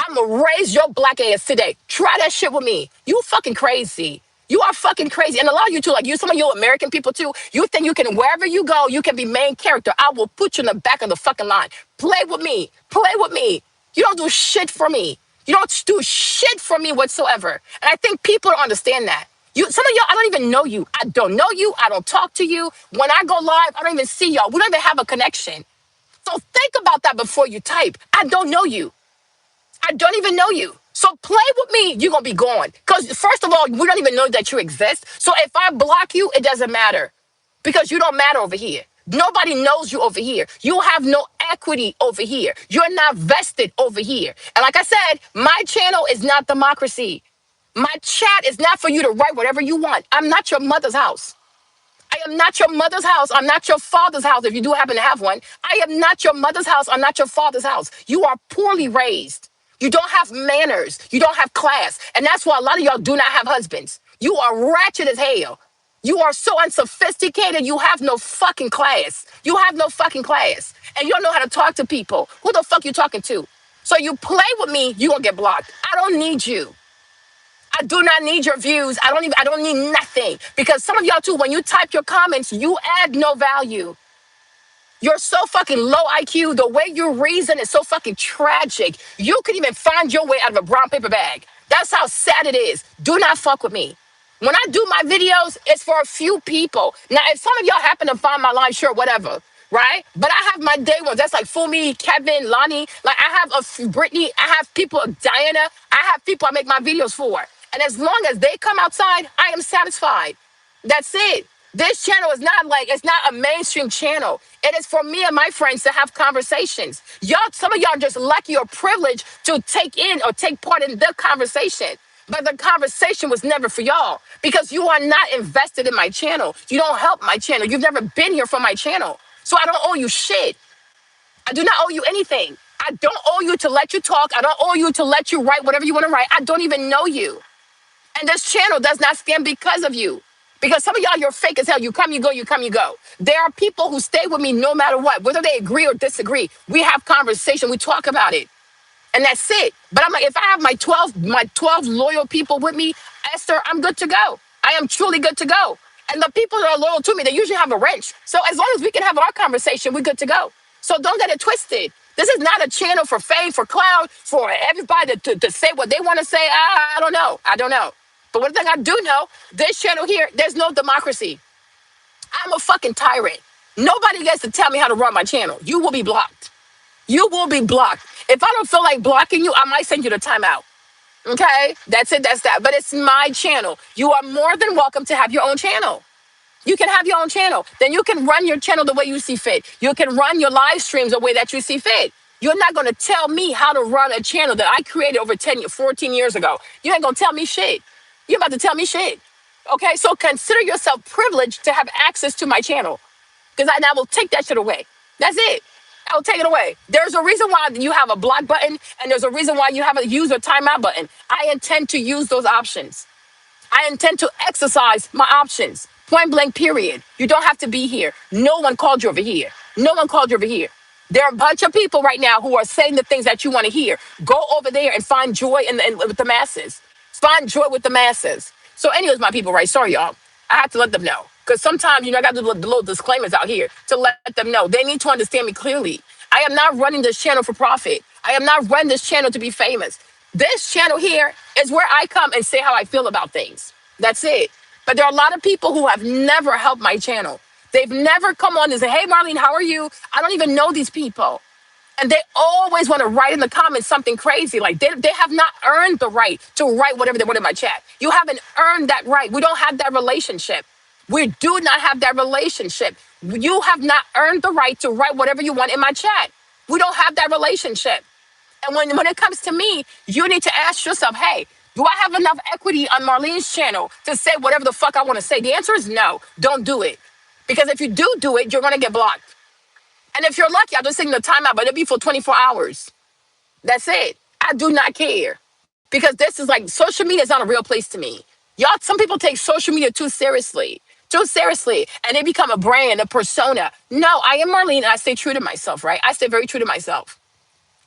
I'm going to raise your black ass today. Try that shit with me. You fucking crazy. You are fucking crazy. And a lot of you too, like you, some of you American people too, you think you can, wherever you go, you can be main character. I will put you in the back of the fucking line. Play with me. Play with me. You don't do shit for me. You don't do shit for me whatsoever. And I think people don't understand that. Some of y'all, I don't even know you. I don't know you. I don't talk to you. When I go live, I don't even see y'all. We don't even have a connection. So think about that before you type. I don't know you. I don't even know you. So play with me, you're going to be gone. Because first of all, we don't even know that you exist. So if I block you, it doesn't matter. because you don't matter over here. Nobody knows you over here. You have no equity over here. You're not vested over here. And like I said, my channel is not democracy. My chat is not for you to write whatever you want. I'm not your mother's house. I am not your mother's house. I'm not your father's house if you do happen to have one. I am not your mother's house. I'm not your father's house. You are poorly raised. You don't have manners. You don't have class. And that's why a lot of y'all do not have husbands. You are ratchet as hell. You are so unsophisticated. You have no fucking class. You have no fucking class. And you don't know how to talk to people. Who the fuck you talking to? So you play with me, you gonna get blocked. I don't need you. I do not need your views. I don't need nothing. Because some of y'all too, when you type your comments, you add no value. You're so fucking low IQ. The way you reason is so fucking tragic. You could even find your way out of a brown paper bag. That's how sad it is. Do not fuck with me. When I do my videos, it's for a few people. Now, if some of y'all happen to find my line, sure, whatever, right? But I have my day ones. That's like Fumi, Kevin, Lonnie. Like I have Brittany. I have people, Diana. I have people I make my videos for. And as long as they come outside, I am satisfied. That's it. This channel is not like, it's not a mainstream channel. It is for me and my friends to have conversations. Y'all, some of y'all just lucky or privileged to take in or take part in the conversation. But the conversation was never for y'all because you are not invested in my channel. You don't help my channel. You've never been here for my channel. So I don't owe you shit. I do not owe you anything. I don't owe you to let you talk. I don't owe you to let you write whatever you want to write. I don't even know you. And this channel does not stand because of you. Because some of y'all, you're fake as hell. You come, you go, you come, you go. There are people who stay with me no matter what, whether they agree or disagree. We have conversation. We talk about it. And that's it. But I'm like, if I have my 12 loyal people with me, Esther, I'm good to go. I am truly good to go. And the people that are loyal to me, they usually have a wrench. So as long as we can have our conversation, we're good to go. So don't get it twisted. This is not a channel for fame, for clout, for everybody to say what they want to say. I don't know. I don't know. But one thing I do know, this channel here, there's no democracy. I'm a fucking tyrant. Nobody gets to tell me how to run my channel. You will be blocked. You will be blocked. If I don't feel like blocking you, I might send you to timeout. Okay? That's it. That's that. But it's my channel. You are more than welcome to have your own channel. You can have your own channel. Then you can run your channel the way you see fit. You can run your live streams the way that you see fit. You're not going to tell me how to run a channel that I created over 14 years ago. You ain't going to tell me shit. You're about to tell me shit. Okay? So consider yourself privileged to have access to my channel. Because I will take that shit away. That's it. I will take it away. There's a reason why you have a block button, and there's a reason why you have a use or timeout button. I intend to use those options. I intend to exercise my options. Point blank, period. You don't have to be here. No one called you over here. No one called you over here. There are a bunch of people right now who are saying the things that you want to hear. Go over there and find joy with the masses. Find joy with the masses. So anyways, my people, right? Sorry, y'all. I have to let them know. Because sometimes, I got the little disclaimers out here to let them know. They need to understand me clearly. I am not running this channel for profit. I am not running this channel to be famous. This channel here is where I come and say how I feel about things. That's it. But there are a lot of people who have never helped my channel. They've never come on and say, hey, Marlene, how are you? I don't even know these people. And they always want to write in the comments something crazy. Like they have not earned the right to write whatever they want in my chat. You haven't earned that right. We don't have that relationship. We do not have that relationship. You have not earned the right to write whatever you want in my chat. We don't have that relationship. And when it comes to me, you need to ask yourself, hey, do I have enough equity on Marlene's channel to say whatever the fuck I want to say? The answer is no. Don't do it. Because if you do it, you're going to get blocked. And if you're lucky, I'll just send you the timeout, but it'll be for 24 hours. That's it. I do not care. Because this is like, social media is not a real place to me. Y'all, some people take social media too seriously. Too seriously. And they become a brand, a persona. No, I am Marlene and I stay true to myself, right? I stay very true to myself.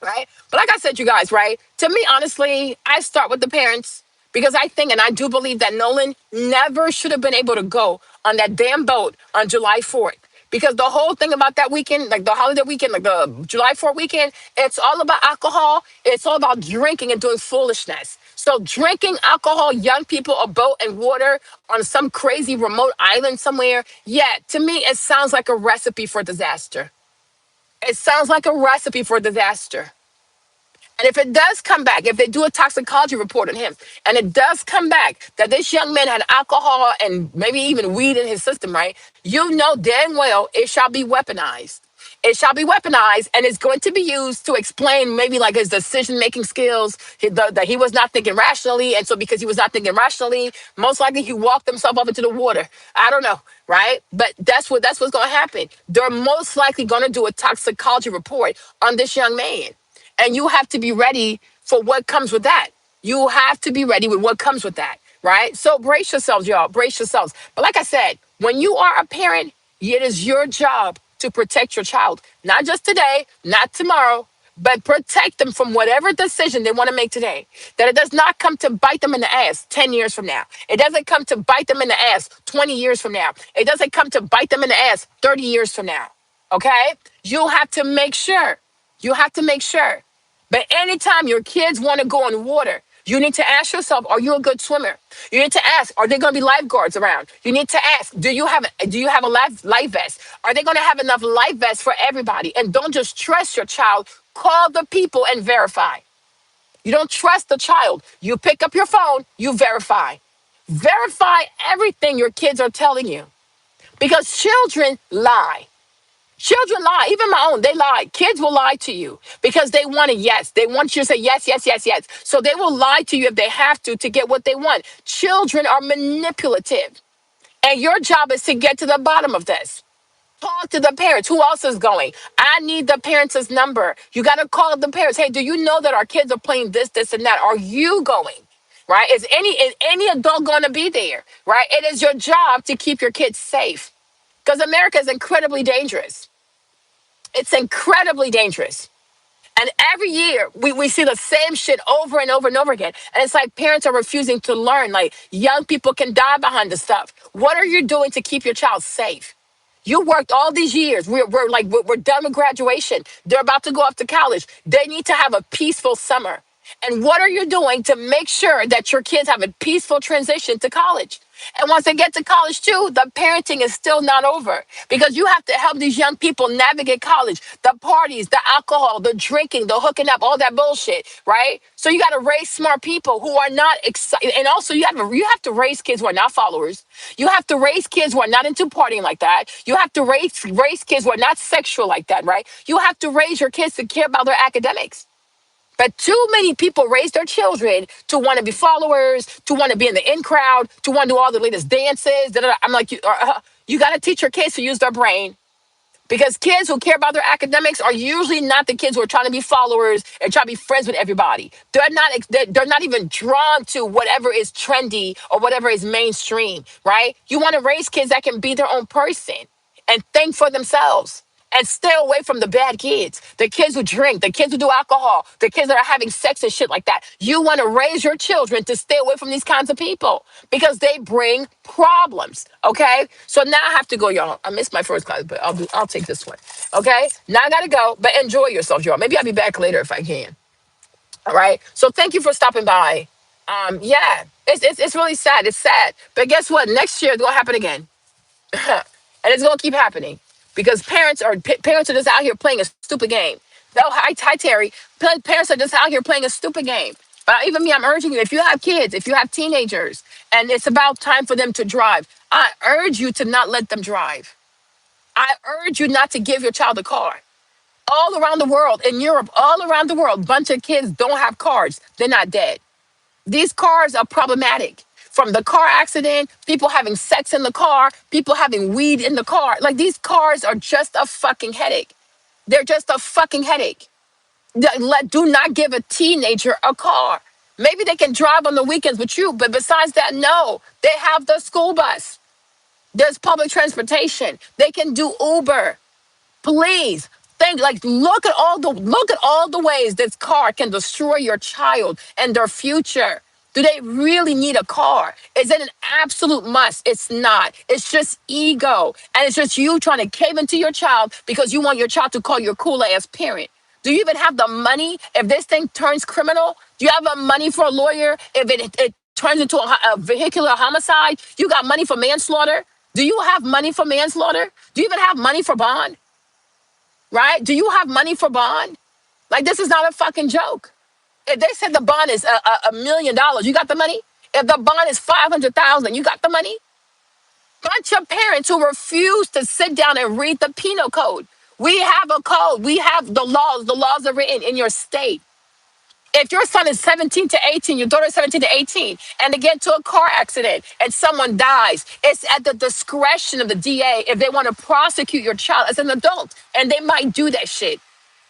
Right? But like I said, you guys, right? To me, honestly, I start with the parents because I think and I do believe that Nolan never should have been able to go on that damn boat on July 4th. Because the whole thing about that weekend, like the holiday weekend, like the July 4th weekend, it's all about alcohol. It's all about drinking and doing foolishness. So drinking alcohol, young people, a boat and water on some crazy remote island somewhere. Yeah, to me, it sounds like a recipe for disaster. It sounds like a recipe for disaster. And if it does come back, if they do a toxicology report on him, and it does come back that this young man had alcohol and maybe even weed in his system, right? You know damn well it shall be weaponized. It shall be weaponized, and it's going to be used to explain maybe like his decision making skills, that he was not thinking rationally. And so, because he was not thinking rationally, most likely he walked himself off into the water. I don't know, right? But that's what's going to happen. They're most likely going to do a toxicology report on this young man. And you have to be ready for what comes with that. You have to be ready with what comes with that, right? So brace yourselves, y'all. Brace yourselves. But like I said, when you are a parent, it is your job to protect your child. Not just today, not tomorrow, but protect them from whatever decision they want to make today. That it does not come to bite them in the ass 10 years from now. It doesn't come to bite them in the ass 20 years from now. It doesn't come to bite them in the ass 30 years from now. Okay? You have to make sure. You have to make sure. But anytime your kids want to go in water, you need to ask yourself, are you a good swimmer? You need to ask, are there going to be lifeguards around? You need to ask, do you have a life vest? Are they going to have enough life vests for everybody? And don't just trust your child. Call the people and verify. You don't trust the child. You pick up your phone, you verify. Verify everything your kids are telling you. Because children lie. Children lie. Even my own, they lie. Kids will lie to you because they want a yes. They want you to say yes, yes, yes, yes. So they will lie to you if they have to get what they want. Children are manipulative. And your job is to get to the bottom of this. Talk to the parents. Who else is going? I need the parents' number. You got to call the parents. Hey, do you know that our kids are playing this, this, and that? Are you going? Right? Is any adult going to be there? Right? It is your job to keep your kids safe because America is incredibly dangerous. It's incredibly dangerous. And every year we see the same shit over and over and over again. And it's like parents are refusing to learn. Like young people can die behind the stuff. What are you doing to keep your child safe? You worked all these years. We're done with graduation. They're about to go off to college. They need to have a peaceful summer. And what are you doing to make sure that your kids have a peaceful transition to college? And once they get to college too, the parenting is still not over because you have to help these young people navigate college, the parties, the alcohol, the drinking, the hooking up, all that bullshit, right? So you got to raise smart people who are not excited. And also you have to raise kids who are not followers. You have to raise kids who are not into partying like that. You have to raise kids who are not sexual like that, right? You have to raise your kids to care about their academics. But too many people raise their children to want to be followers, to want to be in the in crowd, to want to do all the latest dances. Da, da, da. I'm like, you got to teach your kids to use their brain because kids who care about their academics are usually not the kids who are trying to be followers and trying to be friends with everybody. They're not even drawn to whatever is trendy or whatever is mainstream, right? You want to raise kids that can be their own person and think for themselves and stay away from the bad kids, the kids who drink, the kids who do alcohol, the kids that are having sex and shit like that. You want to raise your children to stay away from these kinds of people because they bring problems. Okay, so now I have to go, y'all. I missed my first class, but I'll take this one. Okay, now I gotta go, but enjoy yourself, y'all. Maybe I'll be back later if I can. All right. So thank you for stopping by. Yeah, it's really sad. It's sad, but guess what? Next year it's gonna happen again. And it's gonna keep happening because parents are just out here playing a stupid game. No, hi Terry. Parents are just out here playing a stupid game. But even me, I'm urging you: if you have kids, if you have teenagers, and it's about time for them to drive, I urge you to not let them drive. I urge you not to give your child a car. All around the world, in Europe, all around the world, bunch of kids don't have cars. They're not dead. These cars are problematic. From the car accident, people having sex in the car, people having weed in the car. Like these cars are just a fucking headache. They're just a fucking headache. Do not give a teenager a car. Maybe they can drive on the weekends with you, but besides that, no. They have the school bus. There's public transportation. They can do Uber. Please think like look at all the ways this car can destroy your child and their future. Do they really need a car? Is it an absolute must? It's not. It's just ego. And it's just you trying to cave into your child because you want your child to call you a cool ass parent. Do you even have the money if this thing turns criminal? Do you have the money for a lawyer if it turns into a vehicular homicide? You got money for manslaughter? Do you have money for manslaughter? Do you even have money for bond? Right? Do you have money for bond? Like, this is not a fucking joke. If they said the bond is $1 million, you got the money. If the bond is 500,000, you got the money. Bunch of parents who refuse to sit down and read the penal code. We have a code. We have the laws. The laws are written in your state. If your son is 17 to 18, your daughter is 17 to 18, and they get into a car accident and someone dies, it's at the discretion of the DA if they want to prosecute your child as an adult. And they might do that shit.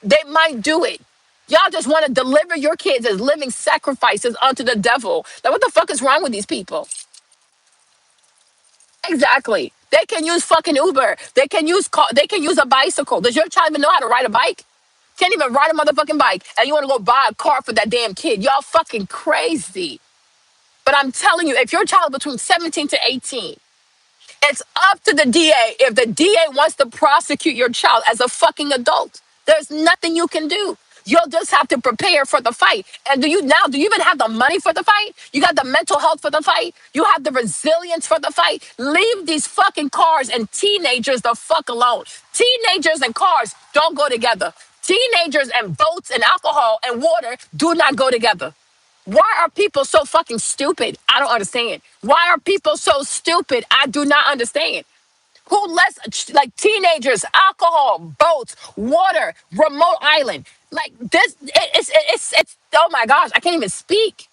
They might do it. Y'all just want to deliver your kids as living sacrifices unto the devil. Like, what the fuck is wrong with these people? Exactly. They can use fucking Uber. They can use they can use a bicycle. Does your child even know how to ride a bike? Can't even ride a motherfucking bike. And you want to go buy a car for that damn kid. Y'all fucking crazy. But I'm telling you, if your child is between 17 to 18, it's up to the DA. If the DA wants to prosecute your child as a fucking adult, there's nothing you can do. You'll just have to prepare for the fight. And do you even have the money for the fight? You got the mental health for the fight? You have the resilience for the fight? Leave these fucking cars and teenagers the fuck alone. Teenagers and cars don't go together. Teenagers and boats and alcohol and water do not go together. Why are people so fucking stupid? I don't understand. Why are people so stupid? I do not understand. Who lets like teenagers, alcohol, boats, water, remote island, like this? It's. Oh my gosh, I can't even speak.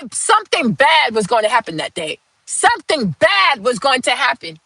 If something bad was going to happen that day, something bad was going to happen.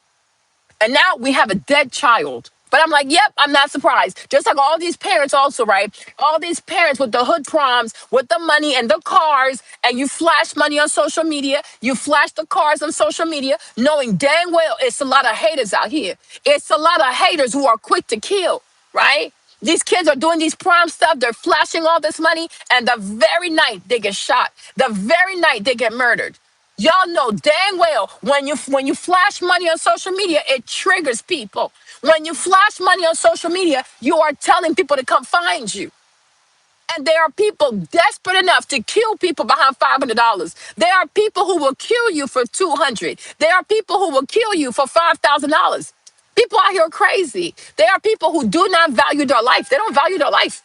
And now we have a dead child. But I'm like, yep, I'm not surprised. Just like all these parents also, right? All these parents with the hood proms, with the money and the cars, and you flash money on social media, you flash the cars on social media, knowing dang well it's a lot of haters out here. It's a lot of haters who are quick to kill, right? These kids are doing these prom stuff, they're flashing all this money, and the very night they get shot, the very night they get murdered. Y'all know dang well when you flash money on social media, it triggers people. When you flash money on social media, you are telling people to come find you. And there are people desperate enough to kill people behind $500. There are people who will kill you for 200. There are people who will kill you for $5,000. People out here are crazy. There are people who do not value their life. They don't value their life.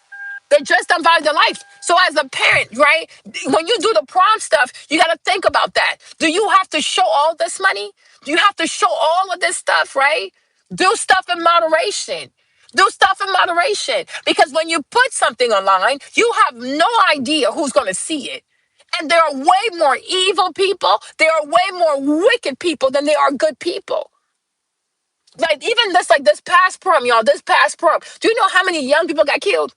They just don't value their life. So as a parent, right, when you do the prom stuff, you got to think about that. Do you have to show all this money? Do you have to show all of this stuff, right? Do stuff in moderation. Do stuff in moderation. Because when you put something online, you have no idea who's going to see it. And there are way more evil people. There are way more wicked people than there are good people. Like even this past prom, y'all, this past prom. Do you know how many young people got killed?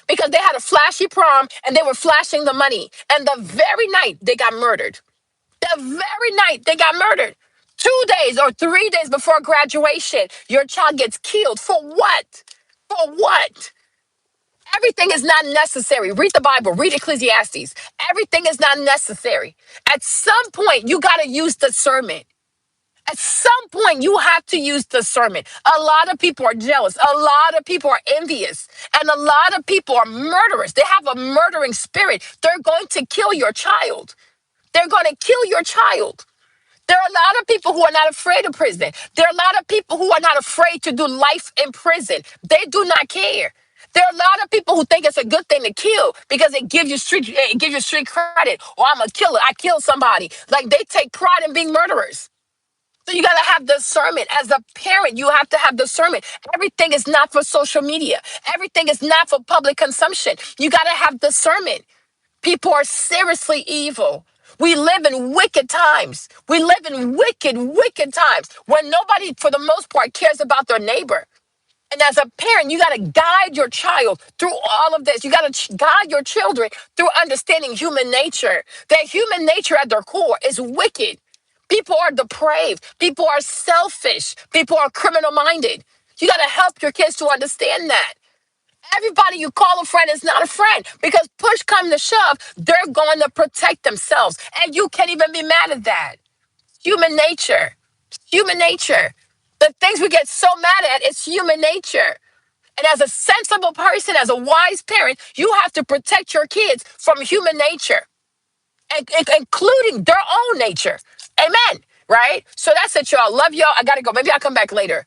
Because they had a flashy prom and they were flashing the money. And the very night they got murdered. The very night they got murdered. 2 days or 3 days before graduation, your child gets killed. For what? For what? Everything is not necessary. Read the Bible, read Ecclesiastes. Everything is not necessary. At some point, you got to use discernment. At some point, you have to use discernment. A lot of people are jealous. A lot of people are envious. And a lot of people are murderers. They have a murdering spirit. They're going to kill your child. They're going to kill your child. There are a lot of people who are not afraid of prison. There are a lot of people who are not afraid to do life in prison. They do not care. There are a lot of people who think it's a good thing to kill because it gives you street credit. Or I'm a killer. I killed somebody. Like they take pride in being murderers. So you got to have discernment. As a parent, you have to have discernment. Everything is not for social media. Everything is not for public consumption. You got to have discernment. People are seriously evil. We live in wicked times. We live in wicked, wicked times when nobody, for the most part, cares about their neighbor. And as a parent, you got to guide your child through all of this. You got to guide your children through understanding human nature. That human nature at their core is wicked. People are depraved. People are selfish. People are criminal minded. You got to help your kids to understand that. Everybody you call a friend is not a friend because push come to shove, they're going to protect themselves. And you can't even be mad at that. Human nature. Human nature. The things we get so mad at, it's human nature. And as a sensible person, as a wise parent, you have to protect your kids from human nature, including their own nature. Amen. Right? So that's it, y'all. Love y'all. I got to go. Maybe I'll come back later.